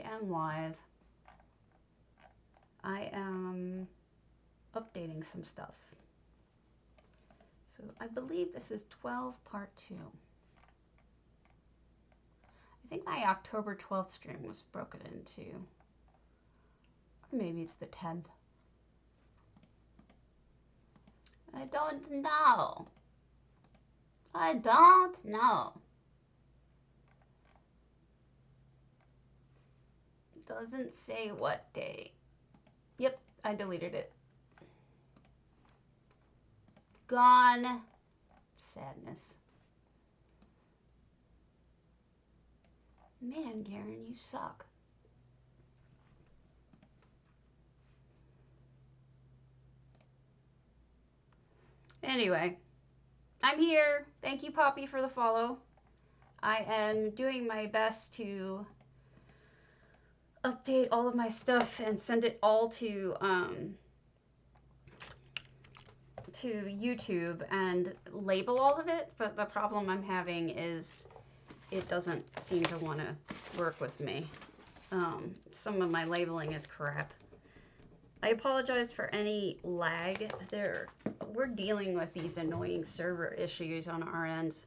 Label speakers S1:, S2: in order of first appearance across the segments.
S1: I am live. I am updating some stuff. So I believe this is 12 part 2. I think my October 12th stream was broken into, or maybe it's the 10th. I don't know. I don't know. It doesn't say what day. Yep, I deleted it. Gone. Sadness. Man, Garen, you suck. Anyway, I'm here. Thank you, Poppy, for the follow. I am doing my best to update all of my stuff and send it all to YouTube and label all of it, but the problem I'm having is it doesn't seem to want to work with me. Some of my labeling is crap. I apologize for any lag there. We're dealing with these annoying server issues on our ends.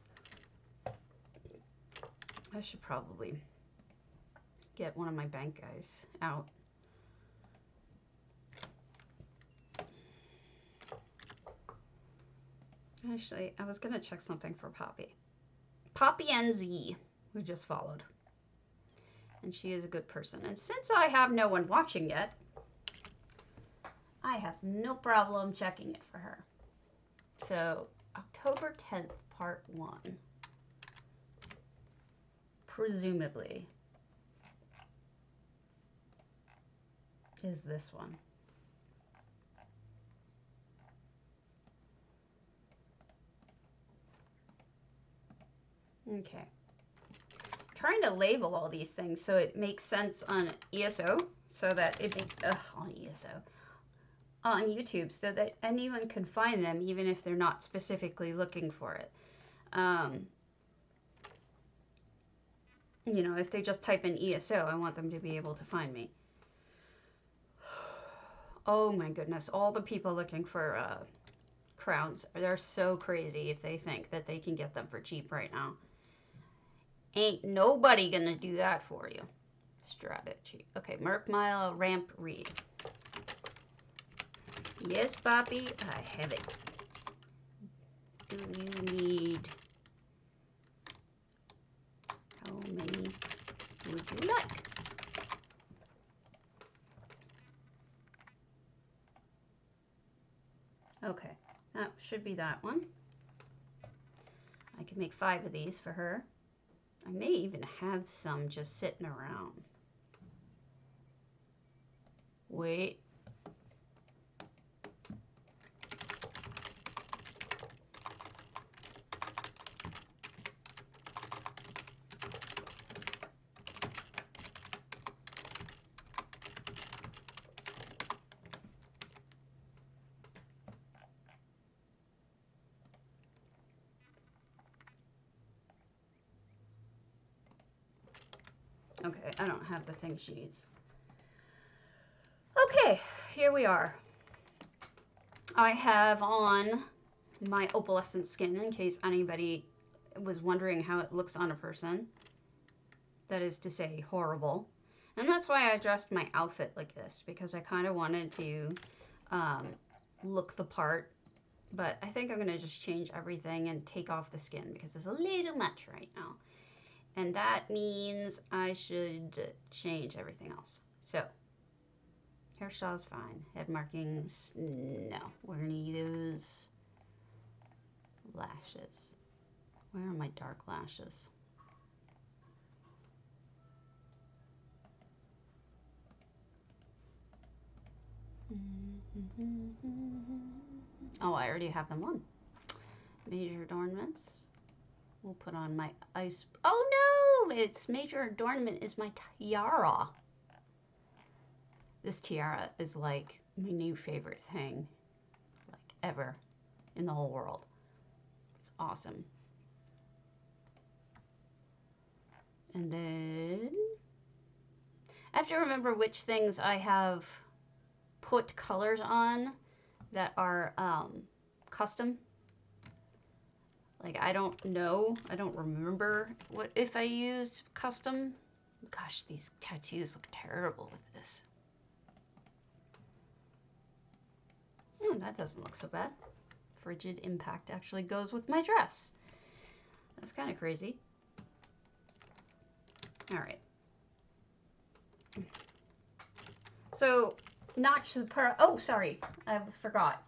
S1: I should probably get one of my bank guys out. Actually, I was gonna check something for Poppy. Poppy NZ, who just followed. And she is a good person. And since I have no one watching yet, I have no problem checking it for her. So, October 10th, part 1. Presumably is this one. Okay. I'm trying to label all these things so it makes sense on ESO, so that it makes, on ESO, on YouTube, so that anyone can find them even if they're not specifically looking for it. You know, if they just type in ESO, I want them to be able to find me. Oh my goodness, all the people looking for crowns, they're so crazy if they think that they can get them for cheap right now. Ain't nobody gonna do that for you. Strategy. Okay, Merc Mile Ramp Reed. Yes, Poppy, I have it. Do you need... How many would you like? Okay, that should be that one. I can make 5 of these for her. I may even have some just sitting around. Wait. Okay, I don't have the thing she needs. Okay, here we are. I have on my opalescent skin in case anybody was wondering how it looks on a person. That is to say, horrible. And that's why I dressed my outfit like this, because I kind of wanted to look the part. But I think I'm going to just change everything and take off the skin because it's a little much right now. And that means I should change everything else. So, hairstyle's fine. Head markings, no. We're going to use lashes. Where are my dark lashes? Oh, I already have them on. Major adornments. We'll put on my ice. Oh no! It's major adornment is my tiara. This tiara is like my new favorite thing, like ever in the whole world. It's awesome. And then I have to remember which things I have put colors on that are custom. Like, I don't know. I don't remember what if I used custom. Gosh, these tattoos look terrible with this. That doesn't look so bad. Frigid Impact actually goes with my dress. That's kind of crazy. All right. So, notch the pearl. Oh, sorry. I forgot.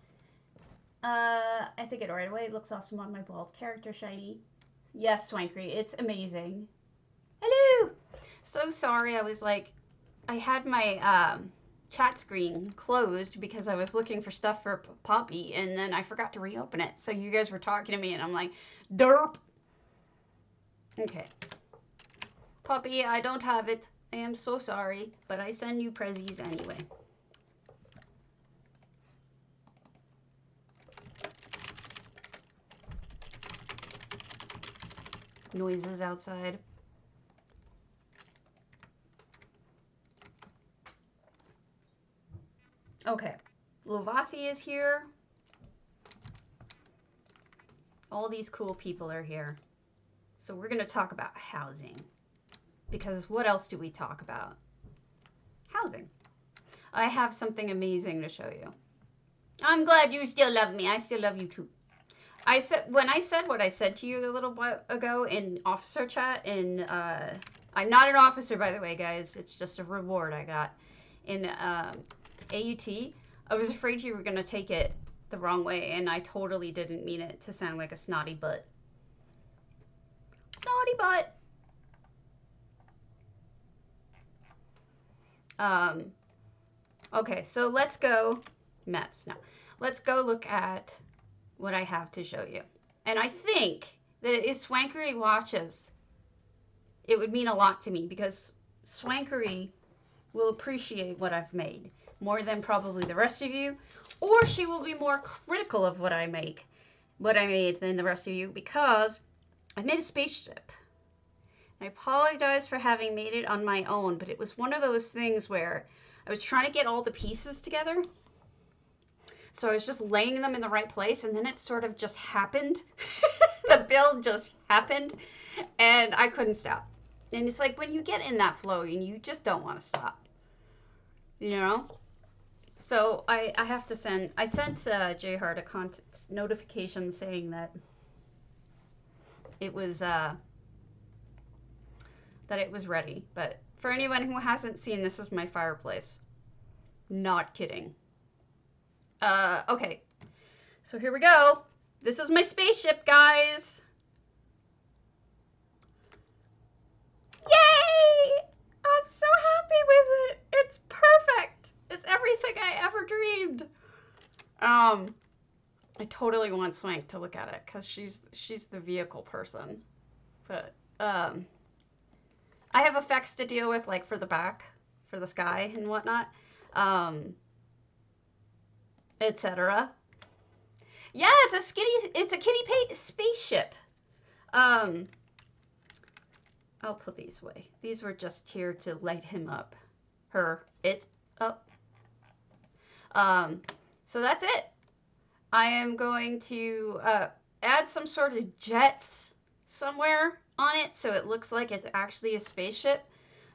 S1: I think it right away. It looks awesome on my bald character, shiny. Yes, Swankery. It's amazing. Hello! So sorry. I was like, I had my chat screen closed because I was looking for stuff for Poppy, and then I forgot to reopen it. So you guys were talking to me, and I'm like, derp. Okay. Poppy, I don't have it. I am so sorry, but I send you prezzies anyway. Noises outside. Okay. Velothi is here. All these cool people are here. So we're going to talk about housing. Because what else do we talk about? Housing. I have something amazing to show you. I'm glad you still love me. I still love you too. When I said what I said to you a little while ago in officer chat, I'm not an officer, by the way, guys. It's just a reward I got in AUT. I was afraid you were going to take it the wrong way, and I totally didn't mean it to sound like a snotty butt. Snotty butt. Okay, so let's go, Mets, no. Let's go look at what I have to show you. And I think that if Swankery watches, it would mean a lot to me because Swankery will appreciate what I've made more than probably the rest of you, or she will be more critical of what I made than the rest of you because I made a spaceship. I apologize for having made it on my own, but it was one of those things where I was trying to get all the pieces together. So I was just laying them in the right place, and then it sort of just happened. The build just happened, and I couldn't stop. And it's like when you get in that flow, and you just don't want to stop. You know? So I have to send... I sent J-Heart a notification saying that it was... that it was ready. But for anyone who hasn't seen, this is my fireplace. Not kidding. Okay. So here we go. This is my spaceship, guys. Yay! I'm so happy with it. It's perfect. It's everything I ever dreamed. I totally want Swank to look at it because she's the vehicle person. But, I have effects to deal with, like, for the back, for the sky and whatnot, etc. Yeah, it's a kitty spaceship. I'll put these away. These were just here to light him up. It up. So that's it. I am going to add some sort of jets somewhere on it so it looks like it's actually a spaceship.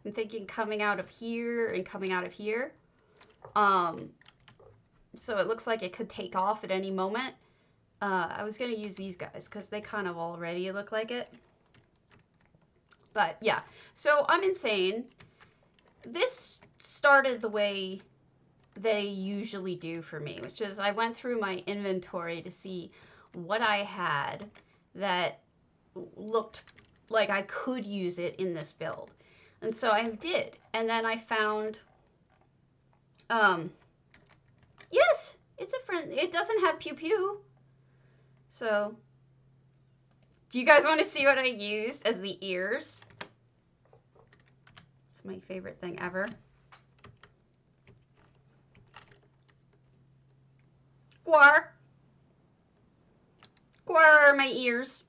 S1: I'm thinking coming out of here and coming out of here. So it looks like it could take off at any moment. I was going to use these guys because they kind of already look like it. But yeah, so I'm insane. This started the way they usually do for me, which is I went through my inventory to see what I had that looked like I could use it in this build. And so I did. And then I found, yes, it's a friend. It doesn't have pew pew. So, do you guys want to see what I used as the ears? It's my favorite thing ever. Guar. Guar are my ears.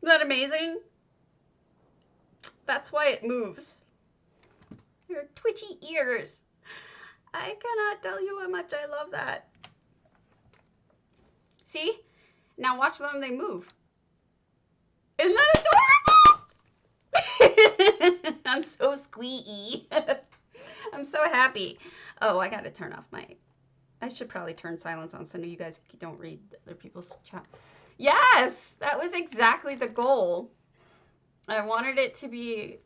S1: Isn't that amazing? That's why it moves. Your twitchy ears. I cannot tell you how much I love that. See? Now watch them, they move. Isn't that adorable? I'm so squeaky. I'm so happy. Oh, I gotta turn off my... I should probably turn silence on so you guys don't read other people's chat. Yes! That was exactly the goal. I wanted it to be...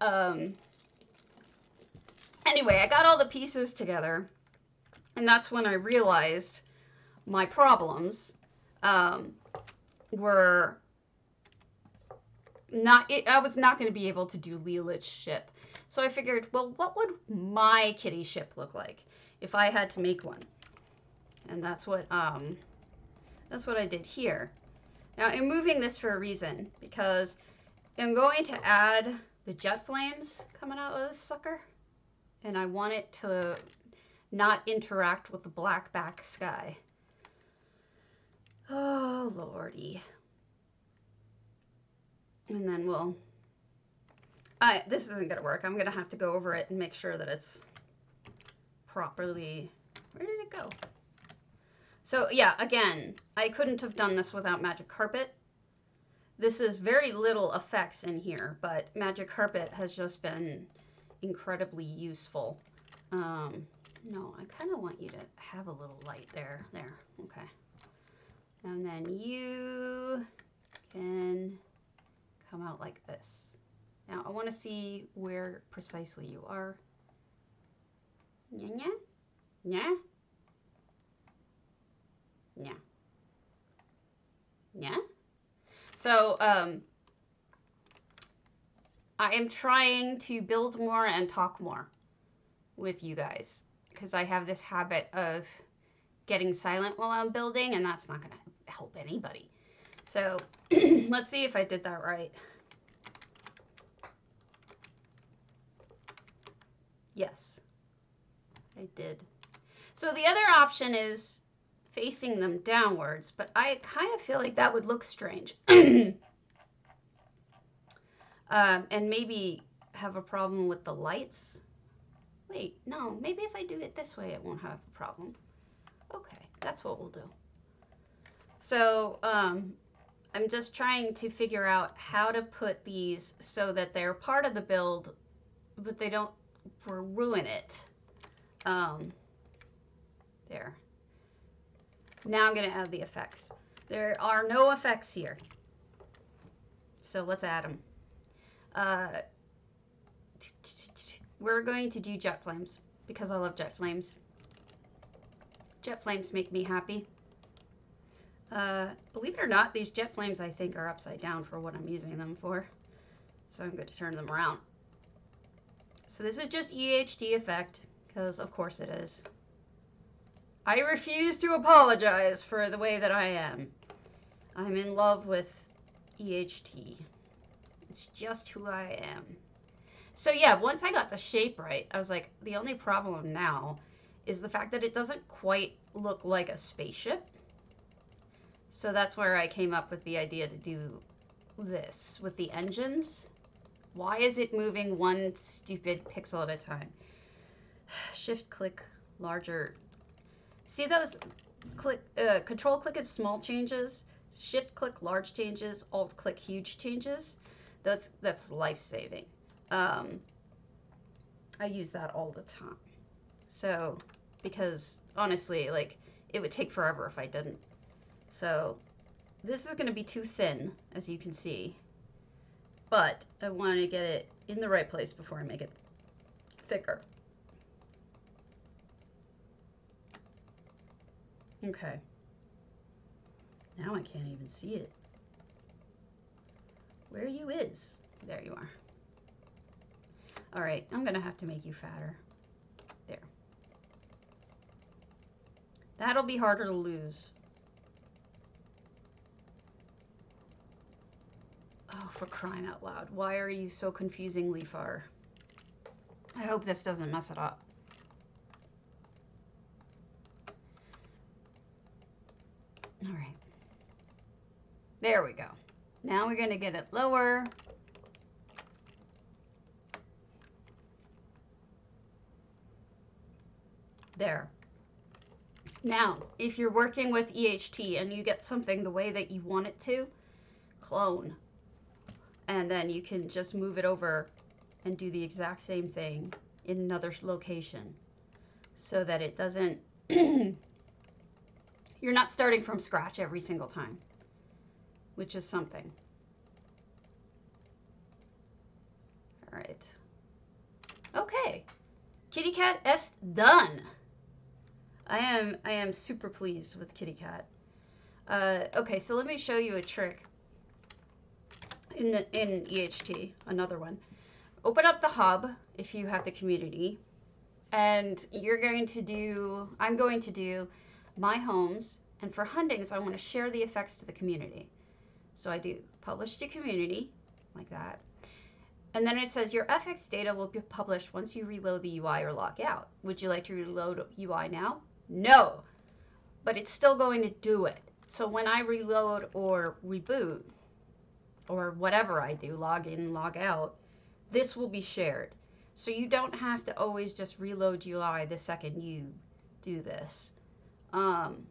S1: Anyway, I got all the pieces together. And that's when I realized my problems were not... I was not going to be able to do Leelit's ship. So I figured, well, what would my kitty ship look like if I had to make one? And that's what I did here. Now, I'm moving this for a reason, because I'm going to add the jet flames coming out of this sucker, and I want it to not interact with the black back sky. Oh, lordy. And then we'll... this isn't going to work. I'm going to have to go over it and make sure that it's properly... Where did it go? So, yeah, again, I couldn't have done this without Magic Carpet. This is very little effects in here, but Magic Carpet has just been incredibly useful. No, I kind of want you to have a little light there. There, okay. And then you can come out like this. Now, I want to see where precisely you are. Yeah, yeah, yeah, yeah. So, I am trying to build more and talk more with you guys, because I have this habit of getting silent while I'm building, and that's not going to help anybody. So, let's see if I did that right. Yes, I did. So the other option is facing them downwards, but I kind of feel like that would look strange. And maybe have a problem with the lights. Wait, no, maybe if I do it this way, it won't have a problem. Okay, that's what we'll do. So, I'm just trying to figure out how to put these so that they're part of the build, but they don't ruin it. There. Now I'm going to add the effects. There are no effects here. So let's add them. We're going to do jet flames because I love jet flames. Jet flames make me happy. Believe it or not, these jet flames I think are upside down for what I'm using them for. So I'm going to turn them around. So this is just EHD effect, because of course it is. I refuse to apologize for the way that I am. I'm in love with EHT. It's just who I am. So yeah, once I got the shape right, I was like, the only problem now is the fact that it doesn't quite look like a spaceship. So that's where I came up with the idea to do this with the engines. Why is it moving one stupid pixel at a time? Shift click larger. See those control click is small changes, shift click large changes, alt click huge changes. That's life-saving. I use that all the time. So, because honestly, like, it would take forever if I didn't. So, this is going to be too thin, as you can see. But I want to get it in the right place before I make it thicker. Okay. Now I can't even see it. Where you is? There you are. All right, I'm gonna have to make you fatter. There. That'll be harder to lose. Oh, for crying out loud. Why are you so confusingly far? I hope this doesn't mess it up. All right. There we go. Now we're going to get it lower. There. Now, if you're working with EHT and you get something the way that you want it to, clone. And then you can just move it over and do the exact same thing in another location so that it doesn't, you're not starting from scratch every single time, which is something. All right. Okay. Kitty cat est done. I am super pleased with kitty cat. Okay, so let me show you a trick in EHT, another one. Open up the hub if you have the community, and you're going to do, I'm going to do my homes, and for Hundings, I want to share the effects to the community. So I do publish to community, like that. And then it says your FX data will be published once you reload the UI or log out. Would you like to reload UI now? No, but it's still going to do it. So when I reload or reboot, or whatever I do, log in, log out, this will be shared. So you don't have to always just reload UI the second you do this. I'm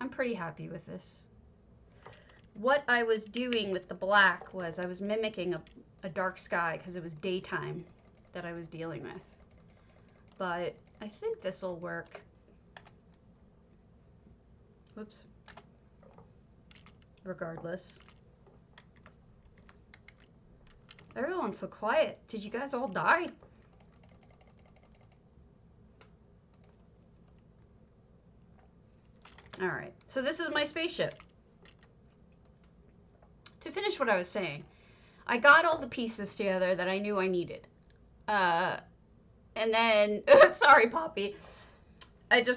S1: pretty happy with this. What I was doing with the black was I was mimicking a dark sky because it was daytime that I was dealing with. But I think this will work. Whoops. Regardless. Everyone's so quiet. Did you guys all die? All right, so this is my spaceship. To finish what I was saying, I got all the pieces together that I knew I needed. And then, sorry, Poppy.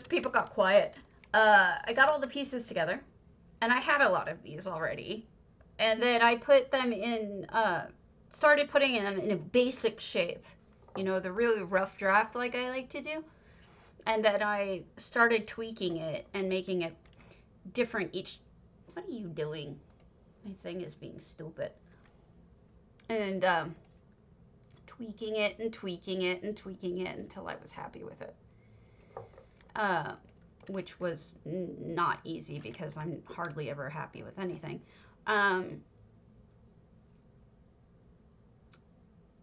S1: People got quiet. I got all the pieces together, and I had a lot of these already. And then I put them in, started putting them in a basic shape. You know, the really rough draft like I like to do. And then I started tweaking it and making it different each. What are you doing? My thing is being stupid. And tweaking it and tweaking it and tweaking it until I was happy with it. Which was not easy because I'm hardly ever happy with anything.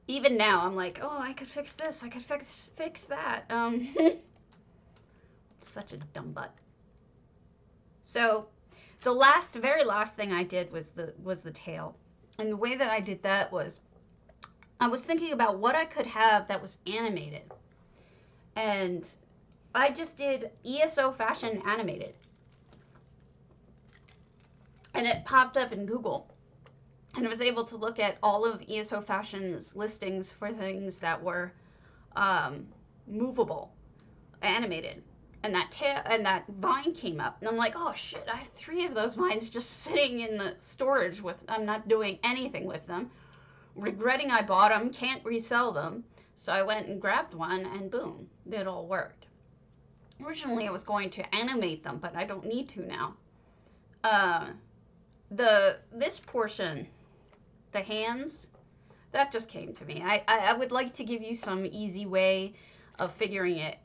S1: Even now, I'm like, oh, I could fix this. I could fix that. Such a dumb butt. So the very last thing I did was the tail. And the way that I did that was I was thinking about what I could have that was animated. And I just did ESO fashion animated. And it popped up in Google. And I was able to look at all of ESO Fashion's listings for things that were movable, animated. And that vine came up. And I'm like, oh shit, I have 3 of those vines just sitting in the storage I'm not doing anything with them. Regretting I bought them, can't resell them. So I went and grabbed one and boom, it all worked. Originally I was going to animate them, but I don't need to now. This portion, the hands, that just came to me. I would like to give you some easy way of figuring it,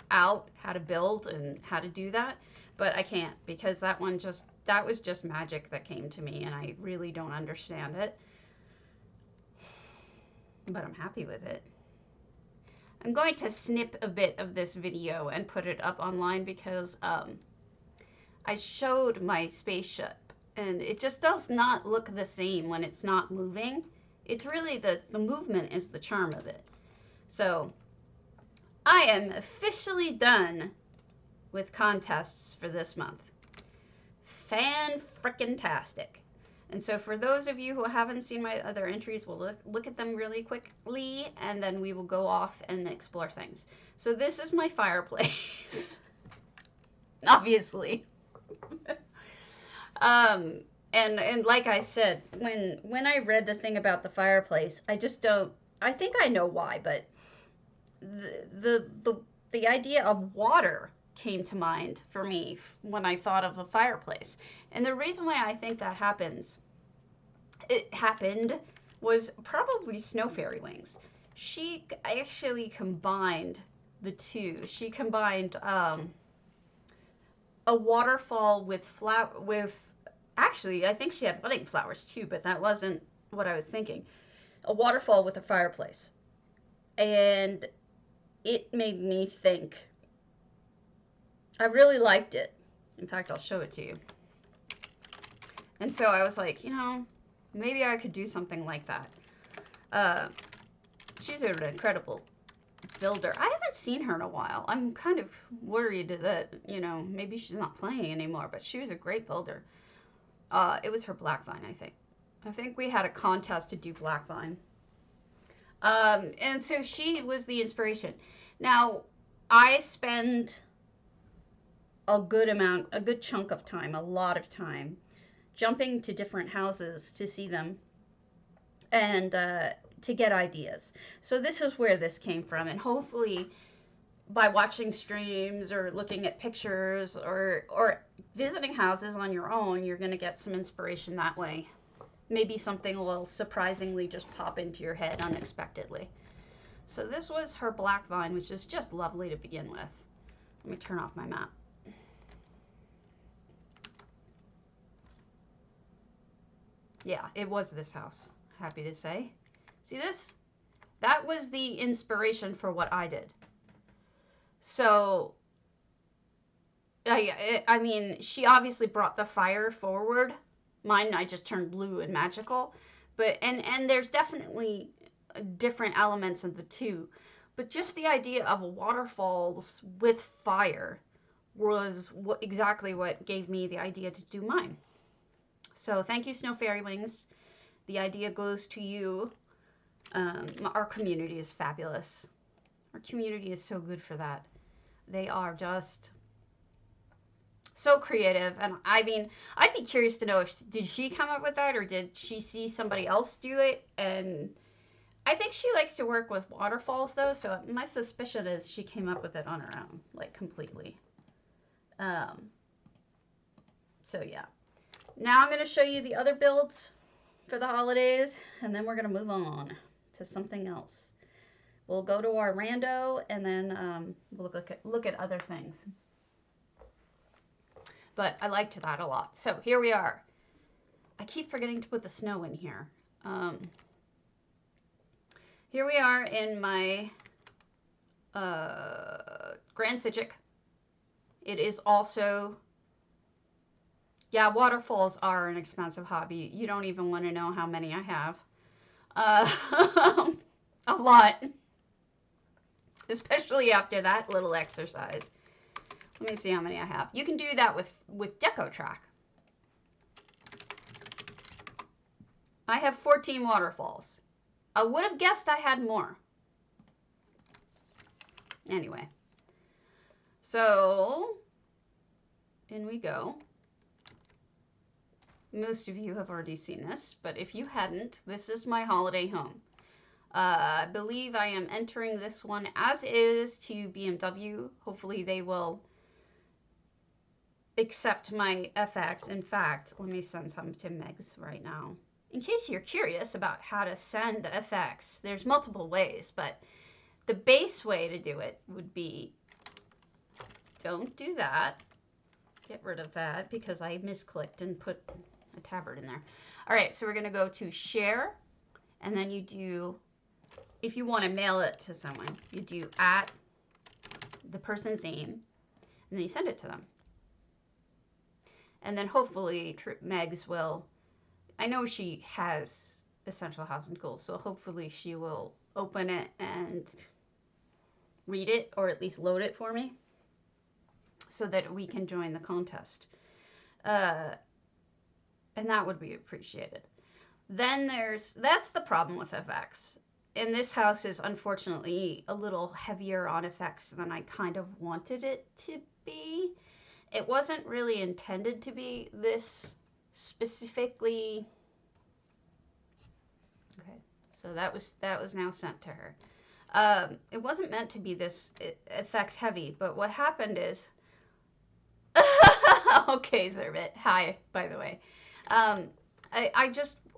S1: out, how to build and how to do that, but I can't because that was just magic that came to me and I really don't understand it. But I'm happy with it. I'm going to snip a bit of this video and put it up online because I showed my spaceship and it just does not look the same when it's not moving. It's really the movement is the charm of it. So I am officially done with contests for this month. Fan-frickin-tastic. And so for those of you who haven't seen my other entries, we'll look at them really quickly, and then we will go off and explore things. So this is my fireplace, obviously. And like I said, when I read the thing about the fireplace, I just don't, I think I know why, but the idea of water came to mind for me when I thought of a fireplace. And the reason why I think that happened was probably Snow Fairy Wings. She actually combined the two. She combined a waterfall with actually, I think she had wedding flowers too, but that wasn't what I was thinking. A waterfall with a fireplace. And it made me think. I really liked it. In fact, I'll show it to you. And so I was like, maybe I could do something like that. She's an incredible builder. I haven't seen her in a while. I'm kind of worried that, maybe she's not playing anymore, but she was a great builder. It was her black vine, I think. I think we had a contest to do black vine. And so she was the inspiration. Now, I spend a good chunk of time, a lot of time, jumping to different houses to see them and to get ideas. So this is where this came from. And hopefully by watching streams or looking at pictures or visiting houses on your own, you're going to get some inspiration that way. Maybe something will surprisingly just pop into your head unexpectedly. So this was her black vine, which is just lovely to begin with. Let me turn off my map. Yeah, it was this house, happy to say. See this? That was the inspiration for what I did. So, I mean, she obviously brought the fire forward. Mine, I just turned blue and magical. But, and there's definitely different elements of the two. But just the idea of waterfalls with fire was exactly what gave me the idea to do mine. So thank you, Snow Fairy Wings. The idea goes to you. Our community is fabulous. Our community is so good for that. They are just so creative. And I mean, I'd be curious to know did she come up with that or did she see somebody else do it? And I think she likes to work with waterfalls though. So my suspicion is she came up with it on her own, like completely. So yeah. Now I'm going to show you the other builds for the holidays, and then we're going to move on to something else. We'll go to our rando, and then we'll look at other things. But I liked that a lot. So here we are. I keep forgetting to put the snow in here. Here we are in my Grand Sijic. It is also... Yeah, waterfalls are an expensive hobby. You don't even want to know how many I have. A lot. Especially after that little exercise. Let me see how many I have. You can do that with Deco Track. I have 14 waterfalls. I would have guessed I had more. Anyway. So, in we go. Most of you have already seen this, but if you hadn't, this is my holiday home. I believe I am entering this one as is to BMW. Hopefully they will accept my FX. In fact, let me send some to Megs right now. In case you're curious about how to send FX, there's multiple ways, but the base way to do it would be, don't do that. Get rid of that because I misclicked and put a tabard in there. All right, so we're going to go to share, and then you do, if you want to mail it to someone, you do at the person's name, and then you send it to them. And then hopefully Megs will, I know she has Essential Housing Goals, so hopefully she will open it and read it, or at least load it for me, so that we can join the contest. And that would be appreciated. Then that's the problem with FX. And this house is unfortunately a little heavier on effects than I kind of wanted it to be. It wasn't really intended to be this specifically. Okay, so that was now sent to her. It wasn't meant to be this effects heavy, but what happened is, okay, Zerbit, hi, by the way. I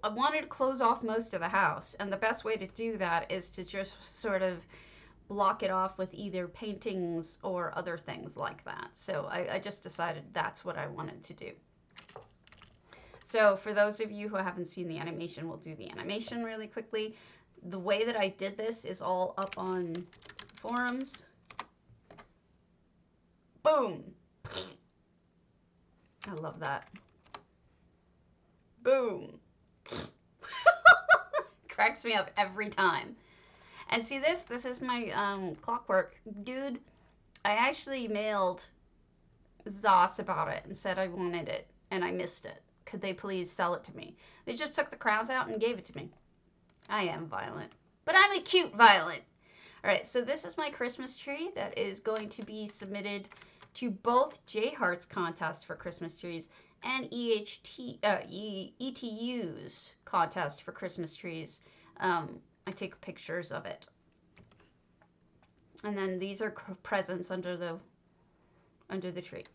S1: wanted to close off most of the house, and the best way to do that is to just sort of block it off with either paintings or other things like that. So I just decided that's what I wanted to do. So for those of you who haven't seen the animation, we'll do the animation really quickly. The way that I did this is all up on forums. Boom! I love that. Boom! Cracks me up every time. And see this? This is my clockwork. Dude, I actually mailed Zos about it and said I wanted it, and I missed it. Could they please sell it to me? They just took the crowns out and gave it to me. I am violent, but I'm a cute violent. All right, so this is my Christmas tree that is going to be submitted to both J Heart's contest for Christmas trees and ETU's contest for Christmas trees. I take pictures of it. And then these are presents under the tree.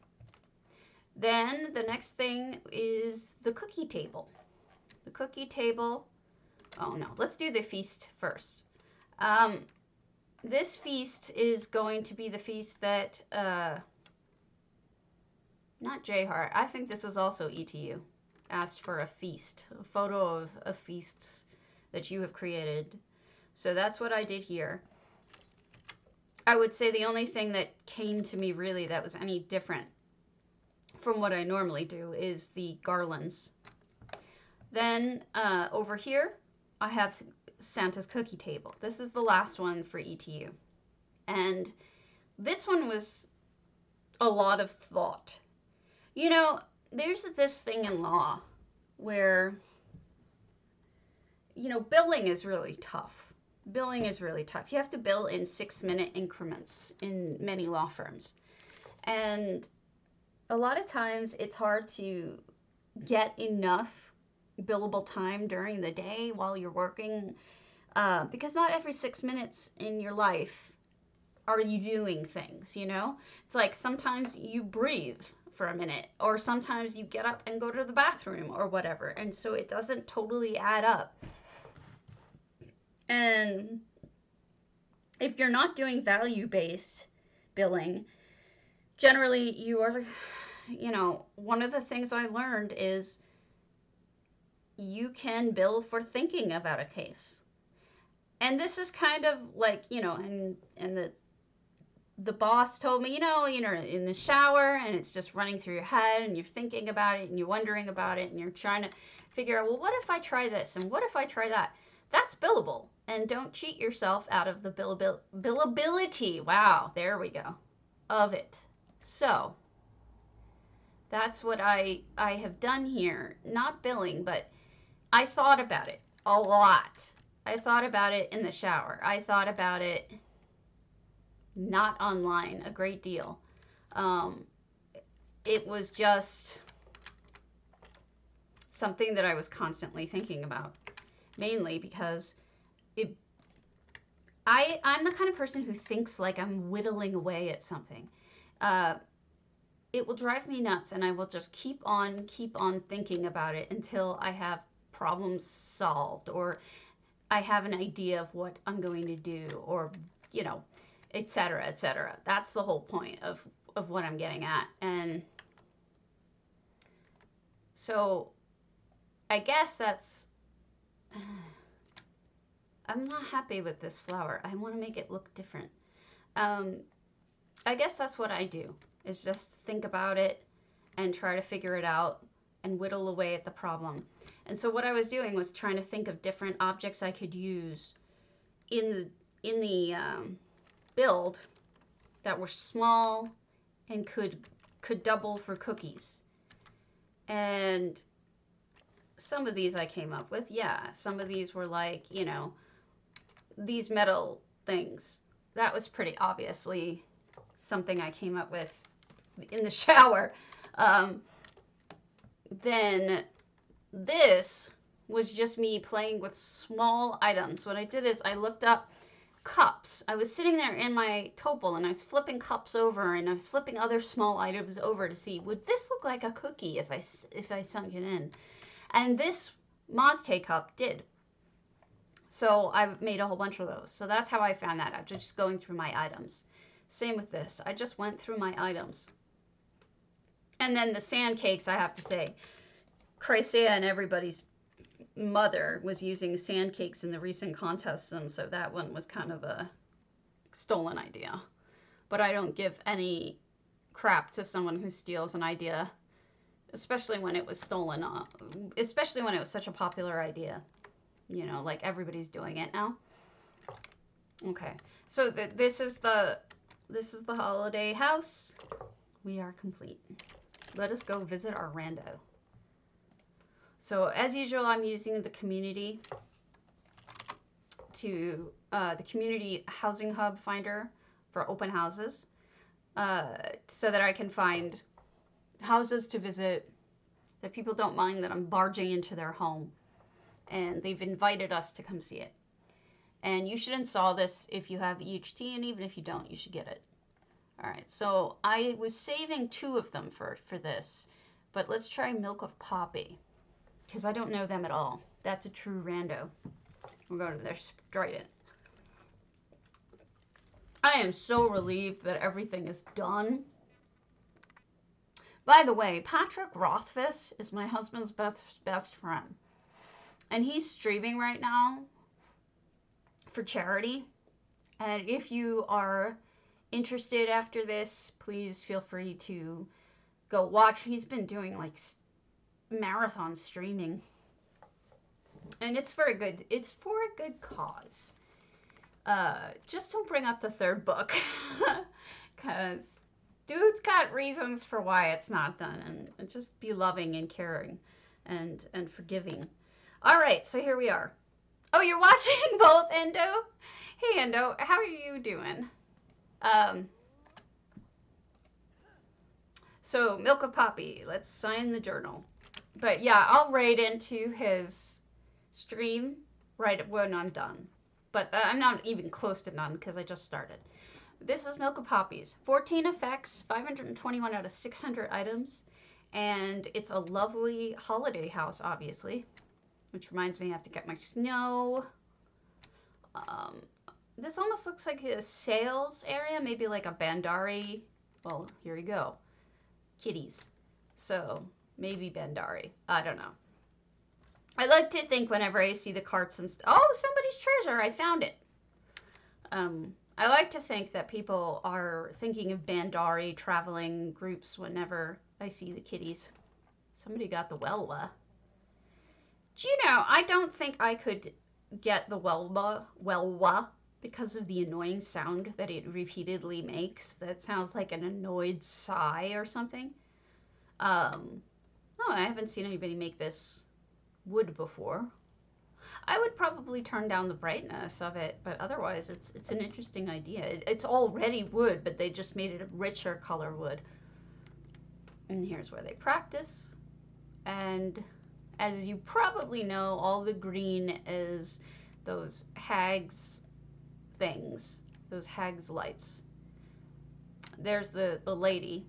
S1: Then the next thing is the cookie table. The cookie table. Oh no, let's do the feast first. This feast is going to be the feast that, not J Heart, I think this is also ETU, asked for a feast, a photo of a feast that you have created. So that's what I did here. I would say the only thing that came to me really that was any different from what I normally do is the garlands. Then over here, I have Santa's cookie table. This is the last one for ETU. And this one was a lot of thought. You know, there's this thing in law where, you know, billing is really tough. Billing is really tough. You have to bill in 6-minute increments in many law firms. And a lot of times it's hard to get enough billable time during the day while you're working because not every 6 minutes in your life are you doing things, you know? It's like sometimes you breathe for a minute or sometimes you get up and go to the bathroom or whatever. And so it doesn't totally add up. And if you're not doing value-based billing, generally you are, you know, one of the things I learned is you can bill for thinking about a case. And this is kind of like, you know, and the boss told me, you know, you're in the shower and it's just running through your head and you're thinking about it and you're wondering about it and you're trying to figure out, well, what if I try this and what if I try that? That's billable. And don't cheat yourself out of the billability. Wow, there we go. Of it. So that's what I have done here. Not billing, but I thought about it a lot. I thought about it in the shower. I thought about it not online a great deal. It was just something that I was constantly thinking about. Mainly because I'm the kind of person who thinks like I'm whittling away at something. It will drive me nuts and I will just keep on thinking about it until I have problems solved or I have an idea of what I'm going to do or, you know, etc., etc. That's the whole point of what I'm getting at. And so I guess that's... I'm not happy with this flower. I want to make it look different. I guess that's what I do, is just think about it and try to figure it out and whittle away at the problem. And so what I was doing was trying to think of different objects I could use in the build that were small and could double for cookies. And some of these I came up with, yeah. Some of these were like, you know, these metal things. That was pretty obviously something I came up with in the shower. Then this was just me playing with small items. What I did is I looked up cups. I was sitting there in my topal and I was flipping cups over and I was flipping other small items over to see, would this look like a cookie if I sunk it in? And this Mazte cup did. So I've made a whole bunch of those. So that's how I found that out, just going through my items. Same with this. I just went through my items. And then the sand cakes, I have to say, Chrysaea and everybody's mother was using sand cakes in the recent contests, and so that one was kind of a stolen idea. But I don't give any crap to someone who steals an idea, especially when it was stolen, especially when it was such a popular idea. You know, like everybody's doing it now. Okay, so this is the holiday house. We are complete. Let us go visit our rando. So as usual, I'm using the community to the community housing hub finder for open houses, so that I can find houses to visit that people don't mind that I'm barging into their home, and they've invited us to come see it. And you should install this if you have EHT, and even if you don't, you should get it. All right, so I was saving 2 of them for this, but let's try Milk of Poppy, because I don't know them at all. That's a true rando. We'll go to their strident. I am so relieved that everything is done. By the way, Patrick Rothfuss is my husband's best friend, and he's streaming right now for charity. And if you are interested after this, please feel free to go watch. He's been doing like marathon streaming, and it's for a good cause. Just don't bring up the 3rd book, because dude's got reasons for why it's not done, and just be loving and caring and forgiving. All right, so here we are. Oh, you're watching both, Endo? Hey, Endo, how are you doing? So Milk of Poppy, let's sign the journal. But yeah, I'll raid into his stream right when I'm done. But I'm not even close to done because I just started. This is Milk of Poppies. 14 effects, 521 out of 600 items. And it's a lovely holiday house, obviously. Which reminds me I have to get my snow. This almost looks like a sales area. Maybe like a Bandari. Well, here we go. Kitties. So, maybe Bandari. I don't know. I like to think whenever I see the carts and oh, somebody's treasure, I found it. I like to think that people are thinking of Bandari traveling groups whenever I see the kitties. Somebody got the Welwa. Do you know, I don't think I could get the Welwa because of the annoying sound that it repeatedly makes. That sounds like an annoyed sigh or something. Oh, I haven't seen anybody make this wood before. I would probably turn down the brightness of it, but otherwise it's an interesting idea. It's already wood, but they just made it a richer color wood. And here's where they practice. And as you probably know, all the green is those hags things, those hags lights. There's the lady,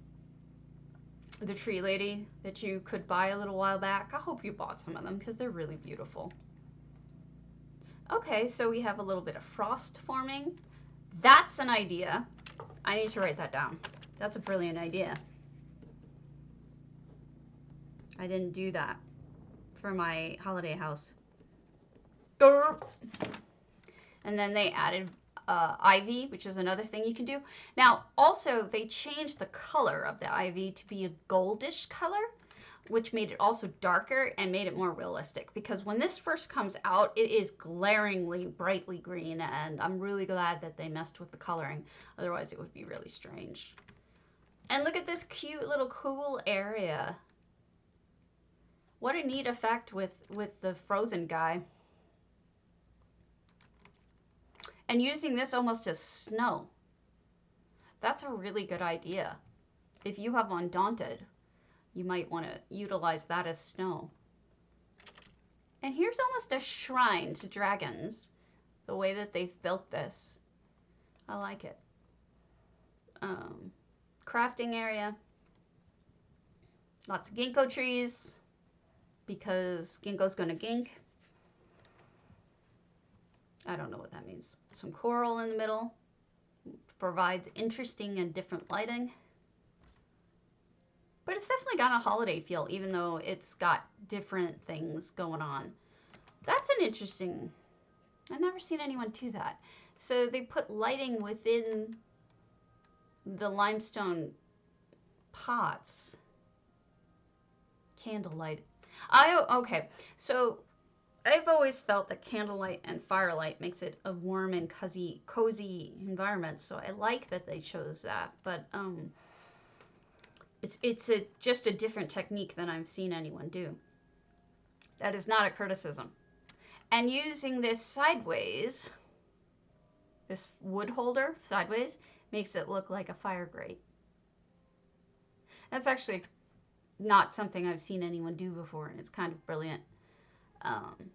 S1: the tree lady that you could buy a little while back. I hope you bought some of them because they're really beautiful. Okay, so we have a little bit of frost forming. That's an idea. I need to write that down. That's a brilliant idea. I didn't do that for my holiday house. Derp. And then they added ivy, which is another thing you can do. Now, also, they changed the color of the ivy to be a goldish color, which made it also darker and made it more realistic. Because when this first comes out, it is glaringly, brightly green, and I'm really glad that they messed with the coloring. Otherwise, it would be really strange. And look at this cute little cool area. What a neat effect with the frozen guy. And using this almost as snow. That's a really good idea. If you have Undaunted, you might want to utilize that as snow. And here's almost a shrine to dragons, the way that they've built this. I like it. Crafting area. Lots of ginkgo trees, because ginkgo's gonna gink. I don't know what that means. Some coral in the middle. Provides interesting and different lighting. But it's definitely got a holiday feel, even though it's got different things going on. That's an interesting... I've never seen anyone do that. So they put lighting within the limestone pots. Candlelight. Okay, so I've always felt that candlelight and firelight makes it a warm and cozy environment. So I like that they chose that, but it's just a different technique than I've seen anyone do. That is not a criticism. And using this sideways, this wood holder sideways, makes it look like a fire grate. That's actually not something I've seen anyone do before, and it's kind of brilliant. And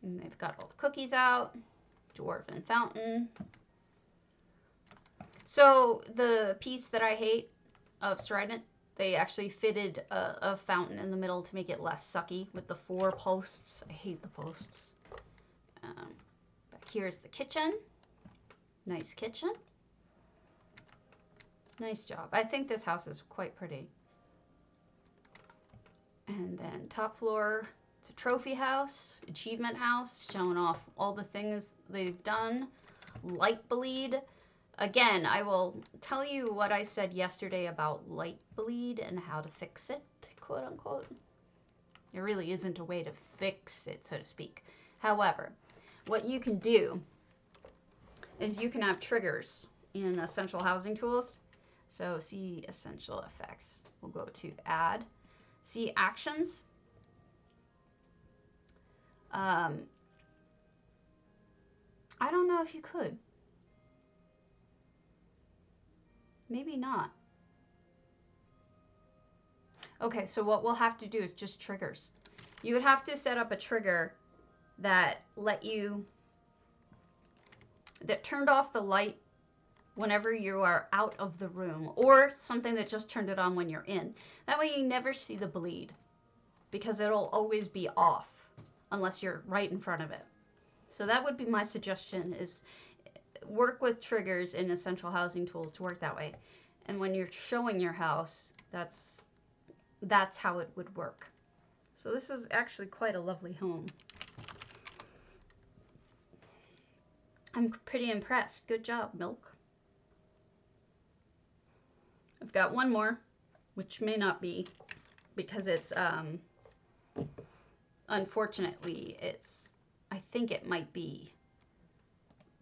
S1: they've got all the cookies out, dwarven fountain. So the piece that I hate of Strident, they actually fitted a fountain in the middle to make it less sucky with the 4 posts. I hate the posts. Back here is the kitchen. Nice kitchen. Nice job. I think this house is quite pretty. And then top floor, it's a trophy house, achievement house, showing off all the things they've done. Light bleed. Again, I will tell you what I said yesterday about light bleed and how to fix it, quote unquote. There really isn't a way to fix it, so to speak. However, what you can do is you can have triggers in Essential Housing Tools. So see Essential Effects. We'll go to Add. See Actions. I don't know if you could. Maybe not. Okay, so what we'll have to do is just triggers. You would have to set up a trigger that that turned off the light whenever you are out of the room, or something that just turned it on when you're in. That way you never see the bleed, because it'll always be off unless you're right in front of it. So that would be my suggestion, is work with triggers in Essential Housing Tools to work that way. And when you're showing your house, that's how it would work. So this is actually quite a lovely home. I'm pretty impressed. Good job, Milk. I've got one more, which may not be, because it's, unfortunately, I think it might be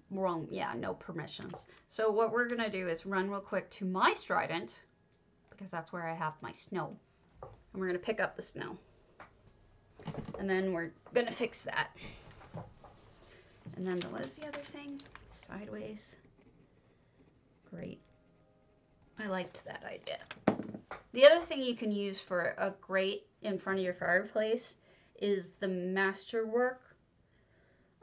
S1: wrong. Yeah, no permissions. So what we're going to do is run real quick to my Strident, because that's where I have my snow. And we're going to pick up the snow. And then we're going to fix that. And then what is the other thing? Sideways. Great. I liked that idea. The other thing you can use for a grate in front of your fireplace is the masterwork.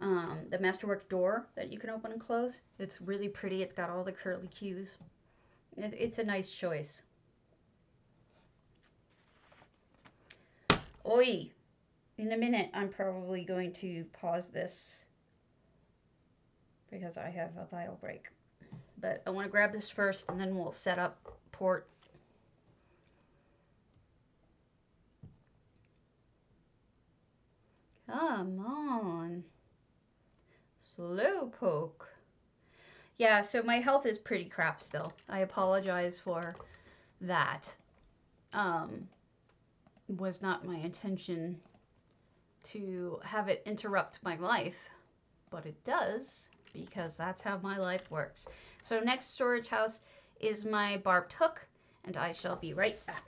S1: The masterwork door that you can open and close. It's really pretty. It's got all the curly cues. It's a nice choice. Oi! In a minute, I'm probably going to pause this because I have a vial break. But I want to grab this first, and then we'll set up port. Come on. Slowpoke. Yeah, so my health is pretty crap still. I apologize for that. Was not my intention to have it interrupt my life, but it does, because that's how my life works. So next storage house is my barbed hook, and I shall be right back.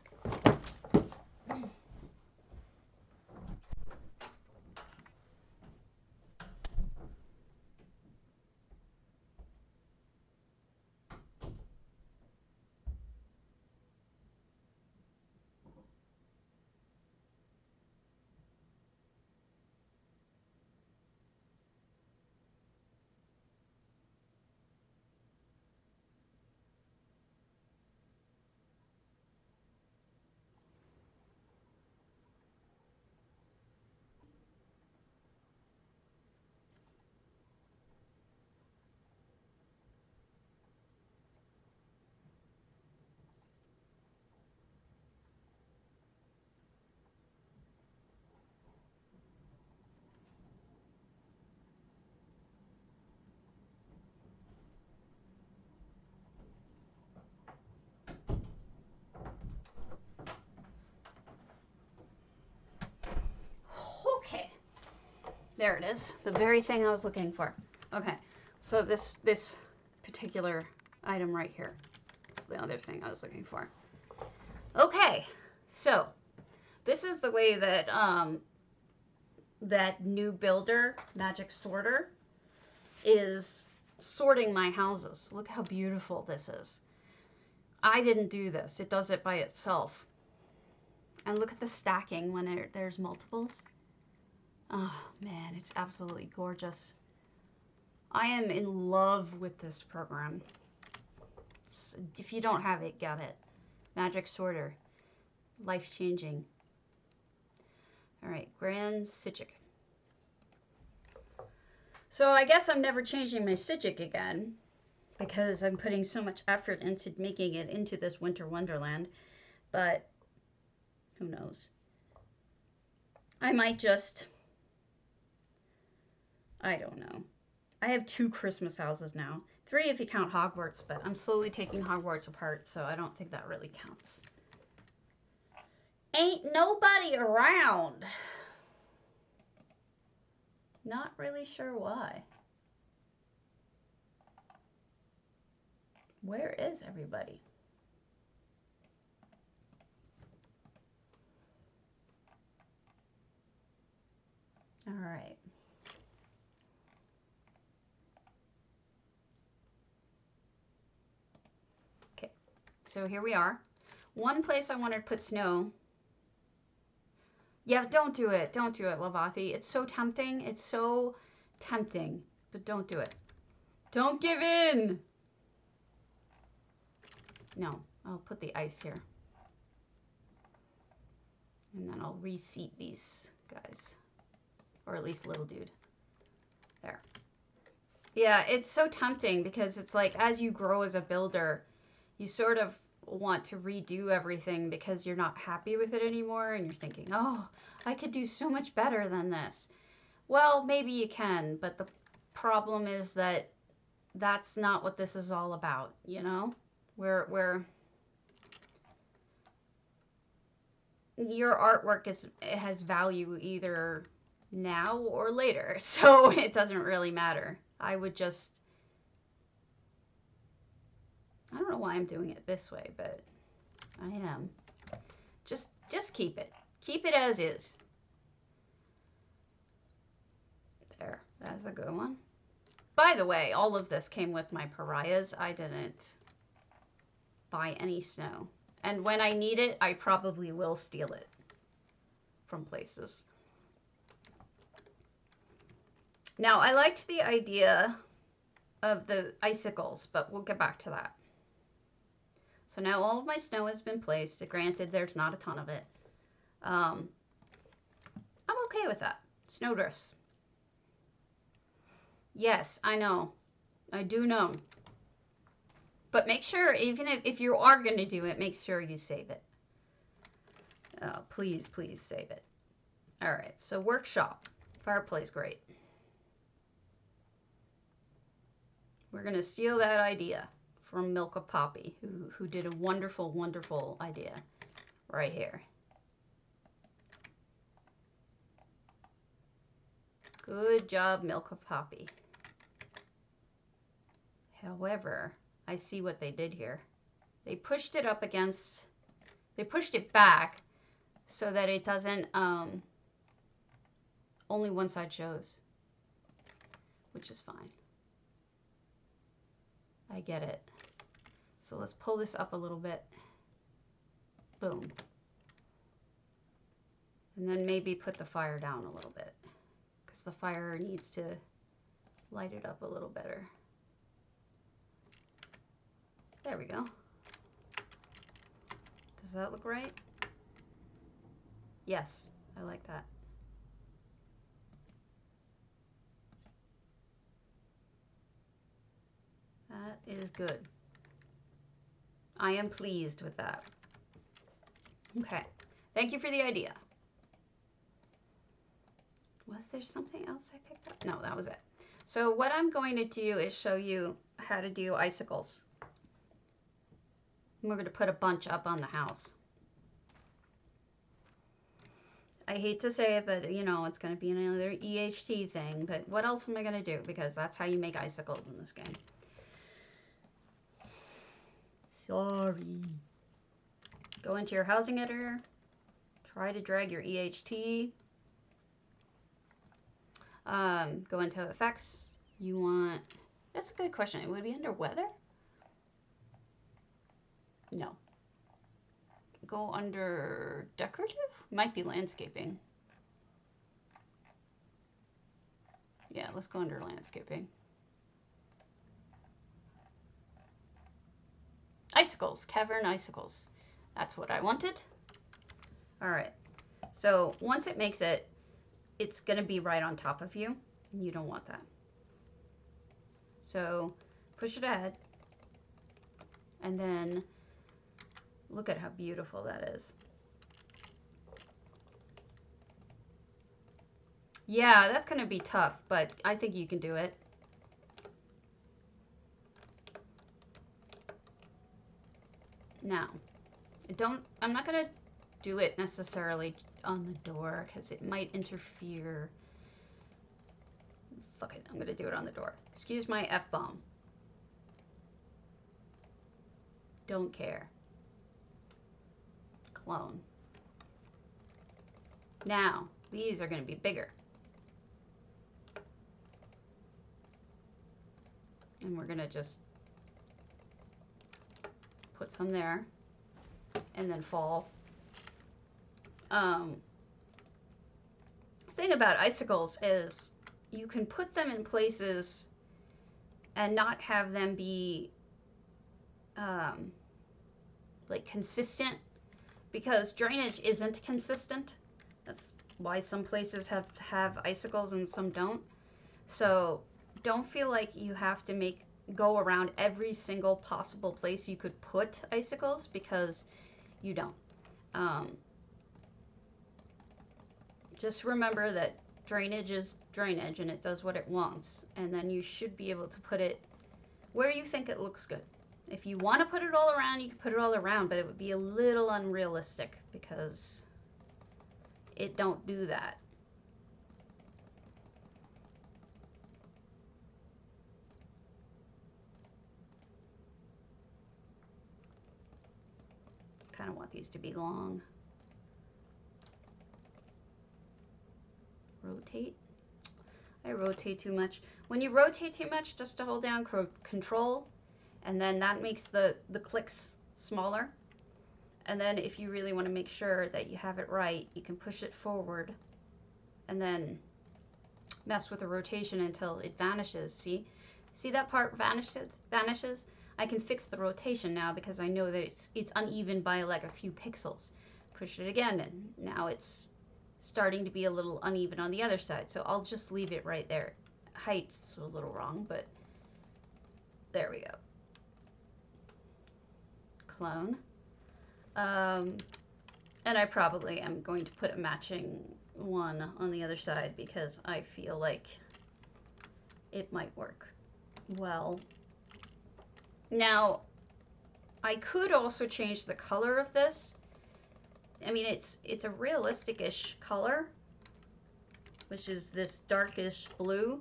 S1: There it is. The very thing I was looking for. Okay. So this particular item right here is the other thing I was looking for. Okay. So this is the way that that new builder, Magic Sorter, is sorting my houses. Look how beautiful this is. I didn't do this. It does it by itself. And look at the stacking when there's multiples. Oh man, it's absolutely gorgeous. I am in love with this program. If you don't have it, get it. Magic Sorter. Life-changing. Alright, Grand Sijic. So I guess I'm never changing my Sijic again, because I'm putting so much effort into making it into this winter wonderland. But who knows? I might just... I don't know. I have 2 Christmas houses now. 3 if you count Hogwarts, but I'm slowly taking Hogwarts apart, so I don't think that really counts. Ain't nobody around. Not really sure why. Where is everybody? All right. Okay, so here we are. One place I wanted to put snow. Yeah, don't do it. Don't do it, Velothi. It's so tempting. It's so tempting. But don't do it. Don't give in. No, I'll put the ice here. And then I'll reseat these guys. Or at least little dude. There. Yeah, it's so tempting because it's like as you grow as a builder, you sort of want to redo everything because you're not happy with it anymore and you're thinking, oh, I could do so much better than this. Well, maybe you can, but the problem is that that's not what this is all about, you know? Where your artwork has value either now or later, so it doesn't really matter. I would just... I don't know why I'm doing it this way, but I am. Just keep it. Keep it as is. There. That's a good one. By the way, all of this came with my pariahs. I didn't buy any snow. And when I need it, I probably will steal it from places. Now, I liked the idea of the icicles, but we'll get back to that. So now all of my snow has been placed. Granted, there's not a ton of it. I'm okay with that. Snowdrifts. Yes, I know. I do know. But make sure, even if you are going to do it, make sure you save it. Please, please save it. All right, so workshop. Fireplace, great. We're going to steal that idea from Milk of Poppy, who did a wonderful, wonderful idea right here. Good job, Milk of Poppy. However, I see what they did here. They pushed it up against, they pushed it back so that it doesn't, only one side shows, which is fine. I get it. So let's pull this up a little bit. Boom. And then maybe put the fire down a little bit, because the fire needs to light it up a little better. There we go. Does that look right? Yes, I like that. That is good. I am pleased with that. Okay, thank you for the idea. Was there something else I picked up? No, that was it. So what I'm going to do is show you how to do icicles. We're going to put a bunch up on the house. I hate to say it, but you know, it's going to be another EHT thing. But what else am I going to do? Because that's how you make icicles in this game. Sorry. Go into your housing editor. Try to drag your EHT. Go into effects. You want... That's a good question. It would be under weather? No. Go under decorative? Might be landscaping. Yeah, let's go under landscaping. Icicles, cavern icicles. That's what I wanted. All right. So once it makes it, it's going to be right on top of you. And you don't want that. So push it ahead. And then look at how beautiful that is. Yeah, that's going to be tough, but I think you can do it. Now, I'm not going to do it necessarily on the door because it might interfere. Fuck it, I'm going to do it on the door. Excuse my F-bomb. Don't care. Clone. Now, these are going to be bigger. And we're going to just put some there and then fall. Thing about icicles is you can put them in places and not have them be like consistent, because drainage isn't consistent. That's why some places have icicles and some don't. So don't feel like you have to go around every single possible place you could put icicles, because you don't. Just remember that drainage is drainage and it does what it wants, and then you should be able to put it where you think it looks good. If you want to put it all around, you can put it all around, but it would be a little unrealistic because it don't do that. Kind of want these to be long. Rotate. I rotate too much. When you rotate too much, just to hold down control, and then that makes the clicks smaller. And then if you really want to make sure that you have it right, you can push it forward and then mess with the rotation until it vanishes. See that part vanishes? I can fix the rotation now because I know that it's uneven by like a few pixels. Push it again, and now it's starting to be a little uneven on the other side. So I'll just leave it right there. Height's a little wrong, but there we go. Clone. And I probably am going to put a matching one on the other side because I feel like it might work well. Now, I could also change the color of this. I mean, it's a realistic-ish color, which is this darkish blue.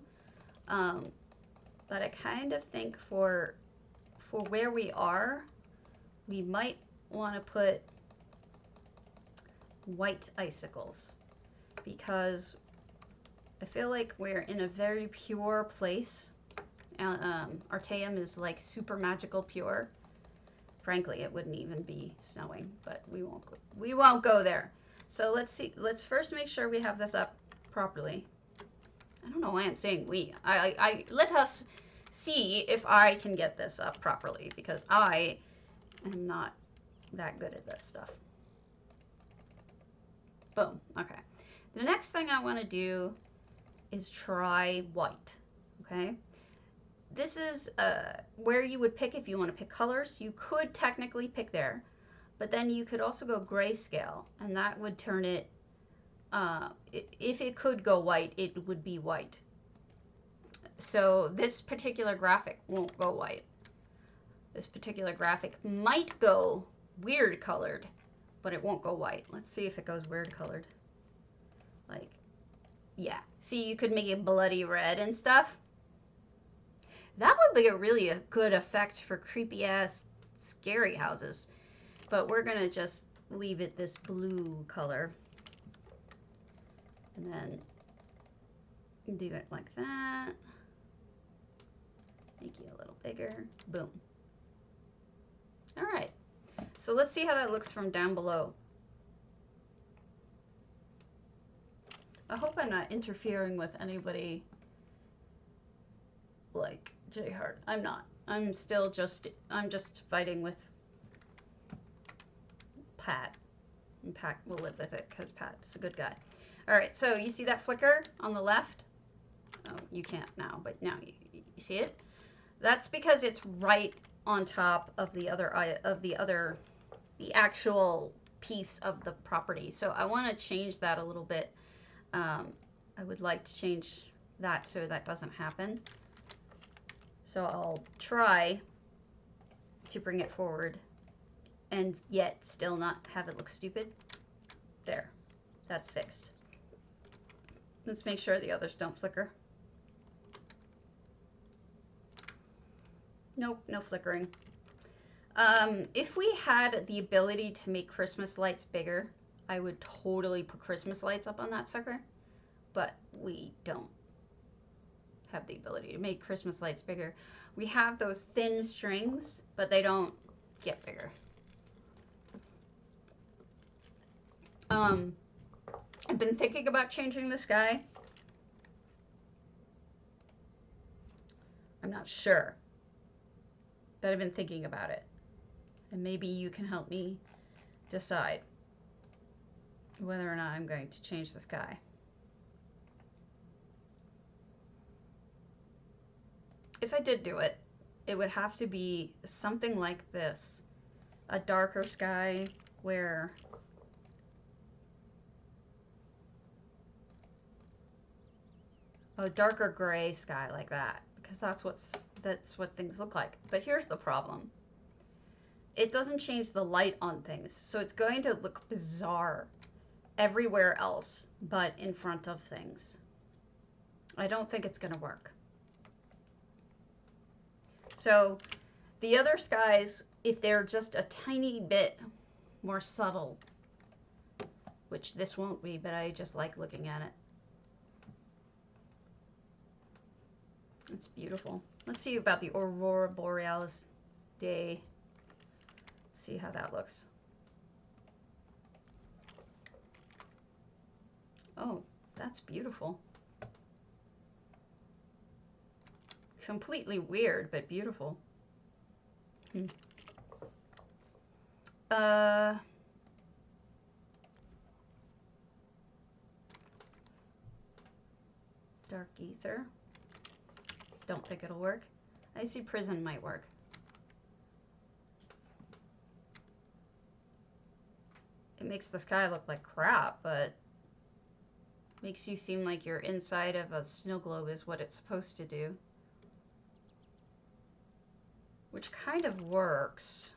S1: But I kind of think for where we are, we might want to put white icicles, because I feel like we're in a very pure place. Artaeum is like super magical pure. Frankly, it wouldn't even be snowing, but we won't go there. So let's see. Let's first make sure we have this up properly. I don't know why I'm saying we. I let us see if I can get this up properly, because I am not that good at this stuff. Boom. Okay. The next thing I want to do is try white. Okay. This is where you would pick if you want to pick colors. You could technically pick there, but then you could also go grayscale, and that would turn it, if it could go white, it would be white. So this particular graphic won't go white. This particular graphic might go weird colored, but it won't go white. Let's see if it goes weird colored. Like, yeah. See, you could make it bloody red and stuff. That would be really a good effect for creepy ass scary houses. But we're gonna just leave it this blue color. And then do it like that. Make you a little bigger. Boom. All right. So let's see how that looks from down below. I hope I'm not interfering with anybody like J Hart. I'm not. I'm just fighting with Pat. And Pat will live with it because Pat's a good guy. All right, so you see that flicker on the left? Oh, you can't now, but now you see it? That's because it's right on top of the actual piece of the property. So I want to change that a little bit. I would like to change that so that doesn't happen. So I'll try to bring it forward and yet still not have it look stupid. There, that's fixed. Let's make sure the others don't flicker. Nope, no flickering. If we had the ability to make Christmas lights bigger, I would totally put Christmas lights up on that sucker, but we don't have the ability to make Christmas lights bigger. We have those thin strings, but they don't get bigger. I've been thinking about changing the sky. I'm not sure, but I've been thinking about it. And maybe you can help me decide whether or not I'm going to change the sky. If I did do it, it would have to be something like this. A darker sky where a darker gray sky like that, because that's what things look like. But here's the problem. It doesn't change the light on things, so it's going to look bizarre everywhere else but in front of things. I don't think it's going to work. So the other skies, if they're just a tiny bit more subtle, which this won't be, but I just like looking at it. It's beautiful. Let's see about the Aurora Borealis day. See how that looks. Oh, that's beautiful. Completely weird, but beautiful. Dark ether. Don't think it'll work. I see prison might work. It makes the sky look like crap, but makes you seem like you're inside of a snow globe is what it's supposed to do. Which kind of works.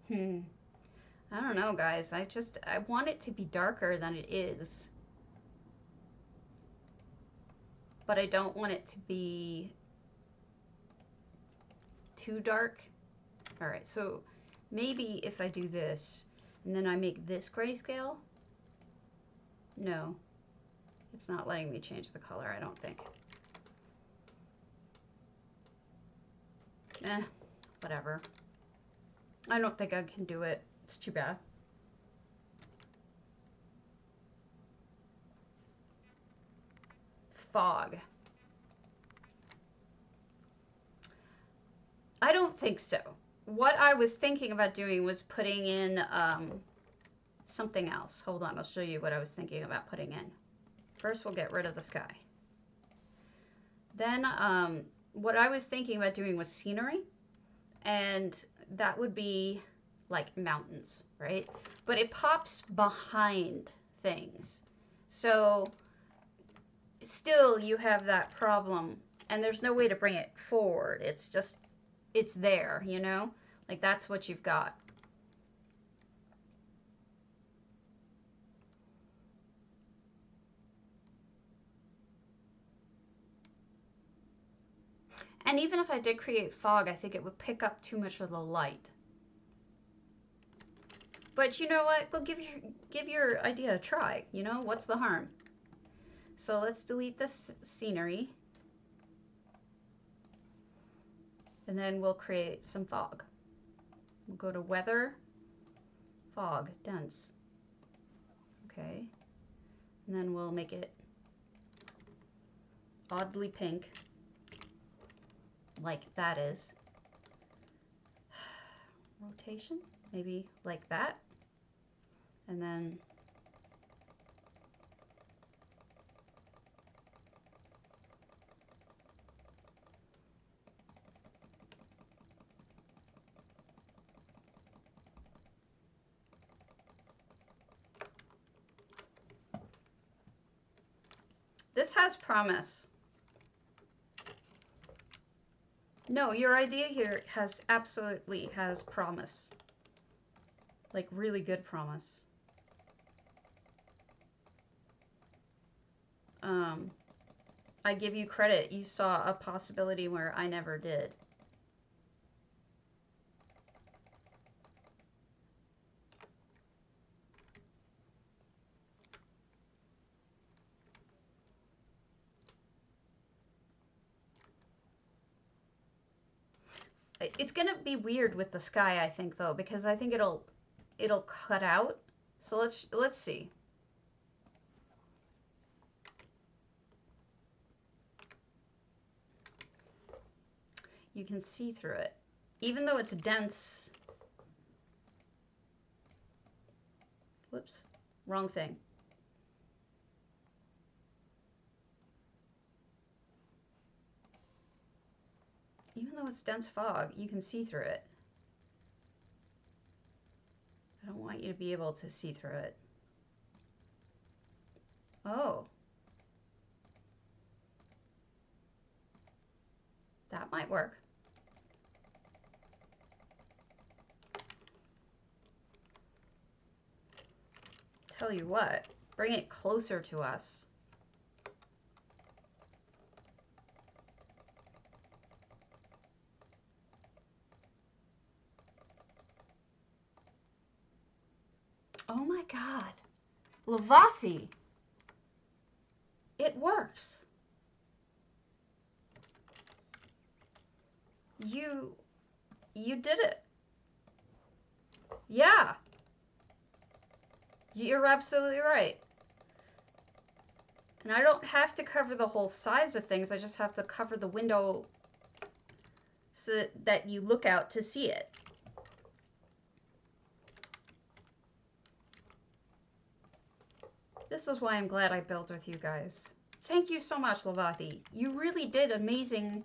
S1: I don't know, guys. I want it to be darker than it is. But I don't want it to be too dark. All right, so maybe if I do this and then I make this grayscale. No, it's not letting me change the color, I don't think. Whatever. I don't think I can do it. It's too bad. Fog. I don't think so. What I was thinking about doing was putting in something else. Hold on, I'll show you what I was thinking about putting in. First, we'll get rid of the sky. Then what I was thinking about doing was scenery, and that would be like mountains, right? But it pops behind things. So still you have that problem, and there's no way to bring it forward. It's just it's there, you know? Like that's what you've got. And even if I did create fog, I think it would pick up too much of the light. But you know what? Well, give your idea a try. You know, what's the harm? So let's delete this scenery. And then we'll create some fog. We'll go to weather, fog, dense. Okay. And then we'll make it oddly pink, like that is. Rotation, maybe like that. And then this has promise. No, your idea here absolutely has promise. Like really good promise. I give you credit. You saw a possibility where I never did. It's gonna be weird with the sky, I think, though, because I think it'll cut out. So let's see. You can see through it, even though it's dense. Whoops, wrong thing. Even though it's dense fog, you can see through it. I don't want you to be able to see through it. Oh. That might work. Tell you what, bring it closer to us. Oh my God. Velothi. It works. You did it. Yeah. You're absolutely right. And I don't have to cover the whole size of things. I just have to cover the window so that you look out to see it. This is why I'm glad I built with you guys. Thank you so much, Velothi. You really did amazing.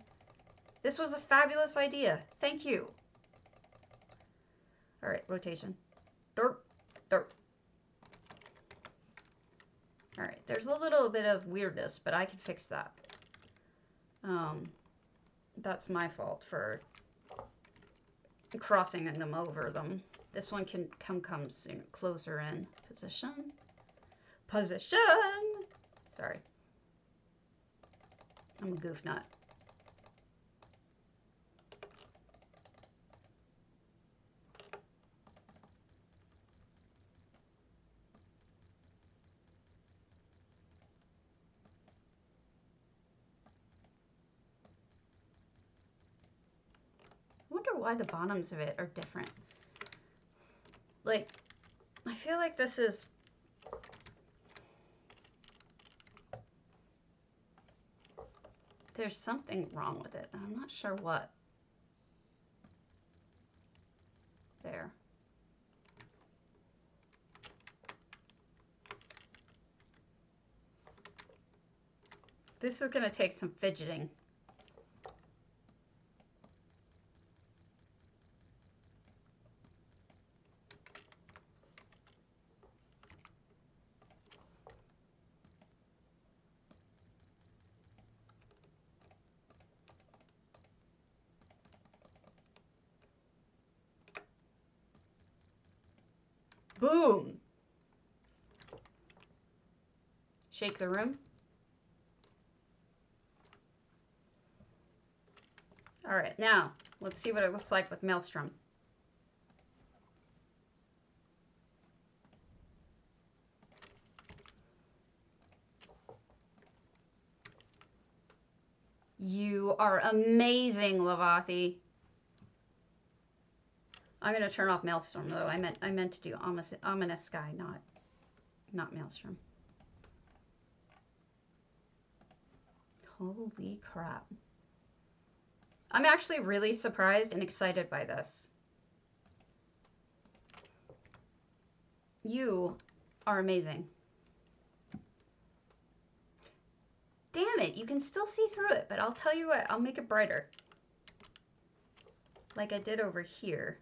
S1: This was a fabulous idea. Thank you. All right, rotation. Derp, derp. All right, there's a little bit of weirdness, but I can fix that. That's my fault for crossing them over them. This one can come soon, closer in position. Position. Sorry, I'm a goof nut. I wonder why the bottoms of it are different. Like, I feel like this is... There's something wrong with it. I'm not sure what. There. This is going to take some fidgeting. Boom. Shake the room. All right, now let's see what it looks like with Maelstrom. You are amazing, Velothi. I'm gonna turn off Maelstrom though. I meant to do ominous sky, not Maelstrom. Holy crap. I'm actually really surprised and excited by this. You are amazing. Damn it, you can still see through it, but I'll tell you what, I'll make it brighter. Like I did over here.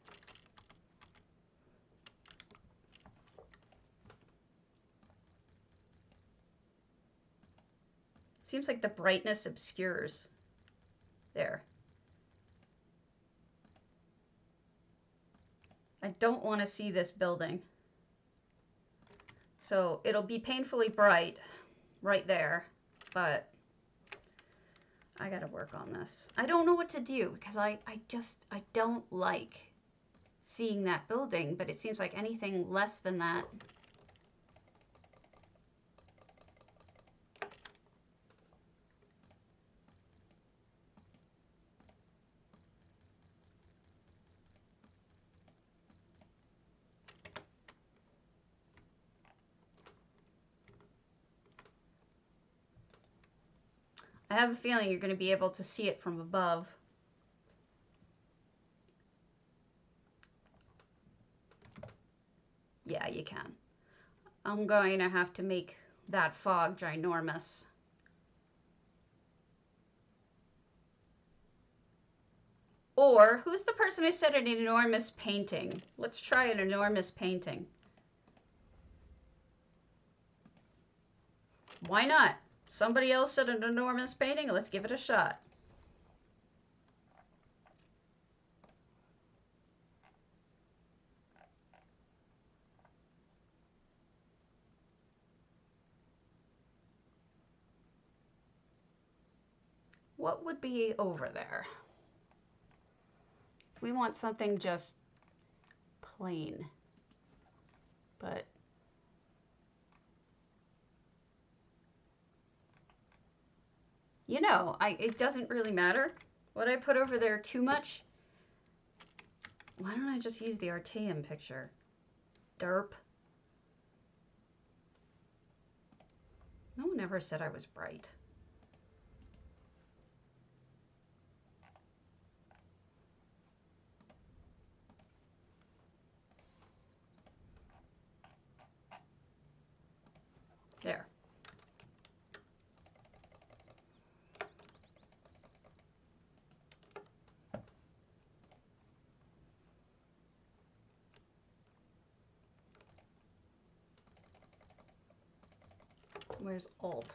S1: Seems like the brightness obscures. There. I don't want to see this building. So it'll be painfully bright right there, but I gotta work on this. I don't know what to do because I don't like seeing that building, but it seems like anything less than that. I have a feeling you're going to be able to see it from above. Yeah, you can. I'm going to have to make that fog ginormous. Or, who's the person who said an enormous painting? Let's try an enormous painting. Why not? Somebody else said an enormous painting. Let's give it a shot. What would be over there? We want something just plain. But you know, it doesn't really matter what I put over there too much. Why don't I just use the Arteum picture? Derp. No one ever said I was bright. There. Where's Alt?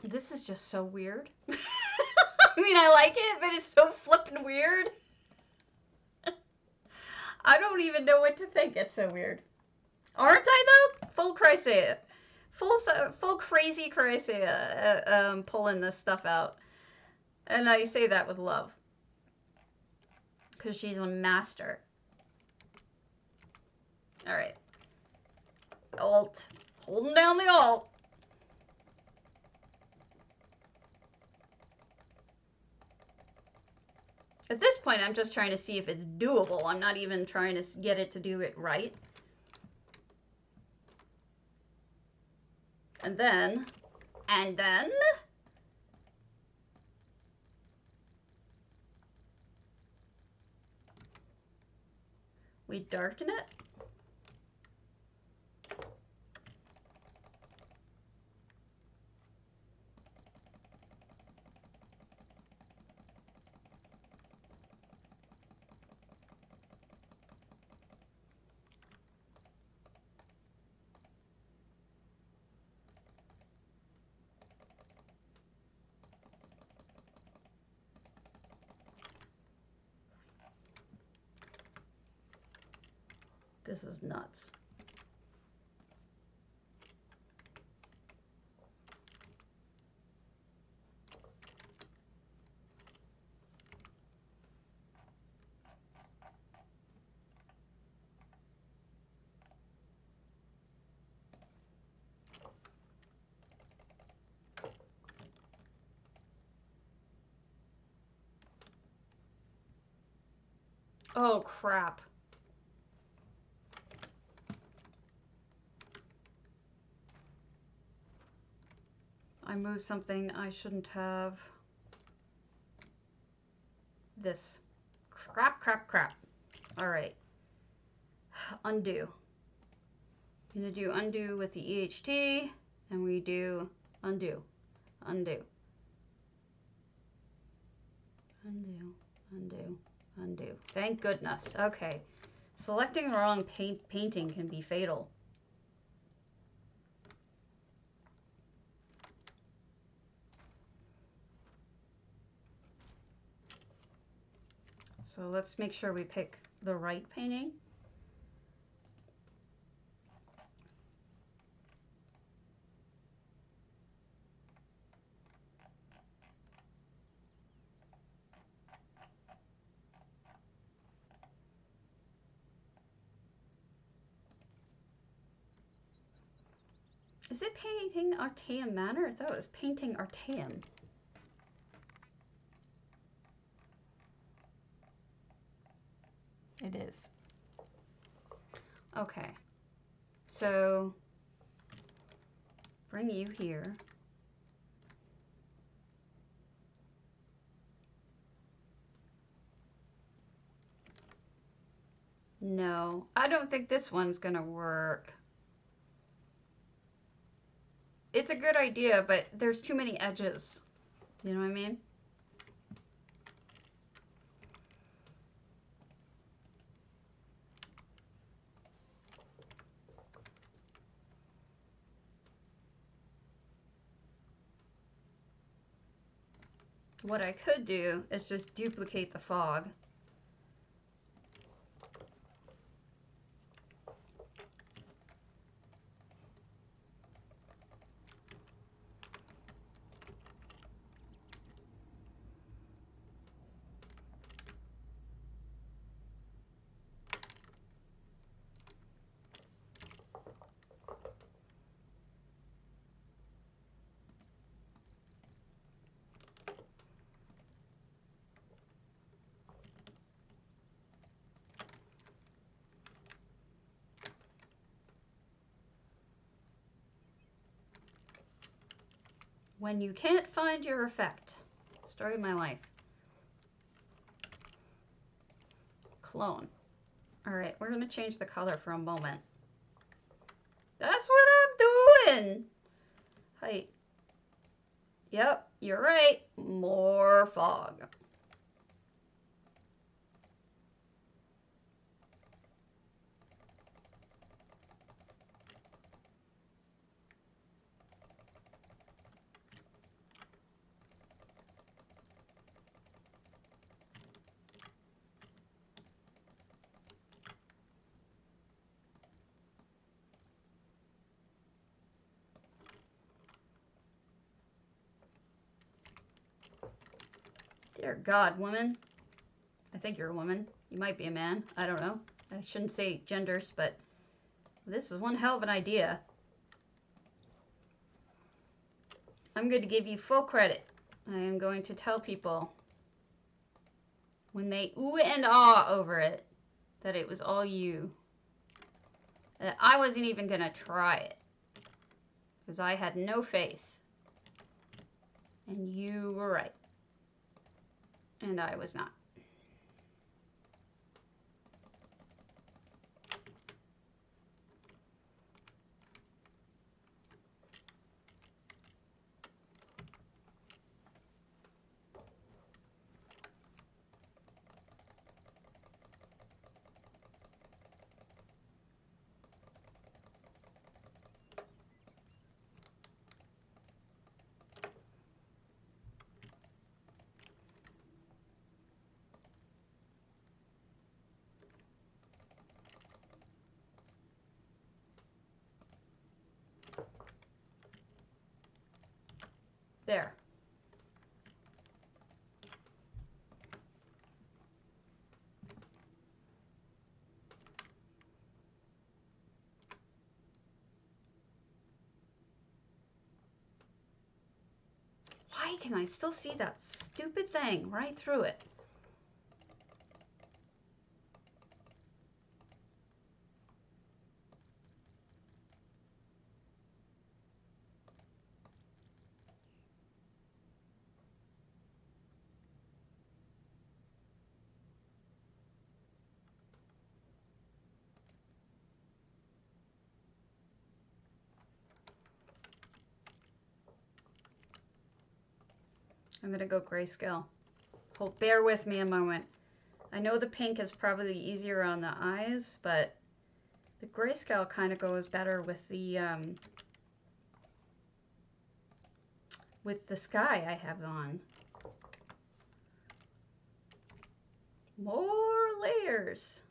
S1: This is just so weird. I mean, I like it, but it's so flippin' weird. I don't even know what to think. It's so weird. Aren't I, though? Full Chrysaea. Full crazy Chrysaea pulling this stuff out. And I say that with love. Because she's a master. Alright. Alt. Holding down the Alt. At this point, I'm just trying to see if it's doable. I'm not even trying to get it to do it right. And then, we darken it. This is nuts. Oh, crap. I moved something I shouldn't have. This. Crap, crap, crap. All right. Undo. I'm going to do undo with the EHT, and we do undo, undo, undo, undo, undo. Thank goodness. Okay. Selecting the wrong painting can be fatal. So let's make sure we pick the right painting. Is it painting Artaeum Manor? I thought it was painting Artaeum. It is. Okay. So bring you here. No, I don't think this one's gonna work. It's a good idea, but there's too many edges. You know what I mean? What I could do is just duplicate the fog. When you can't find your effect. Story of my life. Clone. All right, we're gonna change the color for a moment. That's what I'm doing. Height. Yep, you're right. More fog. Dear God, woman. I think you're a woman. You might be a man. I don't know. I shouldn't say genders, but this is one hell of an idea. I'm going to give you full credit. I am going to tell people when they ooh and ah over it that it was all you. That I wasn't even going to try it because I had no faith. And you were right. And I was not. There. Why can I still see that stupid thing right through it? I'm gonna go grayscale. Hold, bear with me a moment. I know the pink is probably easier on the eyes, but the grayscale kind of goes better with the sky I have on. More layers.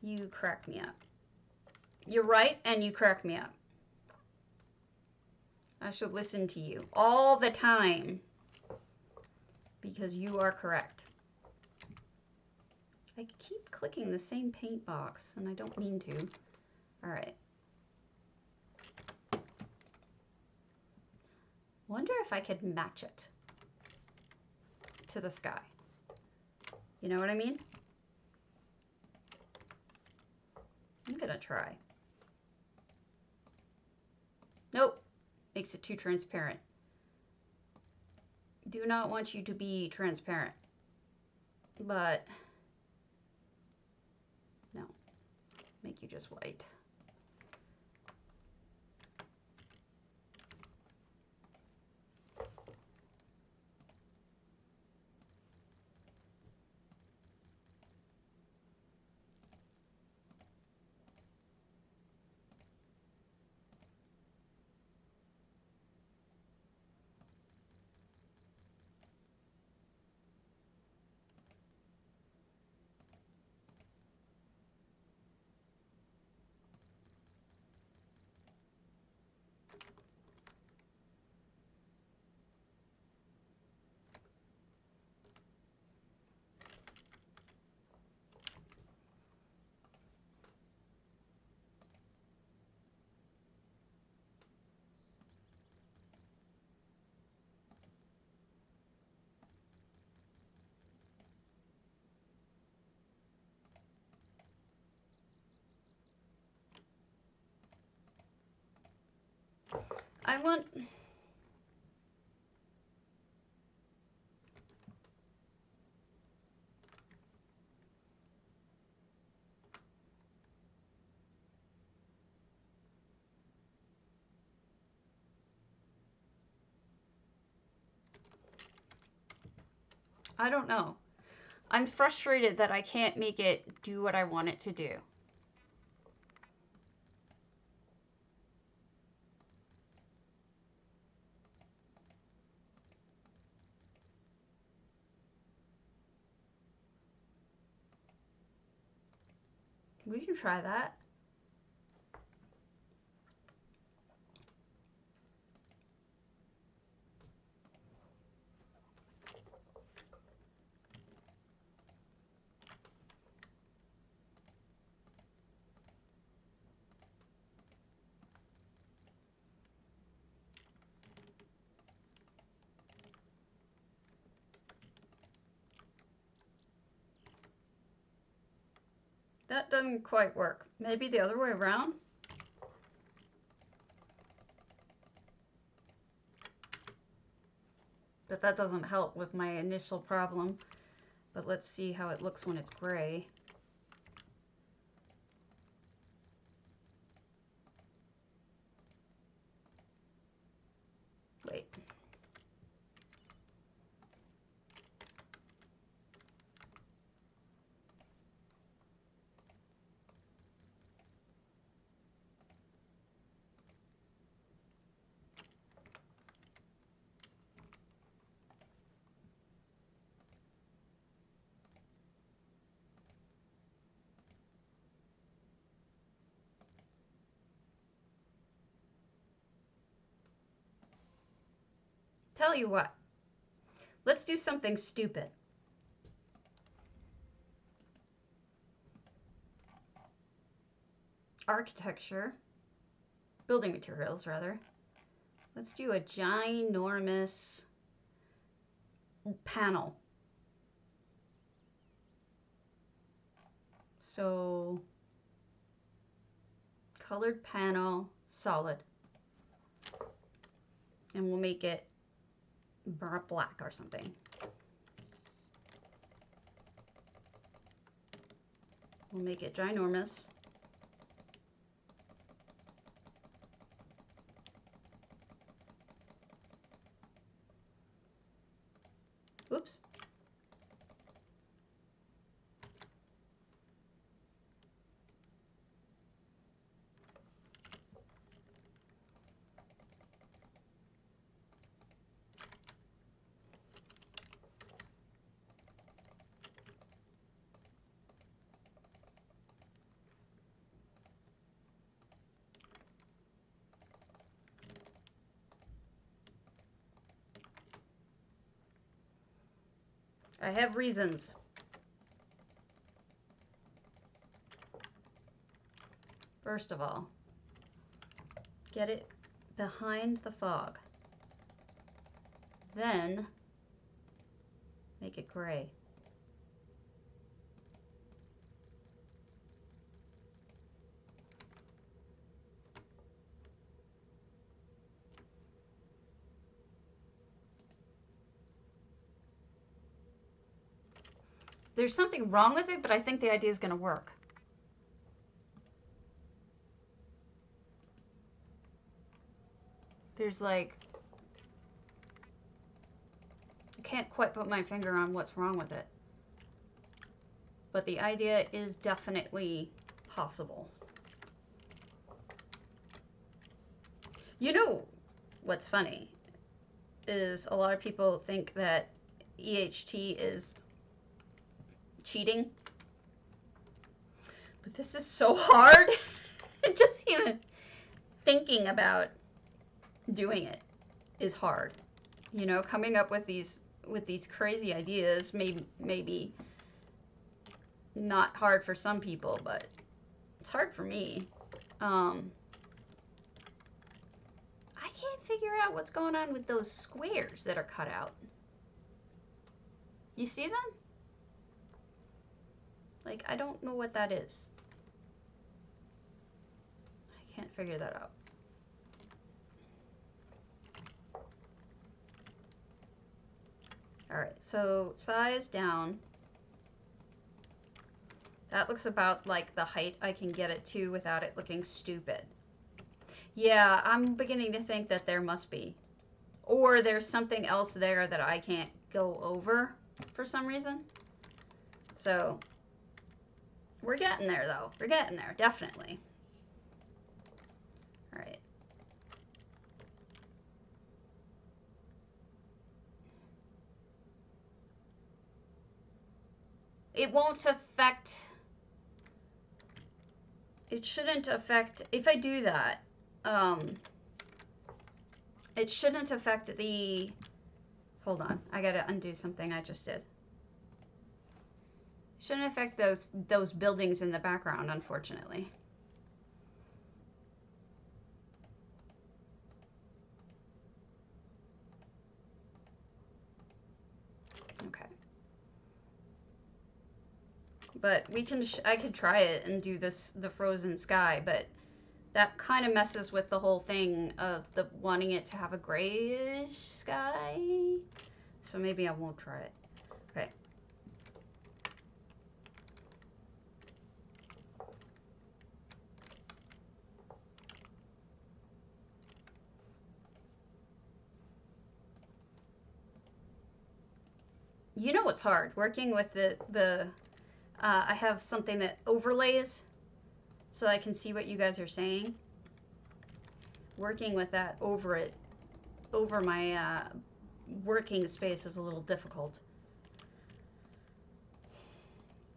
S1: You crack me up. You're right, and you crack me up. I should listen to you all the time because you are correct. I keep clicking the same paint box and I don't mean to. All right. Wonder if I could match it to the sky. You know what I mean? I'm gonna try. Nope. Makes it too transparent. Do not want you to be transparent. But no. Make you just white. I want... I don't know. I'm frustrated that I can't make it do what I want it to do. We can try that. That doesn't quite work. Maybe the other way around? But that doesn't help with my initial problem. But let's see how it looks when it's gray. Wait. Tell you what, let's do something stupid. Architecture, building materials rather. Let's do a ginormous panel. So, colored panel, solid. And we'll make it black or something. We'll make it ginormous. Oops. I have reasons. First of all, get it behind the fog. Then make it gray. There's something wrong with it, but I think the idea is going to work. There's like, I can't quite put my finger on what's wrong with it. But the idea is definitely possible. You know what's funny is a lot of people think that EHT is cheating. But this is so hard. Just even thinking about doing it is hard. You know, coming up with these crazy ideas maybe not hard for some people, but it's hard for me. I can't figure out what's going on with those squares that are cut out. You see them? Like, I don't know what that is. I can't figure that out. All right, so size down. That looks about like the height I can get it to without it looking stupid. Yeah, I'm beginning to think that there must be. Or there's something else there that I can't go over for some reason. So, we're getting there though. We're getting there, definitely. All right. It won't affect, it shouldn't affect, if I do that, it shouldn't affect the, hold on, I gotta undo something I just did. It shouldn't affect those buildings in the background, unfortunately. Okay. But we can, I could try it and do this, the frozen sky, but that kind of messes with the whole thing of the wanting it to have a grayish sky. So maybe I won't try it. Okay. You know what's hard? Working with I have something that overlays so I can see what you guys are saying. Working with that over my working space is a little difficult.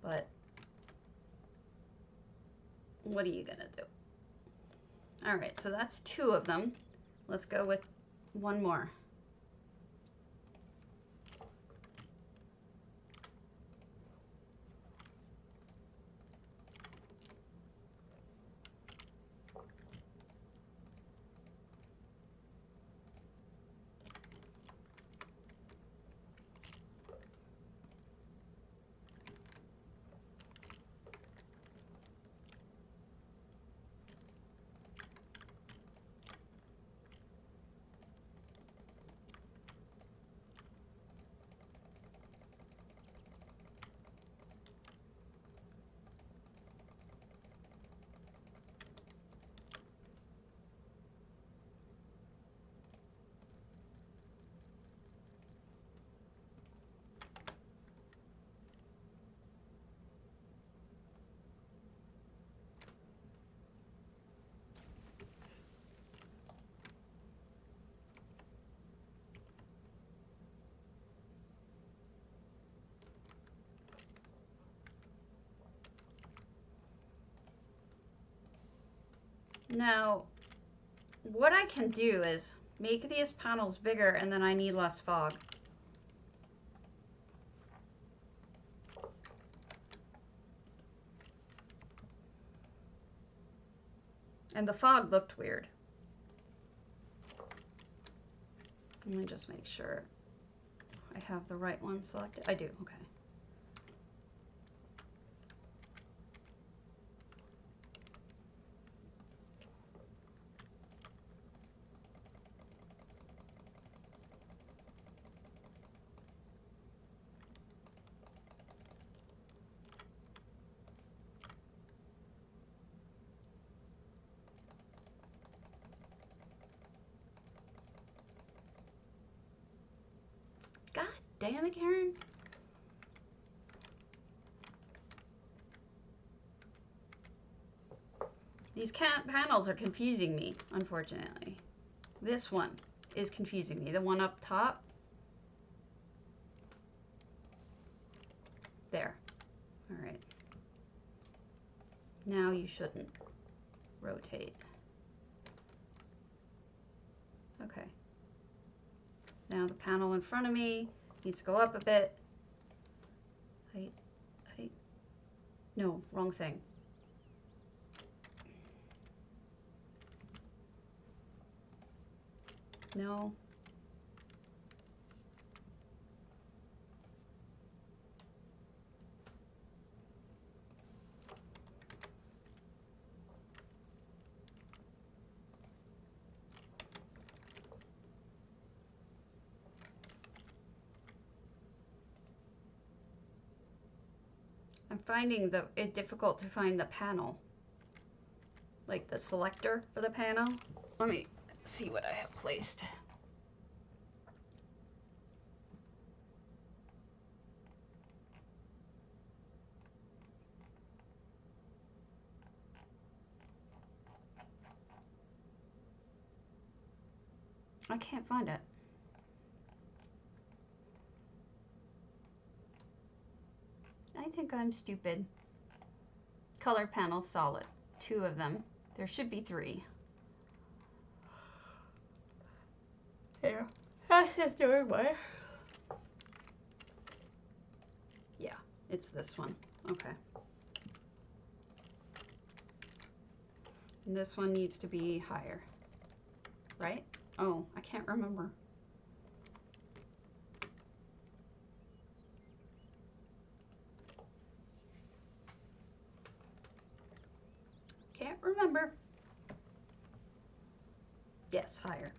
S1: But what are you gonna do? All right, so that's 2 of them. Let's go with one more. Now, what I can do is make these panels bigger and then I need less fog. And the fog looked weird. Let me just make sure I have the right one selected. I do, okay. God damn it, Karen. These panels are confusing me, unfortunately. This one is confusing me. The one up top. There. All right. Now you shouldn't rotate. Okay. Now the panel in front of me needs to go up a bit. Height. No, wrong thing. No. I'm finding it difficult to find the panel, like the selector for the panel. Let me see what I have placed. I can't find it. I think I'm stupid. Color panel solid. 2 of them. There should be 3. Here. That's the 3rd one. Yeah, it's this one. Okay. And this one needs to be higher. Right? Oh, I can't remember. Can't remember. Yes, higher.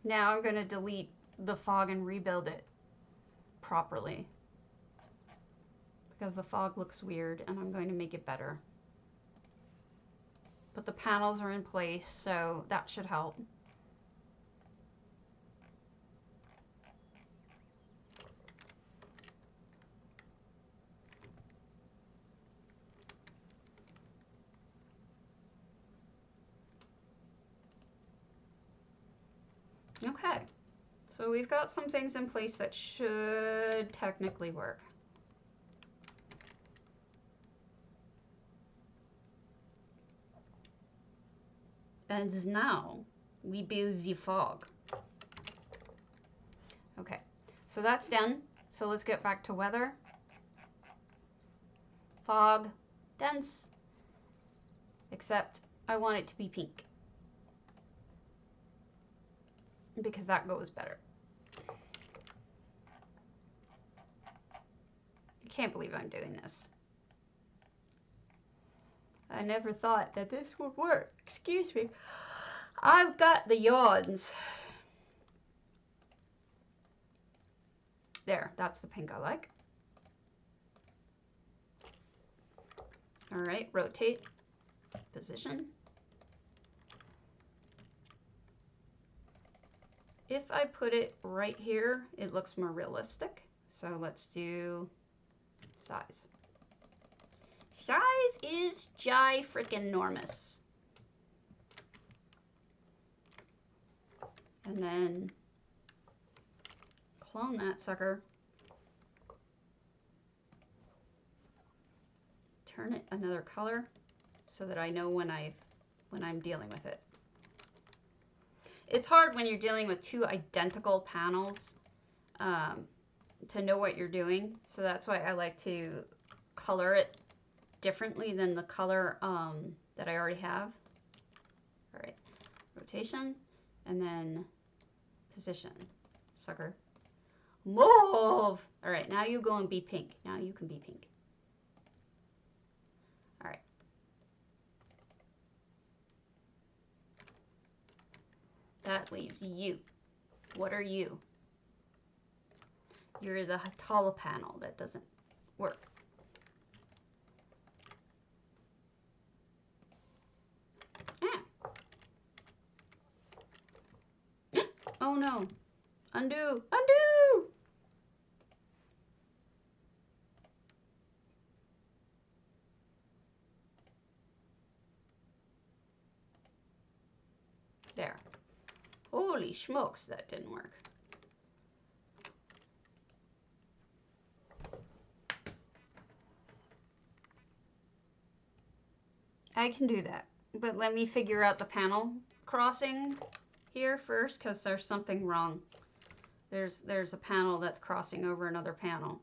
S1: Now I'm going to delete the fog and rebuild it properly, because the fog looks weird, and I'm going to make it better. But the panels are in place, so that should help. Okay, so we've got some things in place that should technically work. And now we build the fog. Okay, so that's done. So let's get back to weather. fog, dense, except I want it to be pink because that goes better. I can't believe I'm doing this. I never thought that this would work. Excuse me. I've got the yawns. There, that's the pink I like. All right, rotate, position. If I put it right here, it looks more realistic. So let's do size. Size is frickin-normous. And then clone that sucker. Turn it another color so that I know when I'm dealing with it. It's hard when you're dealing with two identical panels to know what you're doing. So that's why I like to color it differently than the color that I already have. All right, rotation, and then position, sucker. Move! All right, now you go and be pink. Now you can be pink. All right. That leaves you. What are you? You're the tall panel that doesn't work. Oh no. Undo. Undo! There. Holy smokes, that didn't work. I can do that, but let me figure out the panel crossing here first, because there's something wrong. There's a panel that's crossing over another panel.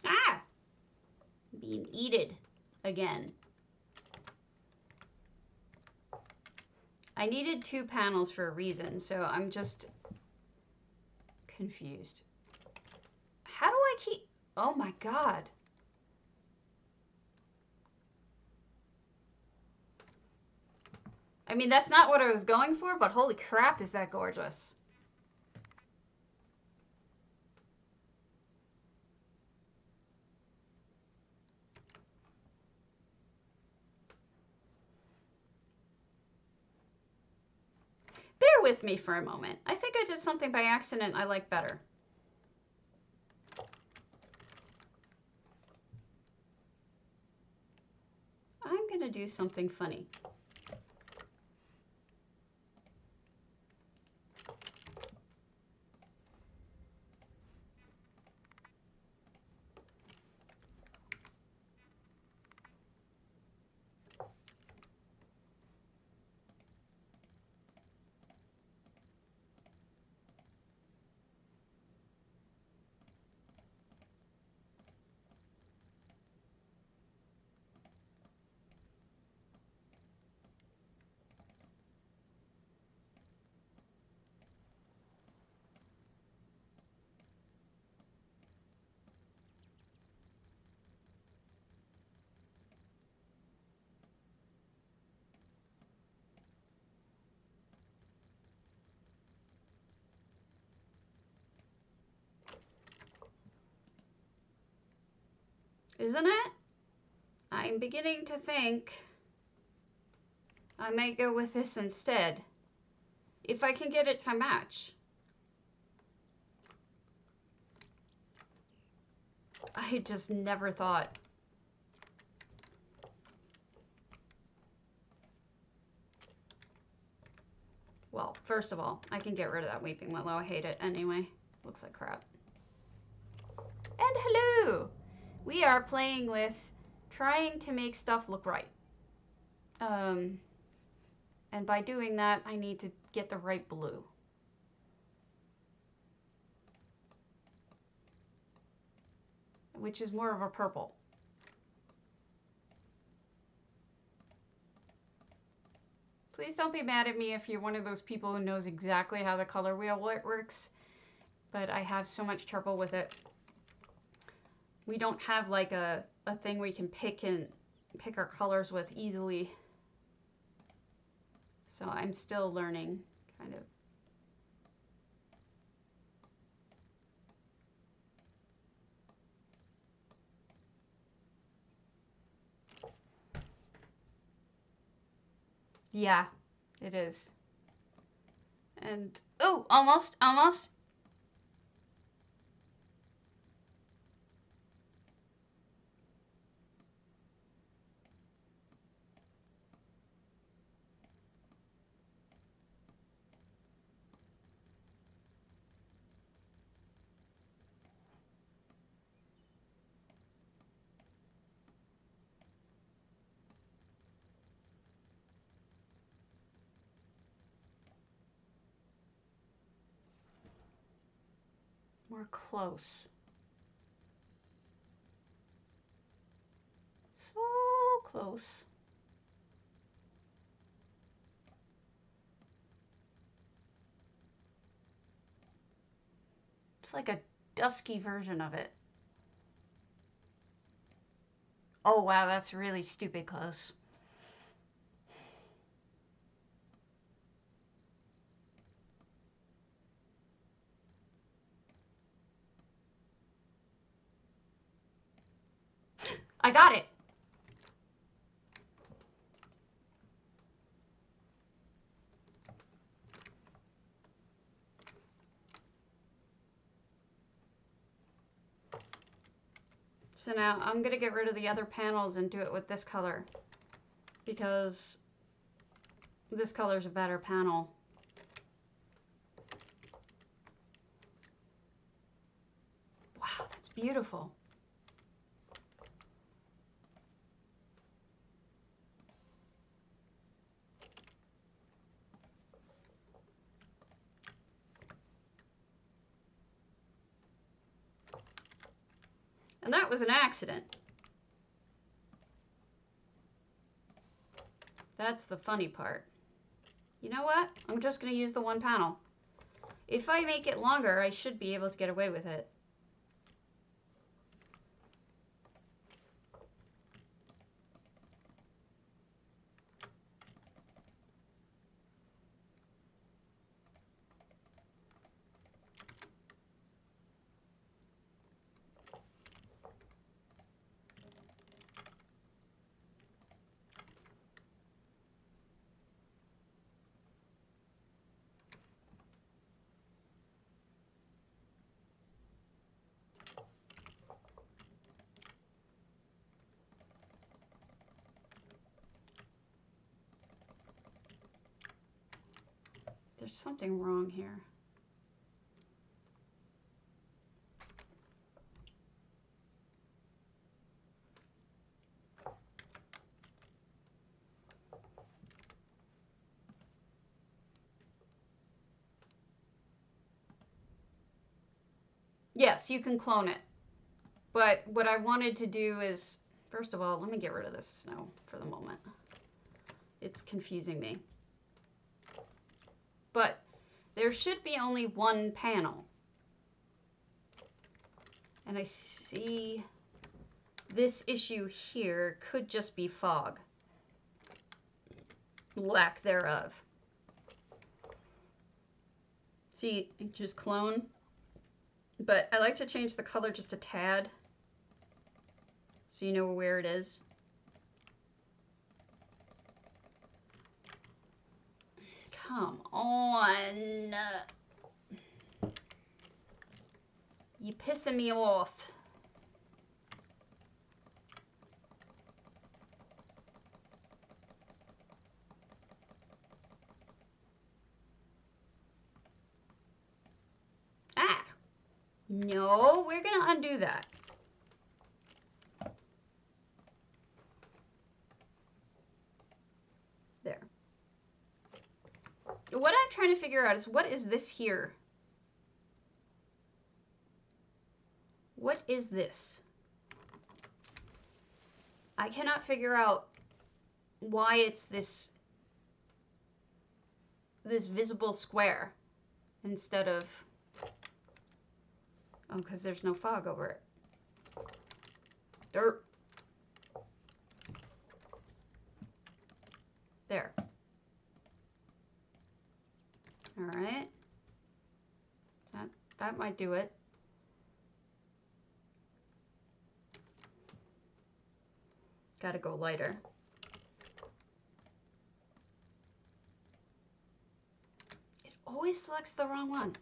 S1: Ah! Being eaten again. I needed two panels for a reason, so I'm just confused. How do I keep... Oh my god. I mean, that's not what I was going for, but holy crap, is that gorgeous. Bear with me for a moment. I think I did something by accident I like better. I'm gonna do something funny. Isn't it? I'm beginning to think I may go with this instead, if I can get it to match. I just never thought. Well, first of all, I can get rid of that weeping willow. I hate it anyway. Looks like crap. And hello! We are playing with trying to make stuff look right. And by doing that, I need to get the right blue. which is more of a purple. Please don't be mad at me if you're one of those people who knows exactly how the color wheel works, but I have so much trouble with it. We don't have like a thing we can pick our colors with easily. So I'm still learning, kind of. Yeah, it is. And, oh, almost. We're close. So close. It's like a dusky version of it. Oh wow, that's really stupid close. I got it. So now I'm gonna get rid of the other panels and do it with this color, because this color is a better panel. Wow, that's beautiful. And that was an accident. That's the funny part. You know what? I'm just going to use the one panel. If I make it longer, I should be able to get away with it. There's something wrong here. Yes, you can clone it. But what I wanted to do is, first of all, let me get rid of this snow for the moment. It's confusing me. But there should be only one panel. And I see this issue here could just be fog. Lack thereof. See, just clone. But I like to change the color just a tad, so you know where it is. Come on. You pissing me off. Ah. No, we're going to undo that. There. What I'm trying to figure out is, what is this here? What is this? I cannot figure out why it's this visible square instead of, oh, because there's no fog over it. Dirt. There. All right. That might do it. Gotta go lighter. It always selects the wrong one.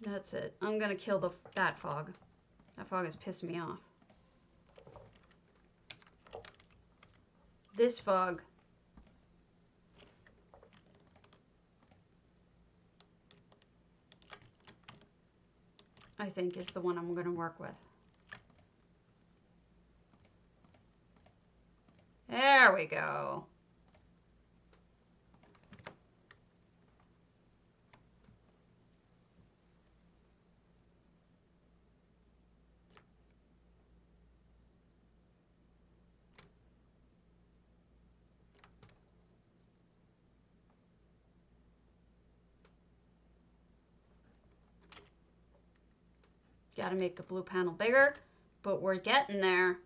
S1: That's it. I'm gonna kill that fog. That fog is pissing me off. This fog. I think is the one I'm gonna work with. There we go. Got to make the blue panel bigger, but we're getting there.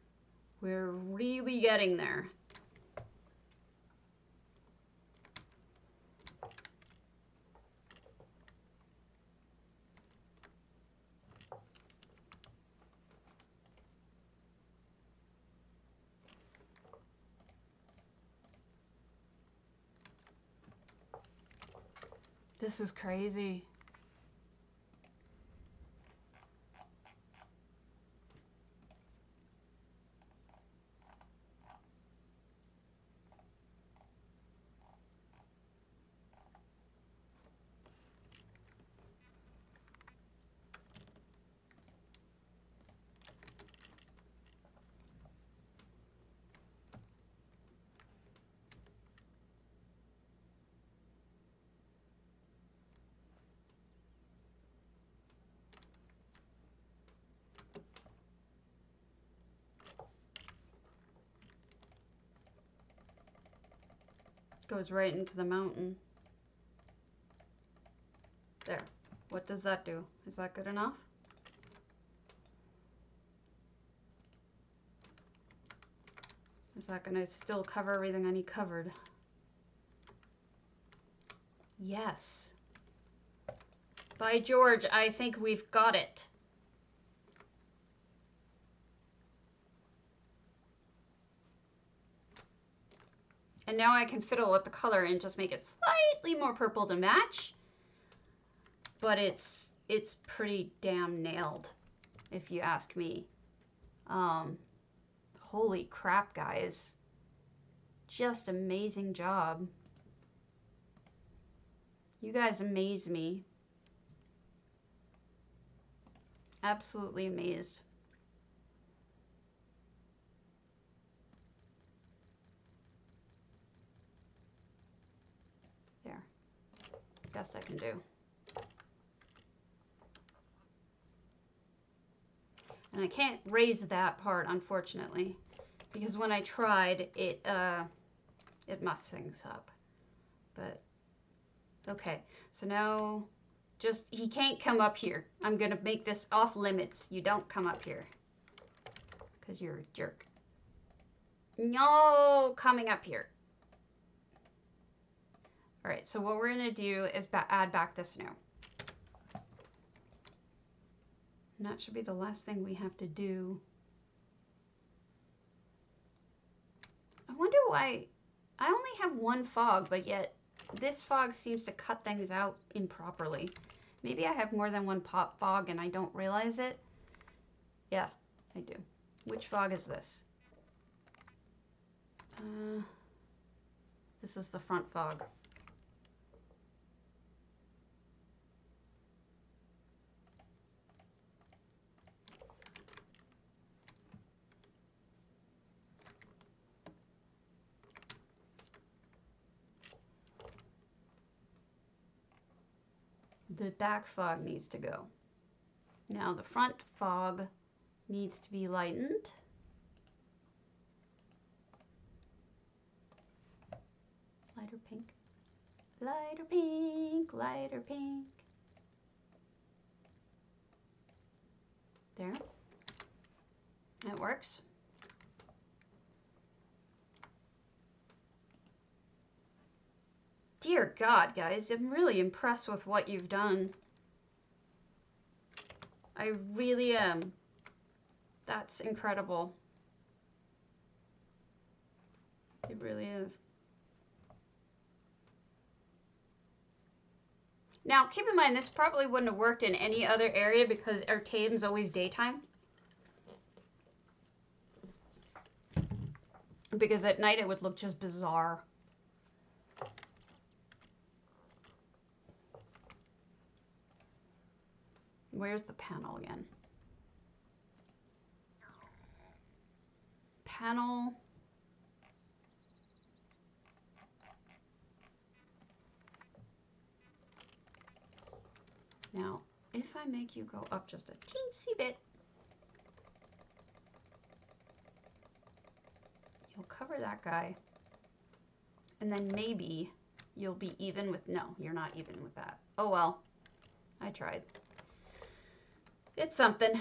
S1: We're really getting there. This is crazy. Goes right into the mountain. There. What does that do? Is that good enough? Is that gonna still cover everything I need covered? Yes. By George, I think we've got it. And now I can fiddle with the color and just make it slightly more purple to match. But it's pretty damn nailed, if you ask me. Holy crap, guys. Just amazing job. You guys amaze me. Absolutely amazed. There. Best I can do. And I can't raise that part, unfortunately, because when I tried, it messed things up. But, okay. So now, just, he can't come up here. I'm going to make this off limits. You don't come up here. Because you're a jerk. No coming up here. Alright, so what we're going to do is add back the snow. And that should be the last thing we have to do. I wonder why I only have one fog, but yet this fog seems to cut things out improperly. Maybe I have more than one pop fog and I don't realize it. Yeah, I do. Which fog is this? This is the front fog. The back fog needs to go. Now the front fog needs to be lightened. Lighter pink, lighter pink, lighter pink. There. That works. Dear God, guys, I'm really impressed with what you've done. I really am. That's incredible. It really is. Now, keep in mind, this probably wouldn't have worked in any other area because Earthtear's always daytime. Because at night it would look just bizarre. Where's the panel again? Panel. Now, if I make you go up just a teensy bit, you'll cover that guy. And then maybe you'll be even with, no, you're not even with that. Oh well, I tried. It's something.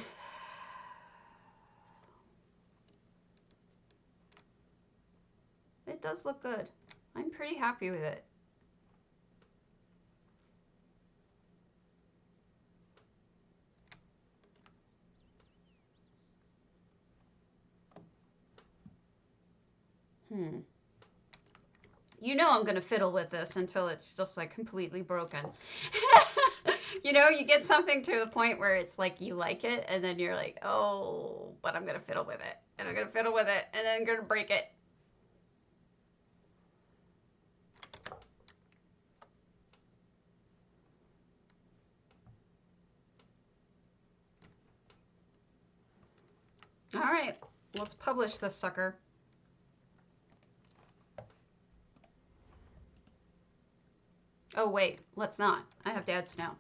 S1: It does look good. I'm pretty happy with it. You know I'm going to fiddle with this until it's just like completely broken. You know, you get something to the point where it's like you like it, and then you're like, oh, but I'm going to fiddle with it. And I'm going to fiddle with it, and then I'm going to break it. All right, let's publish this sucker. Oh, wait, let's not. I have to add snow.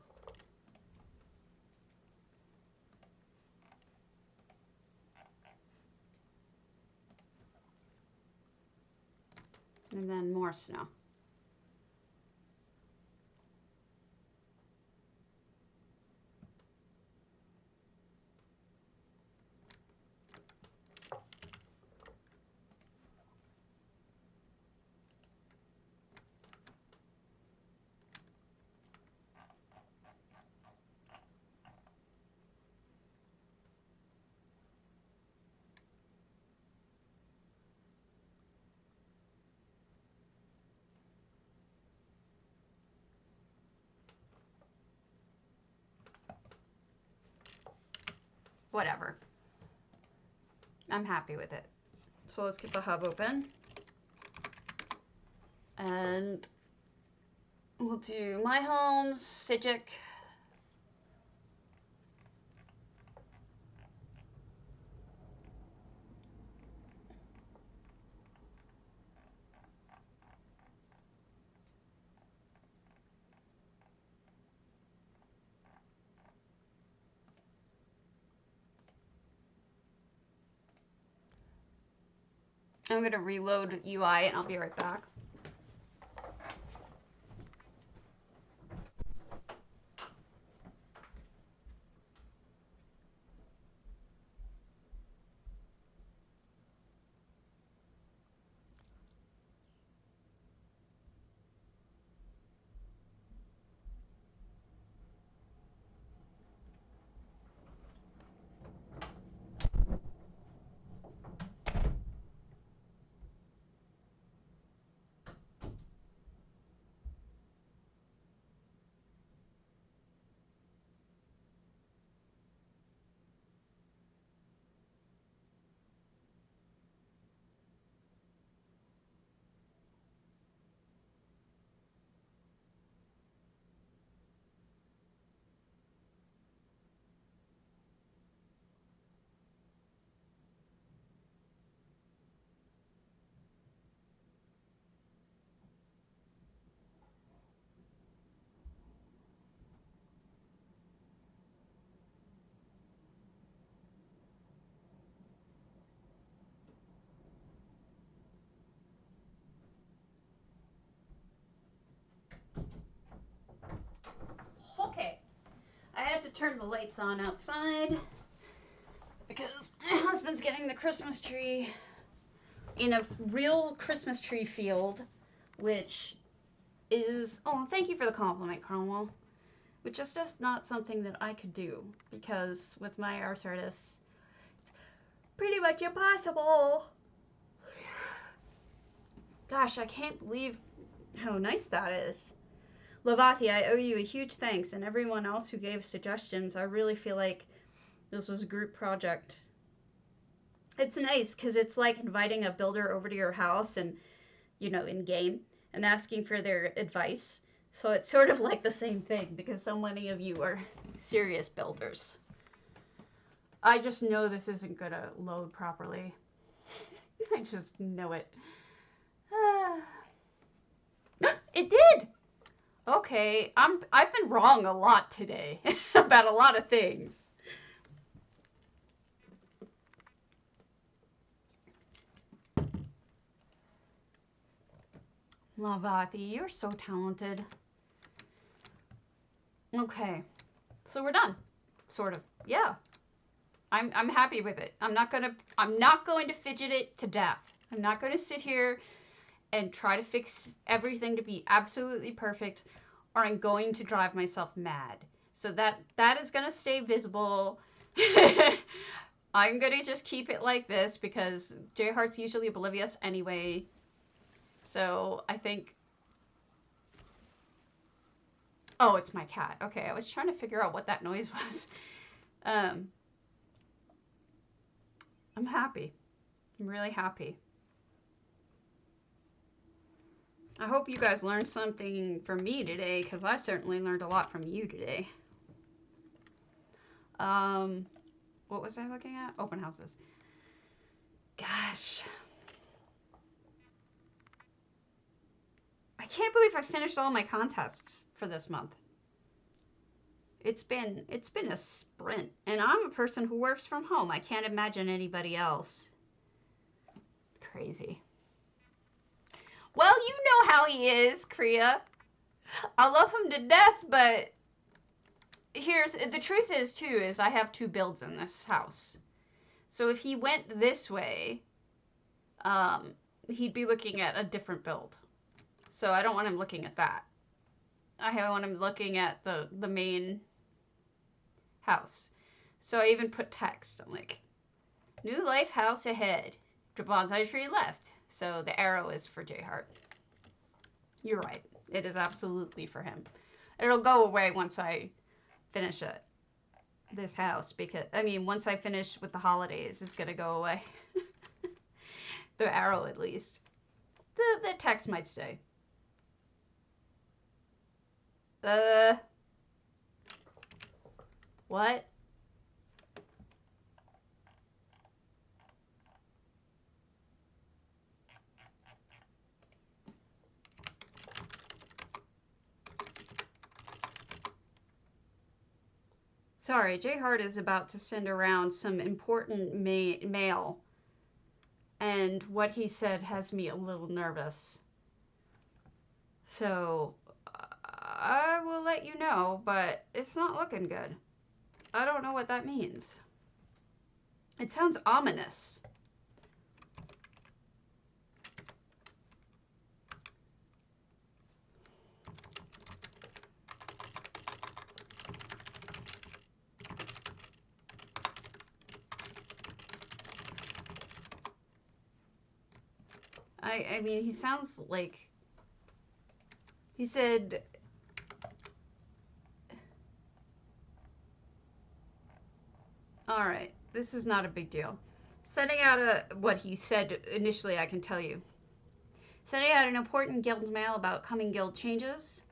S1: And then more snow. Whatever. I'm happy with it. So let's get the hub open. And we'll do My Home, Sigic. I'm going to reload UI and I'll be right back. turn the lights on outside because my husband's getting the Christmas tree in a real Christmas tree field, which is, oh, thank you for the compliment, Cromwell, which is just not something that I could do because with my arthritis, it's pretty much impossible. Gosh, I can't believe how nice that is. Velothi, I owe you a huge thanks, and everyone else who gave suggestions. I really feel like this was a group project. It's nice because it's like inviting a builder over to your house and, you know, in game and asking for their advice. So it's sort of like the same thing because so many of you are serious builders. I just know this isn't going to load properly. I just know it. It did! Okay, I've been wrong a lot today about a lot of things. Velothi, you're so talented. Okay, so we're done, sort of. Yeah, I'm happy with it. I'm not going to fidget it to death. I'm not going to sit here and try to fix everything to be absolutely perfect, or I'm going to drive myself mad. So that is going to stay visible. I'm going to just keep it like this because J Heart's usually oblivious anyway. So I think, oh, it's my cat. Okay, I was trying to figure out what that noise was. I'm happy. I'm really happy. I hope you guys learned something from me today, because I certainly learned a lot from you today. What was I looking at? Open houses. Gosh. I can't believe I finished all my contests for this month. It's been a sprint, and I'm a person who works from home. I can't imagine anybody else. Crazy. Well, you know how he is, Kriya. I love him to death, but the truth is, too, is I have 2 builds in this house. So if he went this way, he'd be looking at a different build. So I don't want him looking at that. I want him looking at the main house. So I even put text. I'm like, new life house ahead. Bonsai tree left. So the arrow is for J Heart. You're right. It is absolutely for him. It'll go away once I finish this house. Because, I mean, once I finish with the holidays, it's going to go away. The arrow, at least. The text might stay. What? Sorry, J Heart is about to send around some important mail. And what he said has me a little nervous. So, I will let you know, but it's not looking good. I don't know what that means. It sounds ominous. I mean, he sounds like... He said... Alright, this is not a big deal. Sending out what he said initially, I can tell you. Sending out an important guild mail about coming guild changes.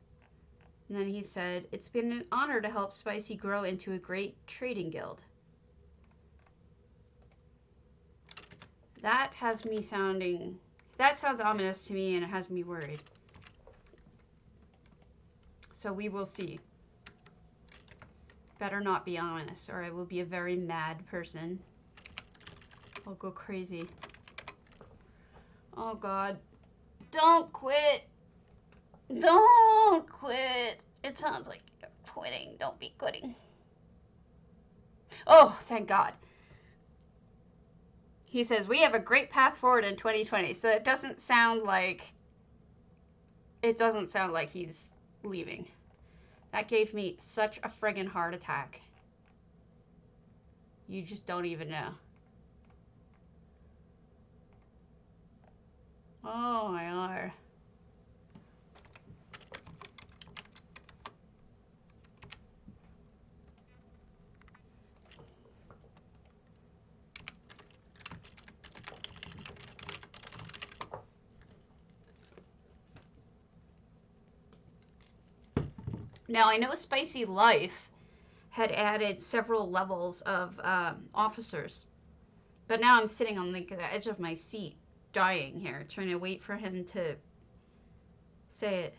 S1: And then he said, it's been an honor to help Spicy grow into a great trading guild. That has me sounding... That sounds ominous to me, and it has me worried. So we will see. Better not be ominous, or I will be a very mad person. I'll go crazy. Oh, God. Don't quit. Don't quit. It sounds like you're quitting. Don't be quitting. Oh, thank God. He says, we have a great path forward in 2020. So it doesn't sound like he's leaving. That gave me such a friggin' heart attack. You just don't even know. Oh my Lord. Now, I know Spicy Life had added several levels of officers, but now I'm sitting on like the edge of my seat, dying here, trying to wait for him to say it.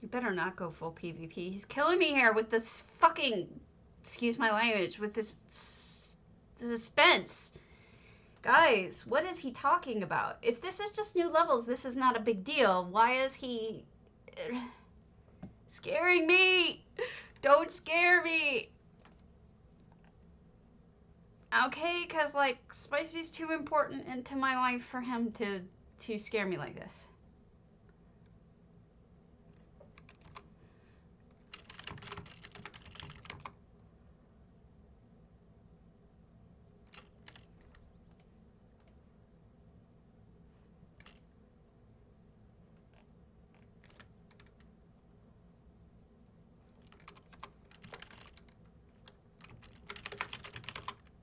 S1: You better not go full PvP. He's killing me here with this fucking, excuse my language, with this suspense. Guys, what is he talking about? If this is just new levels, this is not a big deal. Why is he scaring me? Don't scare me. Okay, because, like, Spicy's too important into my life for him to scare me like this.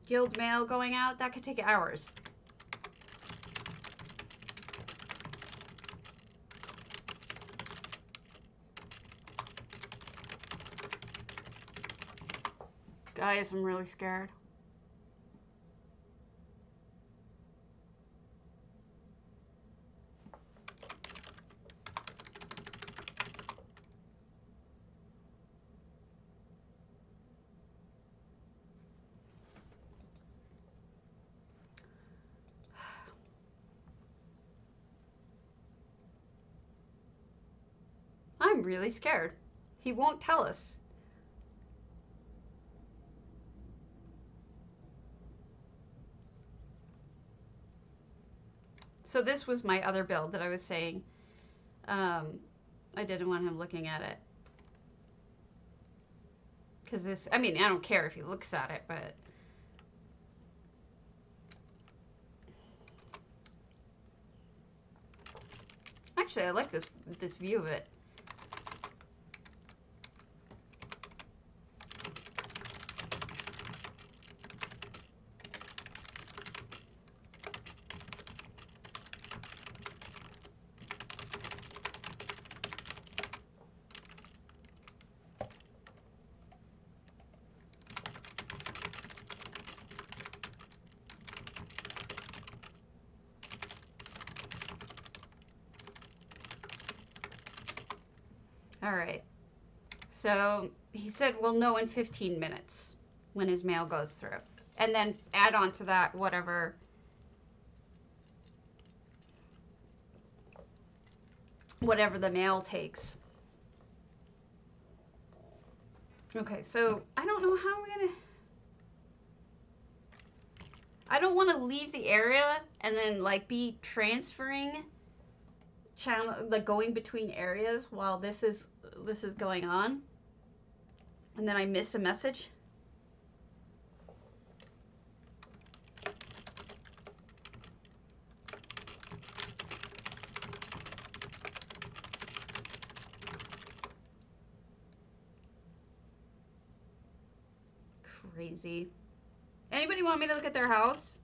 S1: Guild mail going out, that could take hours. Guys, I'm really scared. I'm really scared. He won't tell us. So this was my other build that I was saying. I didn't want him looking at it. Because this, I mean, I don't care if he looks at it, but... Actually, I like this view of it. All right. So he said we'll know in 15 minutes when his mail goes through. And then add on to that whatever the mail takes. Okay, so I don't know how I'm gonna... I don't want to leave the area and then like be transferring channel, like going between areas while this is going on, and then I miss a message. Crazy. Anybody want me to look at their house?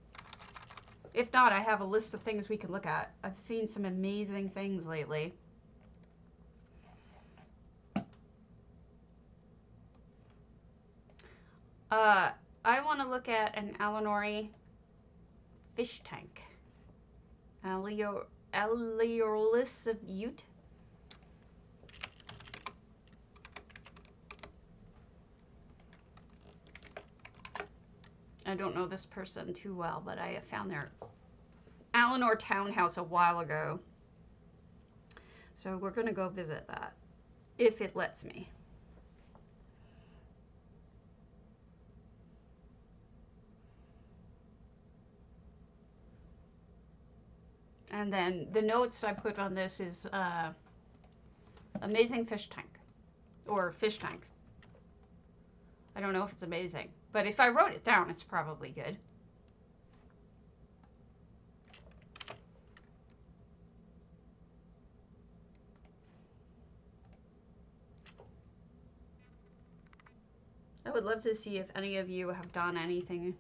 S1: If not, I have a list of things we can look at. I've seen some amazing things lately. I want to look at an alinor fish tank. Aliorlis of Ute. I don't know this person too well, but I found their Alinor townhouse a while ago. So we're going to go visit that, if it lets me. And then the notes I put on this is amazing fish tank, or fish tank. I don't know if it's amazing, but if I wrote it down, it's probably good. I would love to see if any of you have done anything.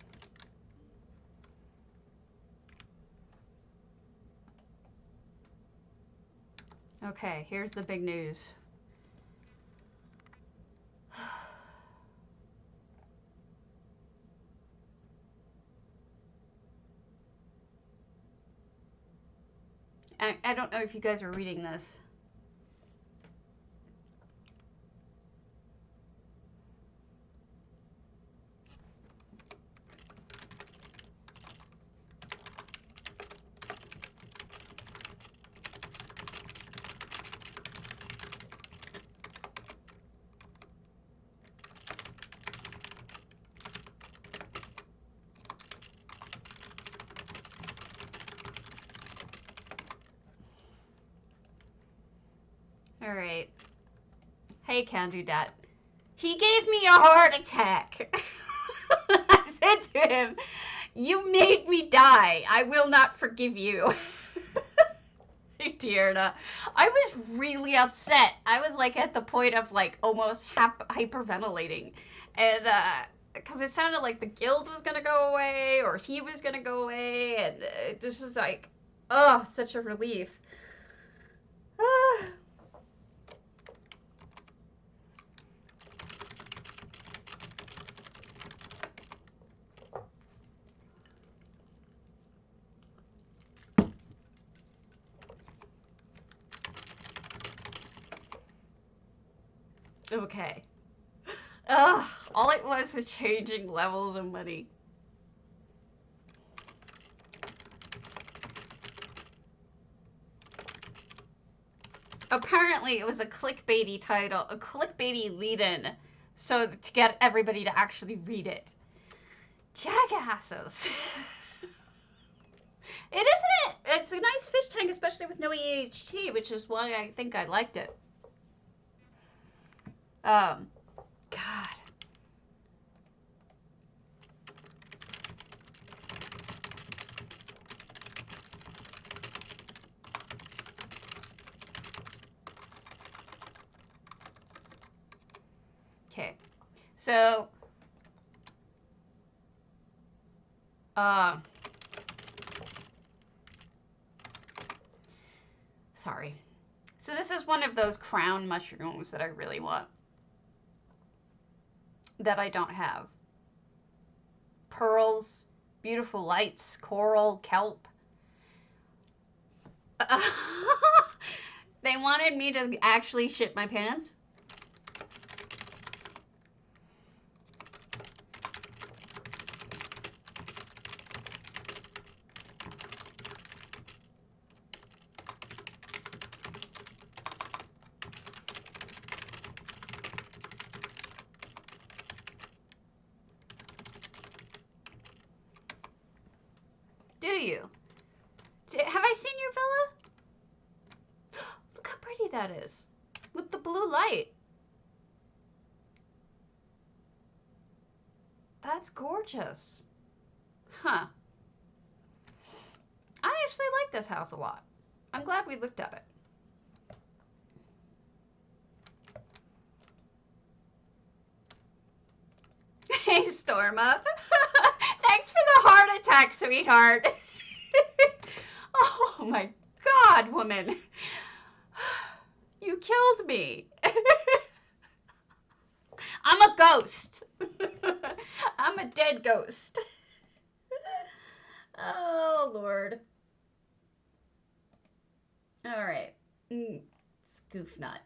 S1: Okay, here's the big news. I don't know if you guys are reading this. All right. Hey, Can Do Dat. He gave me a heart attack. I said to him, "You made me die. I will not forgive you." Dear, I was really upset. I was like at the point of like almost hyperventilating, and because it sounded like the guild was gonna go away or he was gonna go away, and this is like, oh, such a relief. Okay. Ugh, all it was changing levels of money. Apparently, it was a clickbaity title, a clickbaity lead-in, so to get everybody to actually read it. Jackasses. It isn't it? It's a nice fish tank, especially with no EHT, which is why I think I liked it. God. Okay. So, sorry. So this is one of those crown mushrooms that I really want, that I don't have. Pearls, beautiful lights, coral, kelp. They wanted me to actually shit my pants. Do you? Have I seen your villa? Look how pretty that is. With the blue light. That's gorgeous. Huh. I actually like this house a lot. I'm glad we looked at it. Hey, Storma. Thanks for the heart attack, sweetheart. Oh my God, woman. You killed me. I'm a ghost. I'm a dead ghost. Oh, Lord. All right. Goof nut.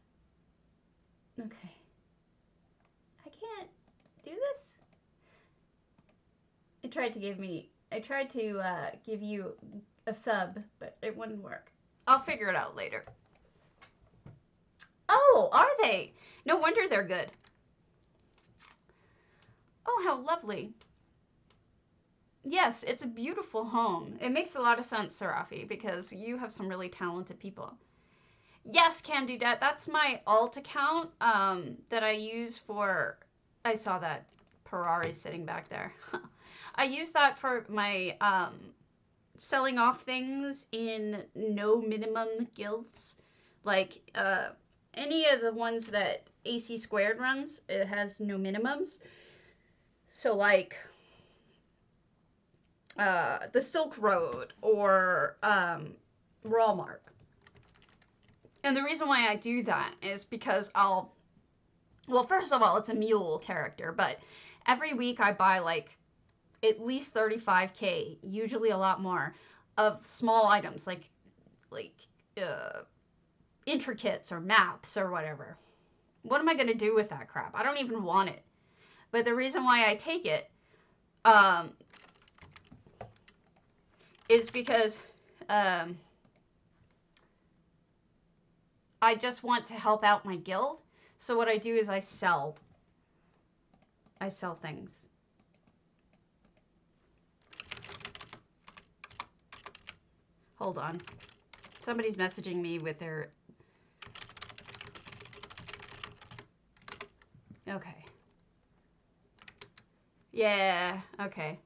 S1: Okay. I can't do this. tried to give you a sub, but it wouldn't work. I'll figure it out later. Oh, are they? No wonder they're good. Oh, how lovely. Yes, it's a beautiful home. It makes a lot of sense, Sarafi, because you have some really talented people. Yes, Candidate, that's my alt account that I use for... I saw that Ferrari sitting back there. I use that for my selling off things in no minimum guilds. Like any of the ones that AC Squared runs, it has no minimums. So like the Silk Road or Rawmark. And the reason why I do that is because well, first of all, it's a mule character, but every week I buy like at least 35K, usually a lot more, of small items like intricates or maps or whatever. What am I going to do with that crap? I don't even want it. But the reason why I take it is because I just want to help out my guild. So what I do is I sell things. Hold on. Somebody's messaging me with their... Okay. Yeah, okay.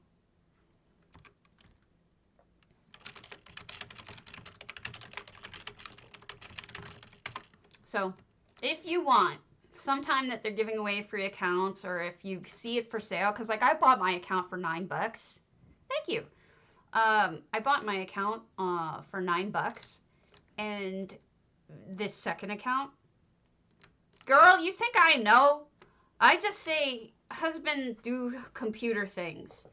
S1: So, if you want, sometime that they're giving away free accounts, or if you see it for sale, because like I bought my account for $9. Thank you. I bought my account for $9, and this second account, girl, you think I know? I just say, husband, do computer things.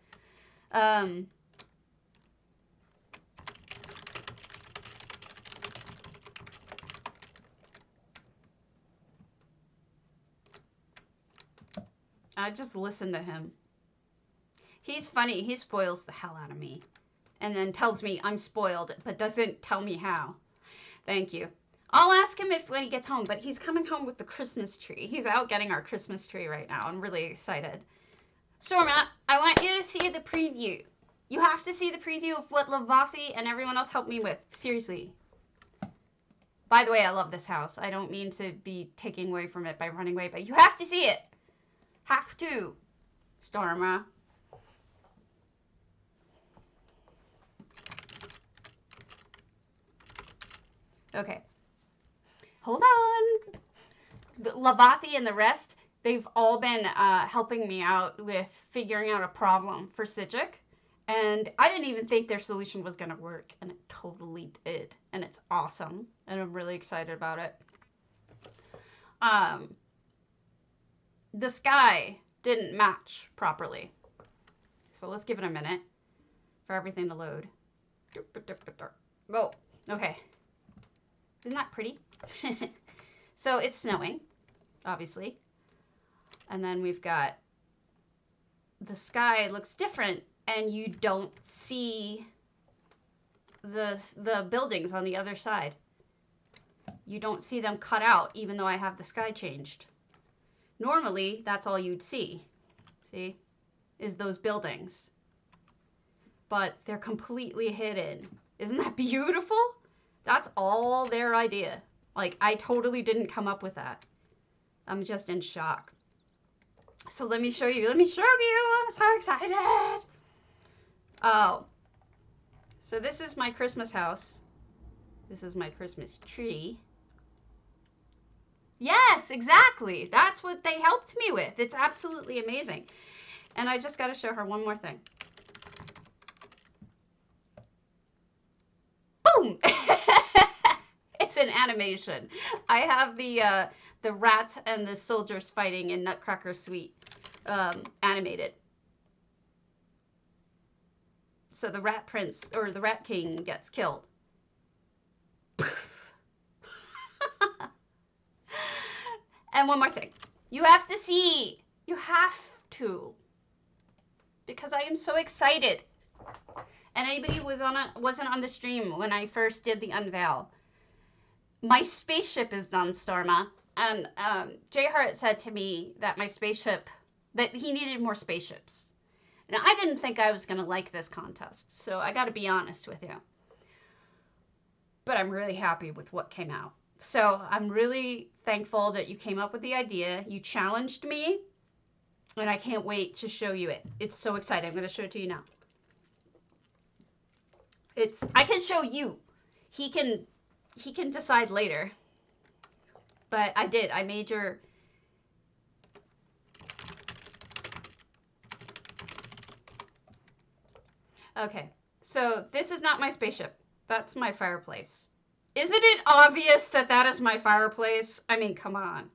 S1: I just listen to him. He's funny. He spoils the hell out of me. And then tells me I'm spoiled, but doesn't tell me how. Thank you. I'll ask him if when he gets home, but he's coming home with the Christmas tree. He's out getting our Christmas tree right now. I'm really excited. Storma, I want you to see the preview. You have to see the preview of what Velothi and everyone else helped me with. Seriously. By the way, I love this house. I don't mean to be taking away from it by running away, but you have to see it. Have to. Storma. Okay. Hold on. The Velothi and the rest, they've all been helping me out with figuring out a problem for Sijic. And I didn't even think their solution was going to work. And it totally did. And it's awesome. And I'm really excited about it. The sky didn't match properly. So let's give it a minute for everything to load. Oh, okay. Isn't that pretty? So it's snowing, obviously. And then we've got the sky looks different, and you don't see the buildings on the other side. You don't see them cut out, even though I have the sky changed. Normally, that's all you'd see. See? Is those buildings. But they're completely hidden. Isn't that beautiful? That's all their idea. Like, I totally didn't come up with that. I'm just in shock. So let me show you. Let me show you. I'm so excited. Oh. So this is my Christmas house. This is my Christmas tree. Yes, exactly. That's what they helped me with. It's absolutely amazing. And I just got to show her one more thing. Boom! It's an animation. I have the rats and the soldiers fighting in Nutcracker Suite animated. So the rat prince or the rat king gets killed. And one more thing. You have to see. You have to. because I am so excited. And anybody who wasn't on the stream when I first did the unveil, my spaceship is done, Storma. And J Hart said to me that my spaceship, that he needed more spaceships. Now, I didn't think I was going to like this contest, so I got to be honest with you. But I'm really happy with what came out. So I'm really thankful that you came up with the idea. You challenged me, and I can't wait to show you it. It's so exciting. I'm going to show it to you now. I can show you. He can decide later. But I did. I made your... Okay. So this is not my spaceship. That's my fireplace. Isn't it obvious that that is my fireplace? I mean, come on.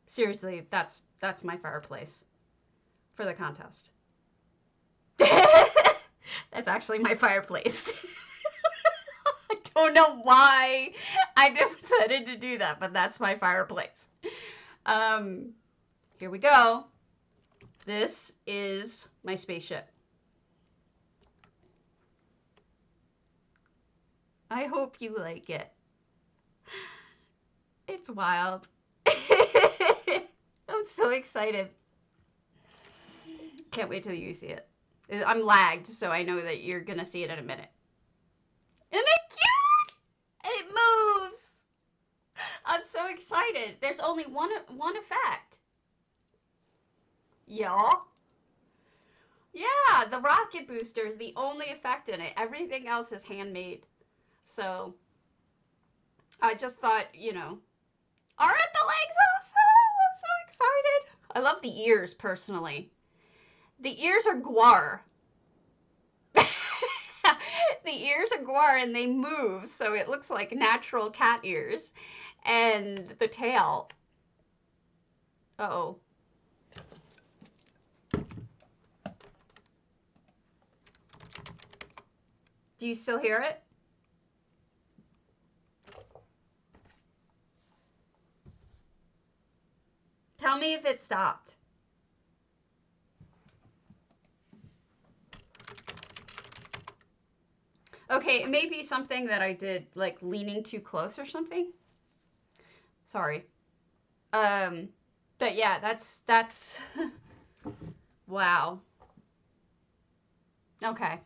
S1: Seriously, that's my fireplace for the contest. That's actually my fireplace. I don't know why I decided to do that, but that's my fireplace. Here we go. This is my spaceship. I hope you like it. It's wild. I'm so excited. Can't wait till you see it. I'm lagged, so I know that you're gonna see it in a minute. Isn't it cute? And it moves. I'm so excited. There's only one effect. Yeah. Yeah, the rocket booster is the only effect in it. Everything else is handmade. So I just thought, you know, aren't the legs awesome? I'm so excited. I love the ears, personally. The ears are guar. The ears are guar and they move, so it looks like natural cat ears. And the tail. Uh-oh. Do you still hear it? Tell me if it stopped. Okay, it may be something that I did, like leaning too close or something. Sorry. But yeah, that's wow. Okay.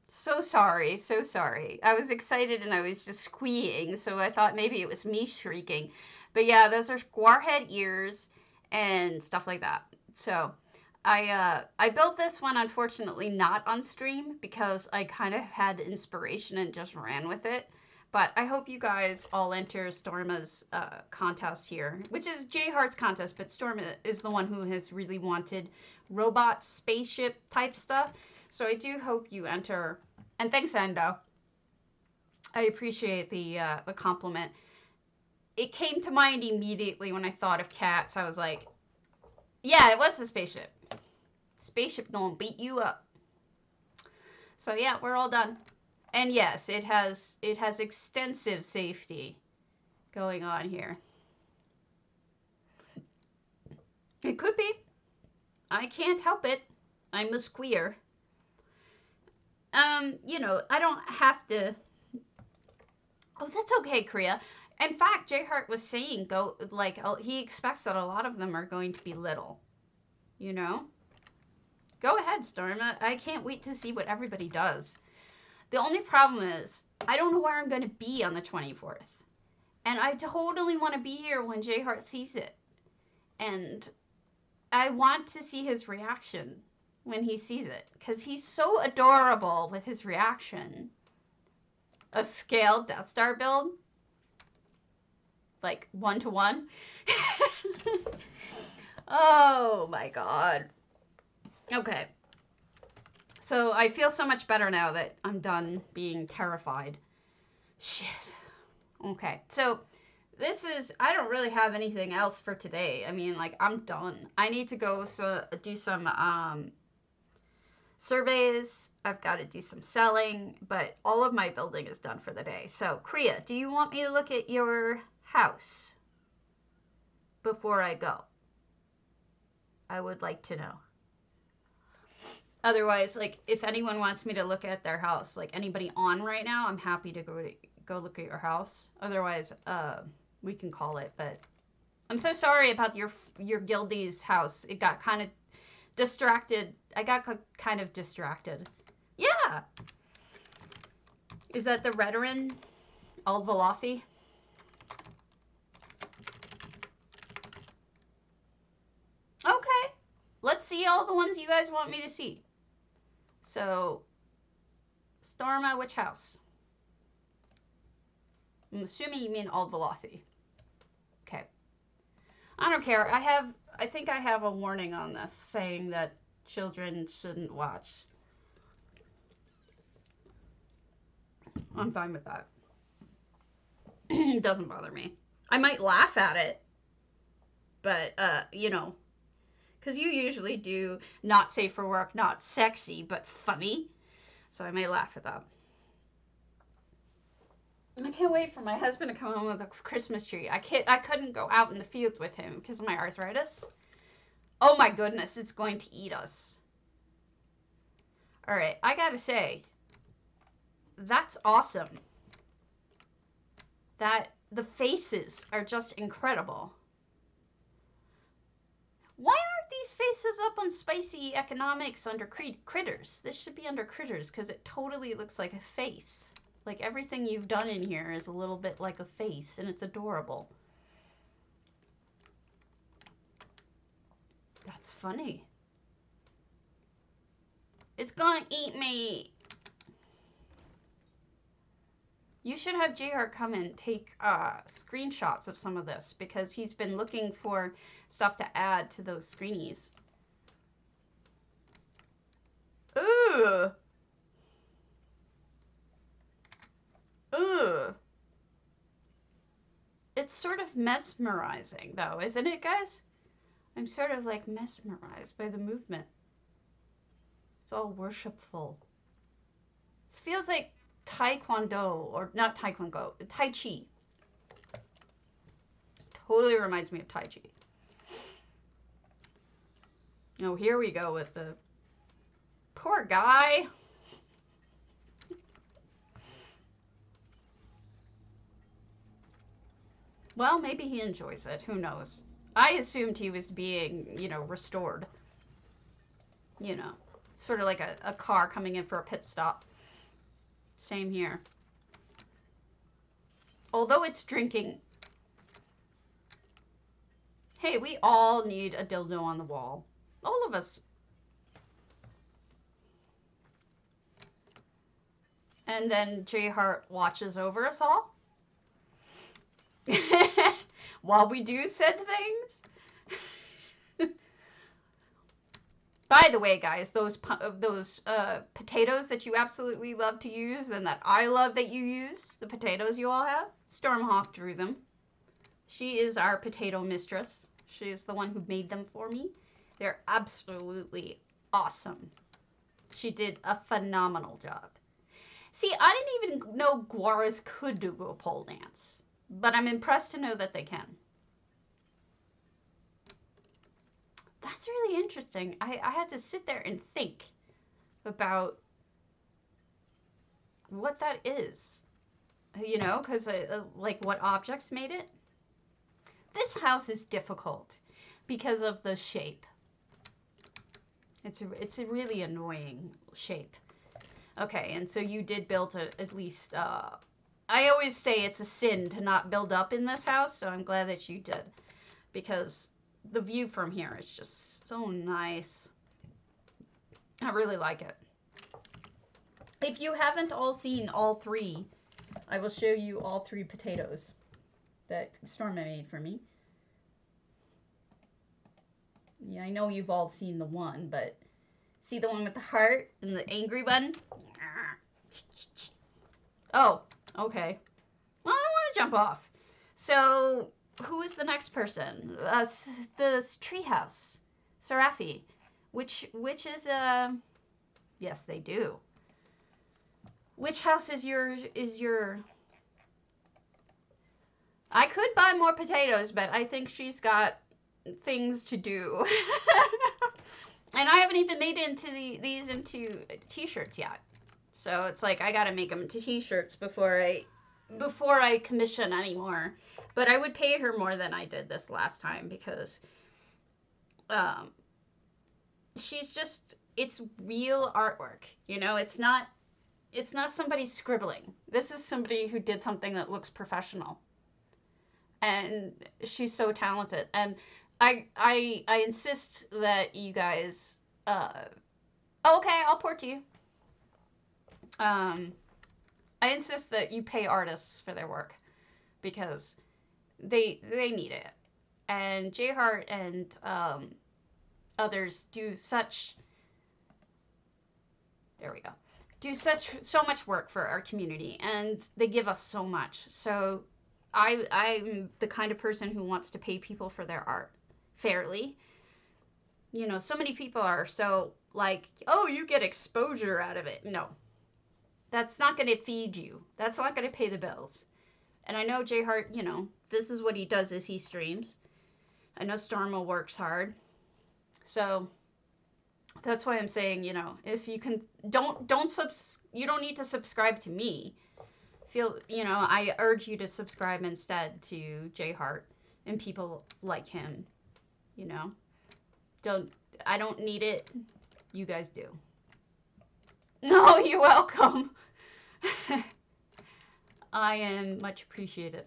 S1: So sorry, so sorry. I was excited and I was just squeeing, so I thought maybe it was me shrieking. But yeah, those are squarehead ears and stuff like that. So I built this one, unfortunately, not on stream because I kind of had inspiration and just ran with it. But I hope you guys all enter Storma's contest here, which is J Hart's contest, but Storma is the one who has really wanted robot spaceship type stuff. So I do hope you enter. And thanks, Endo. I appreciate the compliment. It came to mind immediately when I thought of cats. I was like, yeah, it was the spaceship. Spaceship gonna beat you up. So yeah, we're all done. And yes, it has extensive safety going on here. It could be. I can't help it. I'm a squeer. You know, I don't have to. Oh, that's okay, Kriya. In fact, J Hart was saying he expects that a lot of them are going to be little. You know? Go ahead, Storma. I can't wait to see what everybody does. The only problem is, I don't know where I'm going to be on the 24th. And I totally want to be here when J Hart sees it. And I want to see his reaction when he sees it. Because he's so adorable with his reaction. A scaled Death Star build? Like 1-to-1? Oh my god. Okay. So I feel so much better now that I'm done being terrified. Shit. Okay. So this is, I don't really have anything else for today. I mean, like, I'm done. I need to go do some surveys. I've got to do some selling, but all of my building is done for the day. So, Kriya, do you want me to look at your house before I go? I would like to know. Otherwise, like, if anyone wants me to look at their house, like anybody on right now, I'm happy to go look at your house. Otherwise, we can call it. But I'm so sorry about your Gildy's house. It got kind of distracted. I got kind of distracted. Yeah. Is that the Redarin? Old Velothi? Okay. Let's see all the ones you guys want me to see. So, Storma, which house? I'm assuming you mean Old Velothi. Okay. I don't care. I think I have a warning on this saying that children shouldn't watch. I'm fine with that. It doesn't bother me. I might laugh at it, but, you know, because you usually do not safe for work, not sexy, but funny. So I may laugh at that. I can't wait for my husband to come home with a Christmas tree. I couldn't go out in the field with him because of my arthritis. Oh my goodness, it's going to eat us. All right, I gotta say, that's awesome. The faces are just incredible. Why aren't these faces up on spicy economics under critters? This should be under critters because it totally looks like a face. Like everything you've done in here is a little bit like a face and it's adorable. That's funny. It's gonna eat me. You should have JR come and take screenshots of some of this because he's been looking for stuff to add to those screenies. Ooh. Ooh. It's sort of mesmerizing though, isn't it, guys? I'm sort of like mesmerized by the movement. It's all worshipful. It feels like Taekwondo, or not Taekwondo, Tai Chi. Totally reminds me of Tai Chi. Oh, here we go with the poor guy. Well, maybe he enjoys it. Who knows? I assumed he was being, you know, restored. You know, sort of like a car coming in for a pit stop. Same here. Although it's drinking. Hey, we all need a dildo on the wall. All of us. And then J Hart watches over us all. While we do said things. By the way, guys, those potatoes that you absolutely love to use and that I love that you use, the potatoes you all have, Stormhawk drew them. She is our potato mistress. She is the one who made them for me. They're absolutely awesome. She did a phenomenal job. See, I didn't even know Guaras could do a pole dance, but I'm impressed to know that they can. That's really interesting. I had to sit there and think about what that is, you know, because like what objects made it. This house is difficult because of the shape. It's a really annoying shape. Okay, and so you did build at least, I always say it's a sin to not build up in this house, so I'm glad that you did, because the view from here is just so nice. I really like it. If you haven't all seen all three, I will show you all three potatoes that Storma made for me. Yeah, I know you've all seen the one, but see the one with the heart and the angry one? Oh, okay. Well, I don't want to jump off. So, who is the next person? The treehouse. Sarafi. Which is, yes, they do. Which house is your... I could buy more potatoes, but I think she's got things to do. And I haven't even made these into t-shirts yet. So it's like I gotta make them into t-shirts before I commission anymore. But I would pay her more than I did this last time because she's just, it's real artwork. You know, it's not somebody scribbling. This is somebody who did something that looks professional. And she's so talented. And I insist that you guys okay, I'll port to you. I insist that you pay artists for their work because they need it. And J Hart and others do such, there we go, do so much work for our community, and they give us so much. So I'm the kind of person who wants to pay people for their art fairly. You know, so many people are so like, oh, you get exposure out of it. No, that's not going to feed you. That's not going to pay the bills. And I know J Hart, you know, this is what he does is he streams. I know Stormo works hard. So that's why I'm saying, you know, if you can, you don't need to subscribe to me. You know, I urge you to subscribe instead to J Hart and people like him, you know. I don't need it. You guys do. No, you're welcome. I am much appreciated.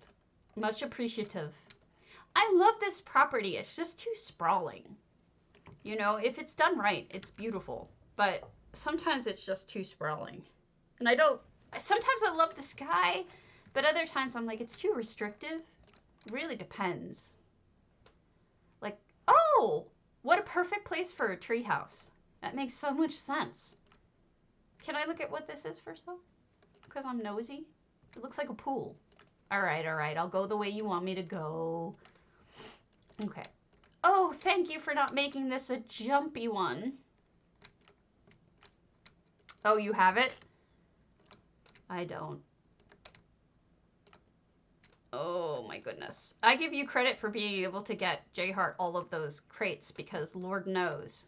S1: Much appreciative. I love this property. It's just too sprawling. You know, if it's done right, it's beautiful. But sometimes it's just too sprawling. And sometimes I love the sky, but other times I'm like, it's too restrictive. It really depends. Like, oh, what a perfect place for a treehouse. That makes so much sense. Can I look at what this is first, though? Because I'm nosy. It looks like a pool. All right. I'll go the way you want me to go. Okay. Oh, thank you for not making this a jumpy one. Oh, you have it? I don't. Oh my goodness. I give you credit for being able to get J Hart all of those crates because Lord knows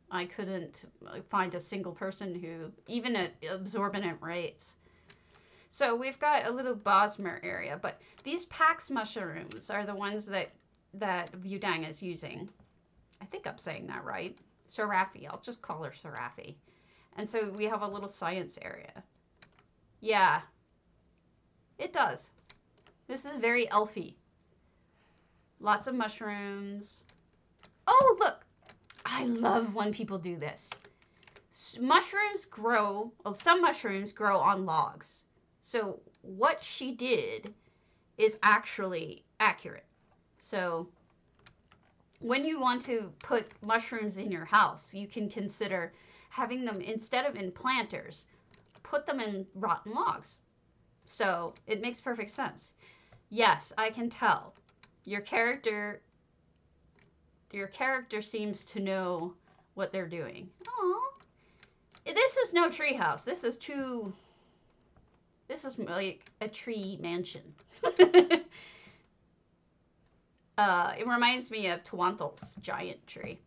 S1: I couldn't find a single person who, even at absorbent rates. So we've got a little Bosmer area, but these Pax mushrooms are the ones that Vudang is using. I think I'm saying that right. Serafi. I'll just call her Serafi. And so we have a little science area. Yeah. It does. This is very elfy. Lots of mushrooms. Oh, look. I love when people do this. Mushrooms grow, well, some mushrooms grow on logs. So what she did is actually accurate. So when you want to put mushrooms in your house, you can consider having them, instead of in planters, put them in rotten logs. So it makes perfect sense. Yes, I can tell. Your character seems to know what they're doing. Oh, this is no treehouse. This is like a tree mansion. It reminds me of Twantle's giant tree.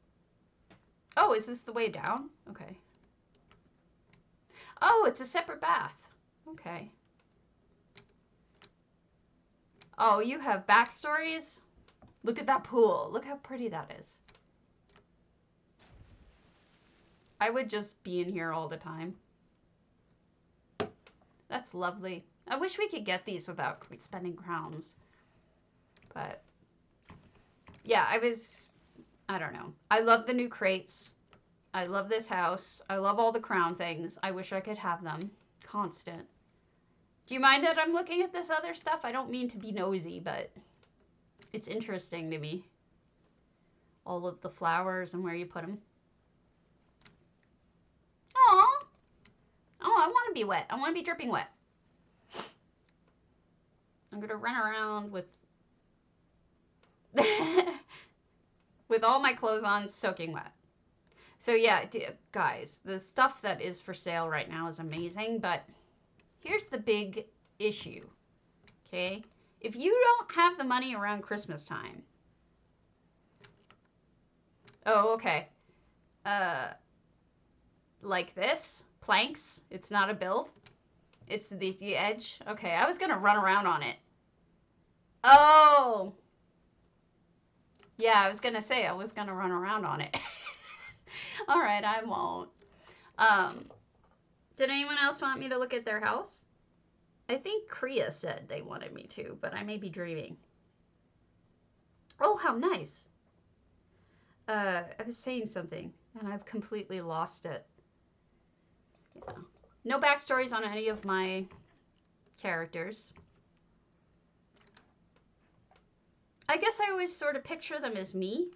S1: Oh, is this the way down? Okay. Oh, it's a separate bath. Okay. Oh, you have backstories? Look at that pool. Look how pretty that is. I would just be in here all the time. That's lovely. I wish we could get these without spending crowns. But yeah, I don't know. I love the new crates. I love this house. I love all the crown things. I wish I could have them. Constant. Do you mind that I'm looking at this other stuff? I don't mean to be nosy, but it's interesting to me. All of the flowers and where you put them. Aww. Oh, I want to be wet. I want to be dripping wet. I'm going to run around with with all my clothes on soaking wet. So yeah, guys, the stuff that is for sale right now is amazing, but here's the big issue, okay? If you don't have the money around Christmas time, Oh, okay. Like this? Planks? It's not a build? It's the edge? Okay, I was gonna run around on it. Oh! Yeah, I was gonna say I was gonna run around on it. Alright, I won't. Um, did anyone else want me to look at their house? I think Kriya said they wanted me to, but I may be dreaming. Oh, how nice. I was saying something, and I've completely lost it. Yeah. No backstories on any of my characters. I guess I always sort of picture them as me.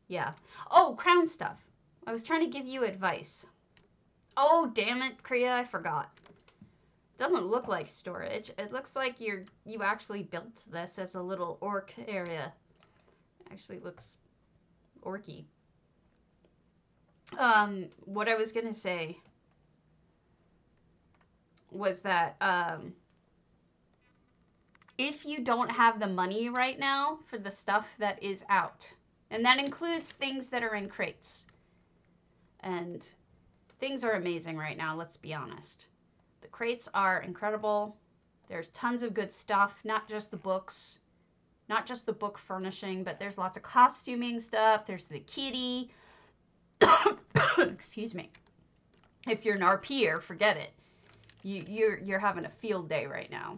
S1: Yeah. Oh, crown stuff. I was trying to give you advice. Oh, damn it, Kriya, I forgot. Doesn't look like storage. It looks like you actually built this as a little orc area. Actually looks orky. What I was gonna say was that if you don't have the money right now for the stuff that is out, and that includes things that are in crates, and things are amazing right now, let's be honest. The crates are incredible. There's tons of good stuff, not just the books, not just the book furnishing, but there's lots of costuming stuff. There's the kitty. Excuse me. If you're an RPer, forget it. You're having a field day right now.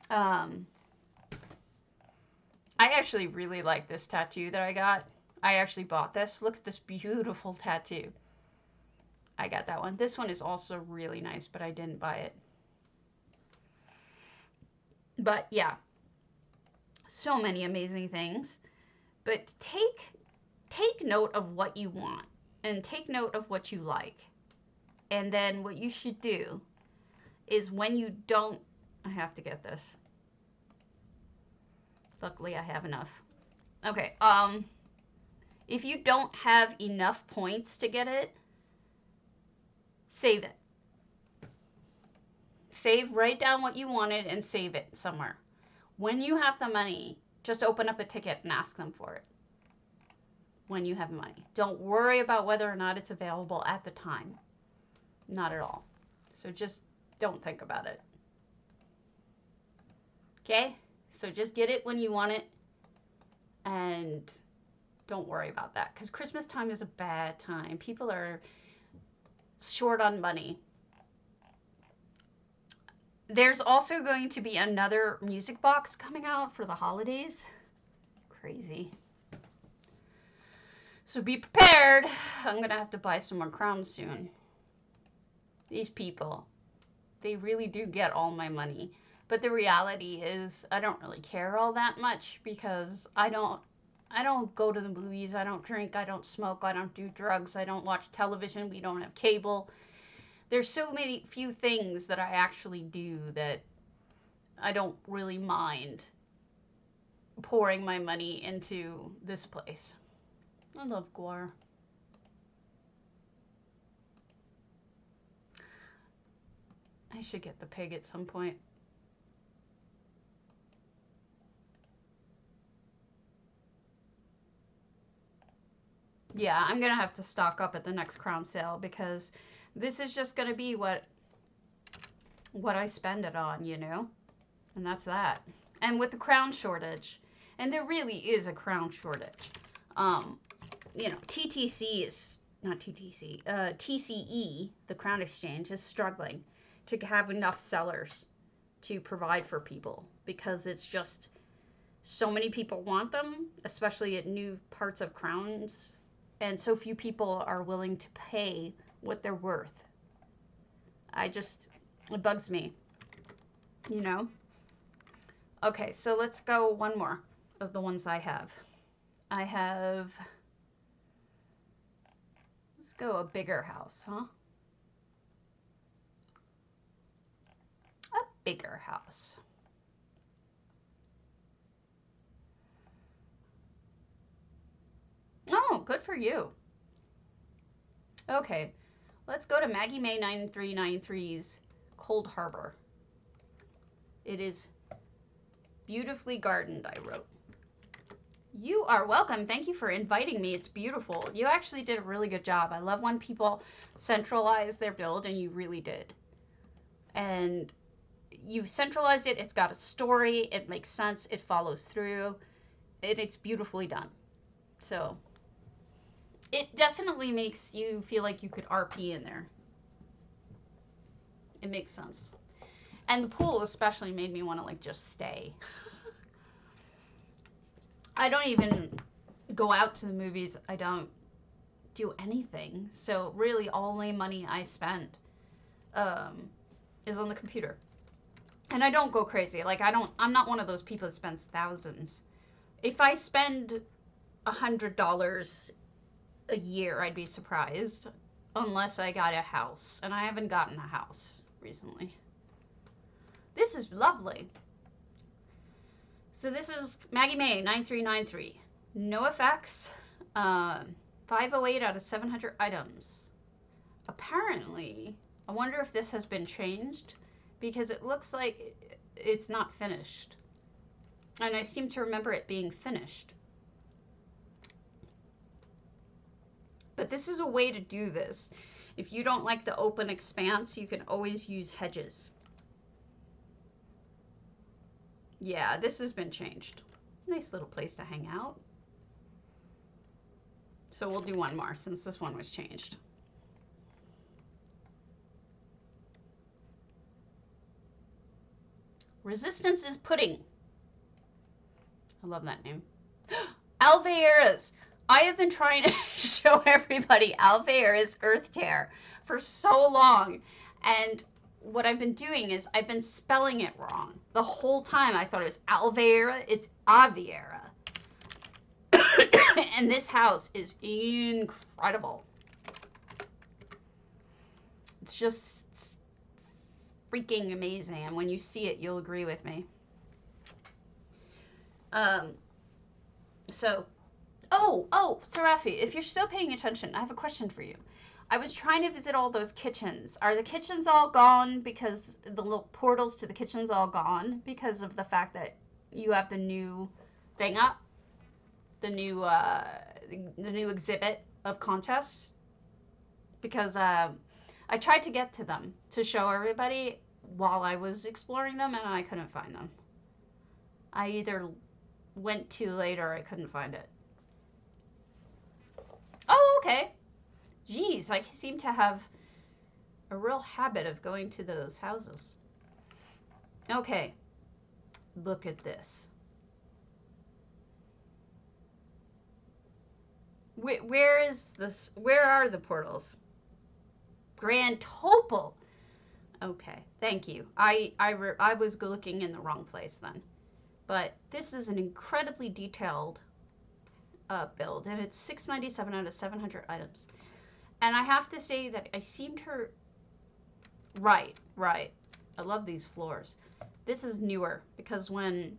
S1: I actually really like this tattoo that I got. I actually bought this. Look at this beautiful tattoo. I got that one. This one is also really nice, but I didn't buy it. But yeah, so many amazing things. But take note of what you want and take note of what you like. And then what you should do is when you don't, I have to get this. Luckily I have enough. Okay, if you don't have enough points to get it, save it. Save, write down what you wanted and save it somewhere. When you have the money, just open up a ticket and ask them for it. When you have money. Don't worry about whether or not it's available at the time. Not at all. So just don't think about it. Okay? So just get it when you want it and don't worry about that. Because Christmas time is a bad time. People are short on money. There's also going to be another music box coming out for the holidays. Crazy. So be prepared. I'm going to have to buy some more crowns soon. These people, they really do get all my money. But the reality is I don't really care all that much because I don't go to the movies, I don't drink, I don't smoke, I don't do drugs, I don't watch television, we don't have cable. There's so many few things that I actually do that I don't really mind pouring my money into this place. I love Guar. I should get the pig at some point. Yeah, I'm gonna have to stock up at the next crown sale because this is just gonna be what I spend it on, you know? And that's that. And with the crown shortage, and there really is a crown shortage, you know, TTC is, not TTC, TCE, the Crown Exchange, is struggling to have enough sellers to provide for people because it's just so many people want them, especially at new parts of crowns, and so few people are willing to pay what they're worth. It bugs me, you know? Okay, so let's go one more of the ones I have. Let's go a bigger house, huh? A bigger house. Oh, good for you. Okay, let's go to Maggie May 9393's Cold Harbor. It is beautifully gardened, I wrote. You are welcome. Thank you for inviting me. It's beautiful. You actually did a really good job. I love when people centralize their build, and you really did. And you've centralized it. It's got a story. It makes sense. It follows through. It's beautifully done. So it definitely makes you feel like you could RP in there. It makes sense. And the pool especially made me want to like just stay. I don't even go out to the movies. I don't do anything. So really, all the money I spend is on the computer. And I don't go crazy. Like I'm not one of those people that spends thousands. If I spend $100 a year, I'd be surprised. Unless I got a house. And I haven't gotten a house recently. This is lovely. So this is Maggie May 9393. No effects. 508 out of 700 items. Apparently, I wonder if this has been changed because it looks like it's not finished. And I seem to remember it being finished. But this is a way to do this. If you don't like the open expanse, you can always use hedges. Yeah, this has been changed. Nice little place to hang out. So we'll do one more since this one was changed. Resistance is pudding. I love that name. Alveola's. I have been trying to show everybody Alveola's earthtear for so long. And what I've been doing is I've been spelling it wrong. The whole time I thought it was Alveola. It's Aviera. And this house is incredible. It's just freaking amazing. And when you see it, you'll agree with me. Sarafi, if you're still paying attention, I have a question for you. I was trying to visit all those kitchens. Are the kitchens all gone because the little portals to the kitchens all gone because of the fact that you have the new thing up? The new exhibit of contests? Because I tried to get to them to show everybody while I was exploring them and I couldn't find them. I either went too late or I couldn't find it. Oh, okay. Geez, I seem to have a real habit of going to those houses. Okay. Look at this. Where is this? Where are the portals? Grand Topol. Okay, thank you. I was looking in the wrong place then. But this is an incredibly detailed build, and it's 697 out of 700 items. And I have to say that I seem to... Right. I love these floors. This is newer, because when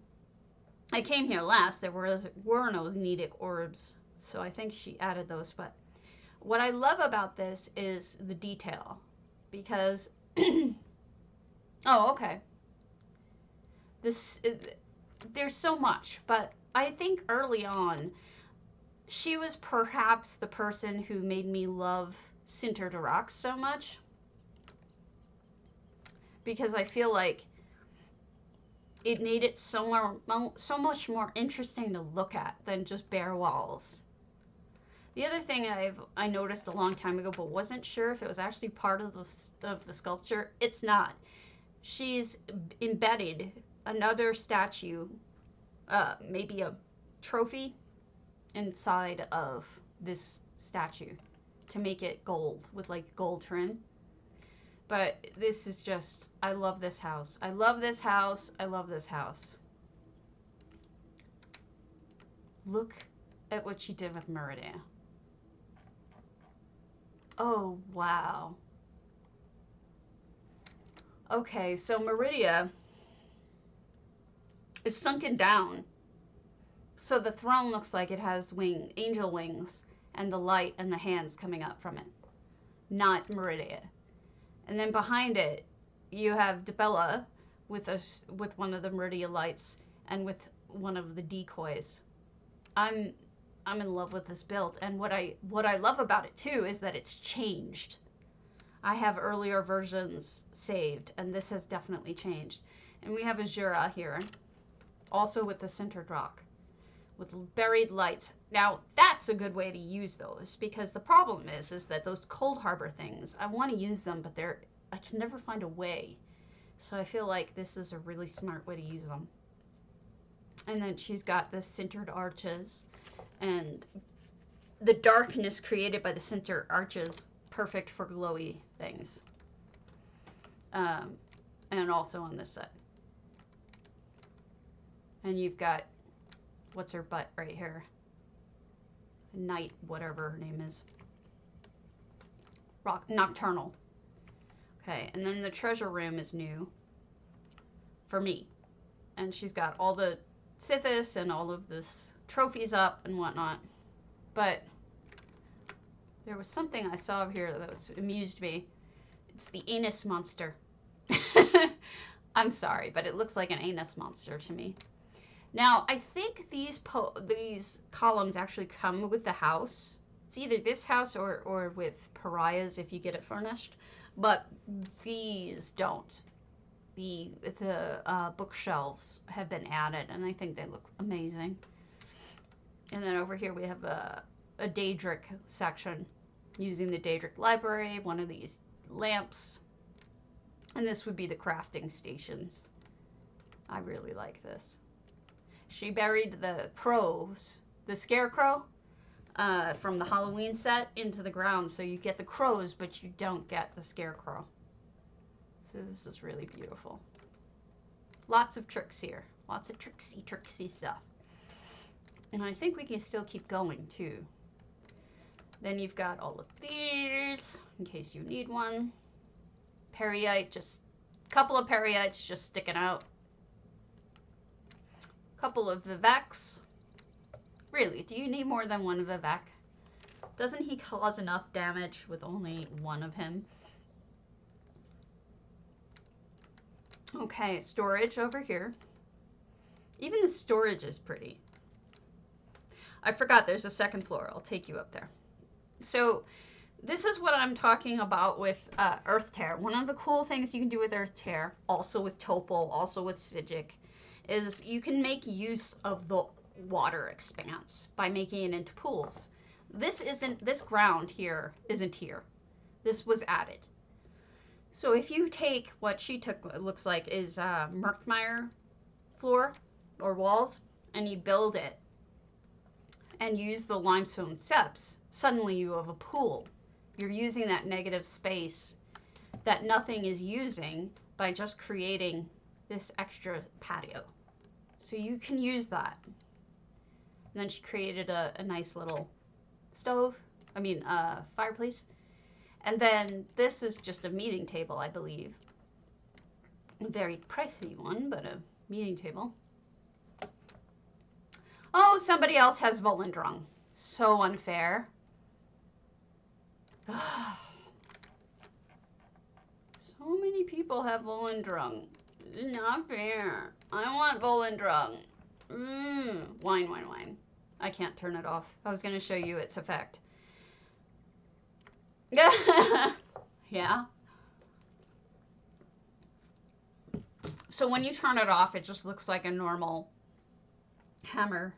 S1: I came here last, there were no Nedic orbs. So I think she added those. But what I love about this is the detail. Because... oh, okay. There's so much. But I think early on, she was perhaps the person who made me love Sinter de Rocks so much. Because I feel like it made it so much more interesting to look at than just bare walls. The other thing I noticed a long time ago, but wasn't sure if it was actually part of the sculpture, it's not. She's embedded another statue, maybe a trophy, inside of this statue to make it gold with like gold trim. But this is just, I love this house. I love this house. I love this house. Look at what she did with Meridia. Oh, wow. Okay, so Meridia is sunken down. So the throne looks like it has angel wings, and the light and the hands coming up from it. Not Meridia. And then behind it, you have Dibella with one of the Meridia lights and with one of the decoys. I'm in love with this build, and what I love about it too is that it's changed. I have earlier versions saved, and this has definitely changed. And we have a Jura here, also with the sintered rock, with buried lights. Now, that's a good way to use those, because the problem is that those cold harbor things, I want to use them, but I can never find a way. So I feel like this is a really smart way to use them. And then she's got the sintered arches, and the darkness created by the sintered arches, perfect for glowy things. And also on this side. And you've got, what's her butt right here? Night, whatever her name is. Nocturnal. Okay, and then the treasure room is new for me. And she's got all the Sithis and all of this trophies up and whatnot. But there was something I saw here that was amused me. It's the anus monster. I'm sorry, but it looks like an anus monster to me. Now, I think these columns actually come with the house. It's either this house or with Pariahs if you get it furnished, but these don't. The bookshelves have been added, and I think they look amazing. And then over here we have a Daedric section using the Daedric library, one of these lamps, and this would be the crafting stations. I really like this. She buried the crows, the scarecrow, from the Halloween set into the ground, so you get the crows, but you don't get the scarecrow. So this is really beautiful. Lots of tricks here. Lots of tricksy stuff. And I think we can still keep going, too. Then you've got all of these, in case you need one. Perrite, just a couple of Perrites just sticking out. Couple of Viveks. Really, do you need more than one Vivek? Doesn't he cause enough damage with only one of him? Okay, storage over here. Even the storage is pretty. I forgot there's a second floor. I'll take you up there. So this is what I'm talking about with earthtear. One of the cool things you can do with earthtear, also with Topol, also with Sigic, is you can make use of the water expanse by making it into pools. This ground here isn't here. This was added. So if you take what she took, it looks like is Murkmire floor or walls, and you build it and use the limestone steps, suddenly you have a pool. You're using that negative space that nothing is using by just creating this extra patio. So you can use that. And then she created a nice little fireplace. And then this is just a meeting table, I believe. A very pricey one, but a meeting table. Oh, somebody else has Volendrung. So unfair. So many people have Volendrung. Not fair. I want Volendrung. Wine. I can't turn it off. I was going to show you its effect. Yeah. So when you turn it off, it just looks like a normal hammer.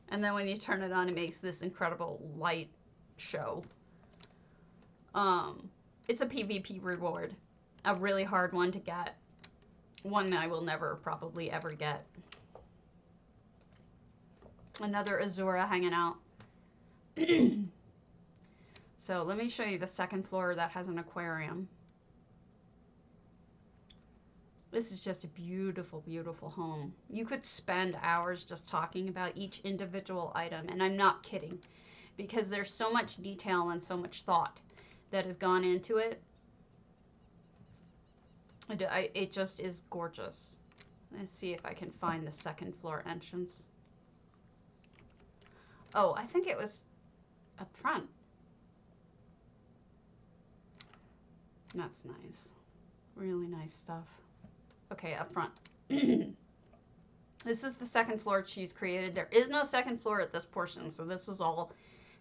S1: And then when you turn it on, it makes this incredible light show. It's a PvP reward. A really hard one to get. One I will never probably ever get. Another Azura hanging out. So let me show you the second floor that has an aquarium. This is just a beautiful, beautiful home. You could spend hours just talking about each individual item, and I'm not kidding, because there's so much detail and so much thought that has gone into it. It just is gorgeous. Let's see if I can find the second floor entrance. Oh, I think it was up front. That's nice. Really nice stuff. Okay, up front. And This is the second floor she's created. There is no second floor at this portion, so this was all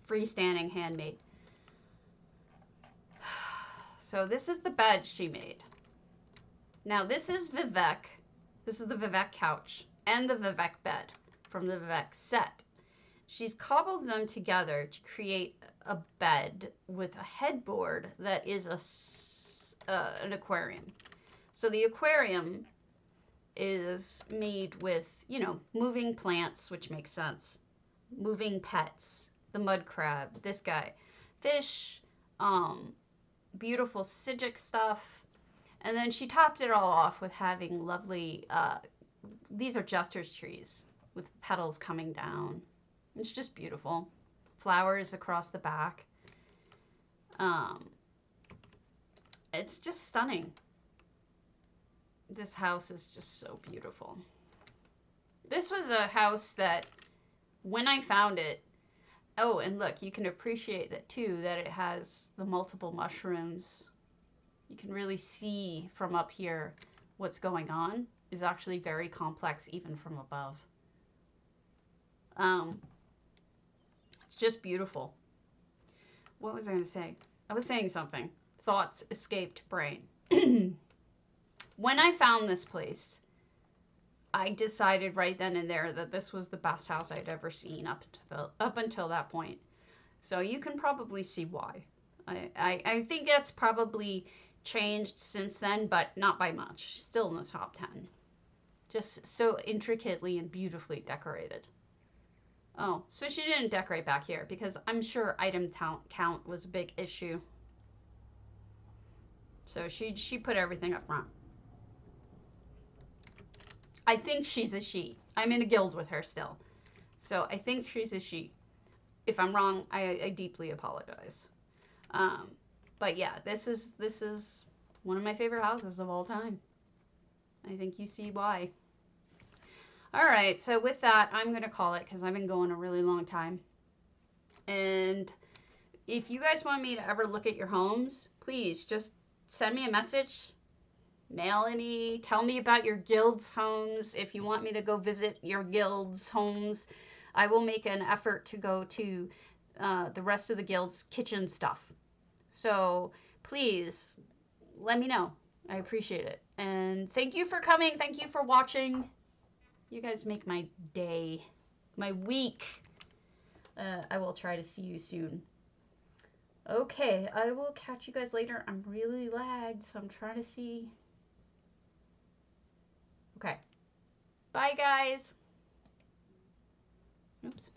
S1: freestanding, handmade. So this is the bed she made. Now this is Vivek. This is the Vivek couch and the Vivek bed from the Vivek set. She's cobbled them together to create a bed with a headboard that is an aquarium. So the aquarium is made with, you know, moving plants, which makes sense. Moving pets, the mud crab, this guy, fish, beautiful Sijic stuff. And then she topped it all off with having lovely, these are Jester's trees with petals coming down. It's just beautiful. Flowers across the back. It's just stunning. This house is just so beautiful. This was a house that when I found it, oh, and look, you can appreciate that too, that it has the multiple mushrooms. You can really see from up here what's going on is actually very complex even from above. It's just beautiful. What was I going to say? I was saying something. Thoughts escaped brain. When I found this place, I decided right then and there that this was the best house I'd ever seen up until that point. So you can probably see why. I think it's probably changed since then, but not by much. Still in the top 10. Just so intricately and beautifully decorated. Oh, so she didn't decorate back here because I'm sure item count was a big issue. So she put everything up front. I think she's a she. I'm in a guild with her still. So I think she's a she. If I'm wrong, I deeply apologize. But yeah, this is one of my favorite houses of all time. I think you see why. All right, so with that, I'm going to call it because I've been going a really long time. And if you guys want me to ever look at your homes, please just send me a message, mail me, tell me about your guild's homes. If you want me to go visit your guild's homes, I will make an effort to go to the rest of the guild's kitchen stuff. So please let me know. I appreciate it. And thank you for coming. Thank you for watching. You guys make my day, my week. I will try to see you soon. Okay, I will catch you guys later. I'm really lagged, so I'm trying to see. Okay. Bye, guys. Oops.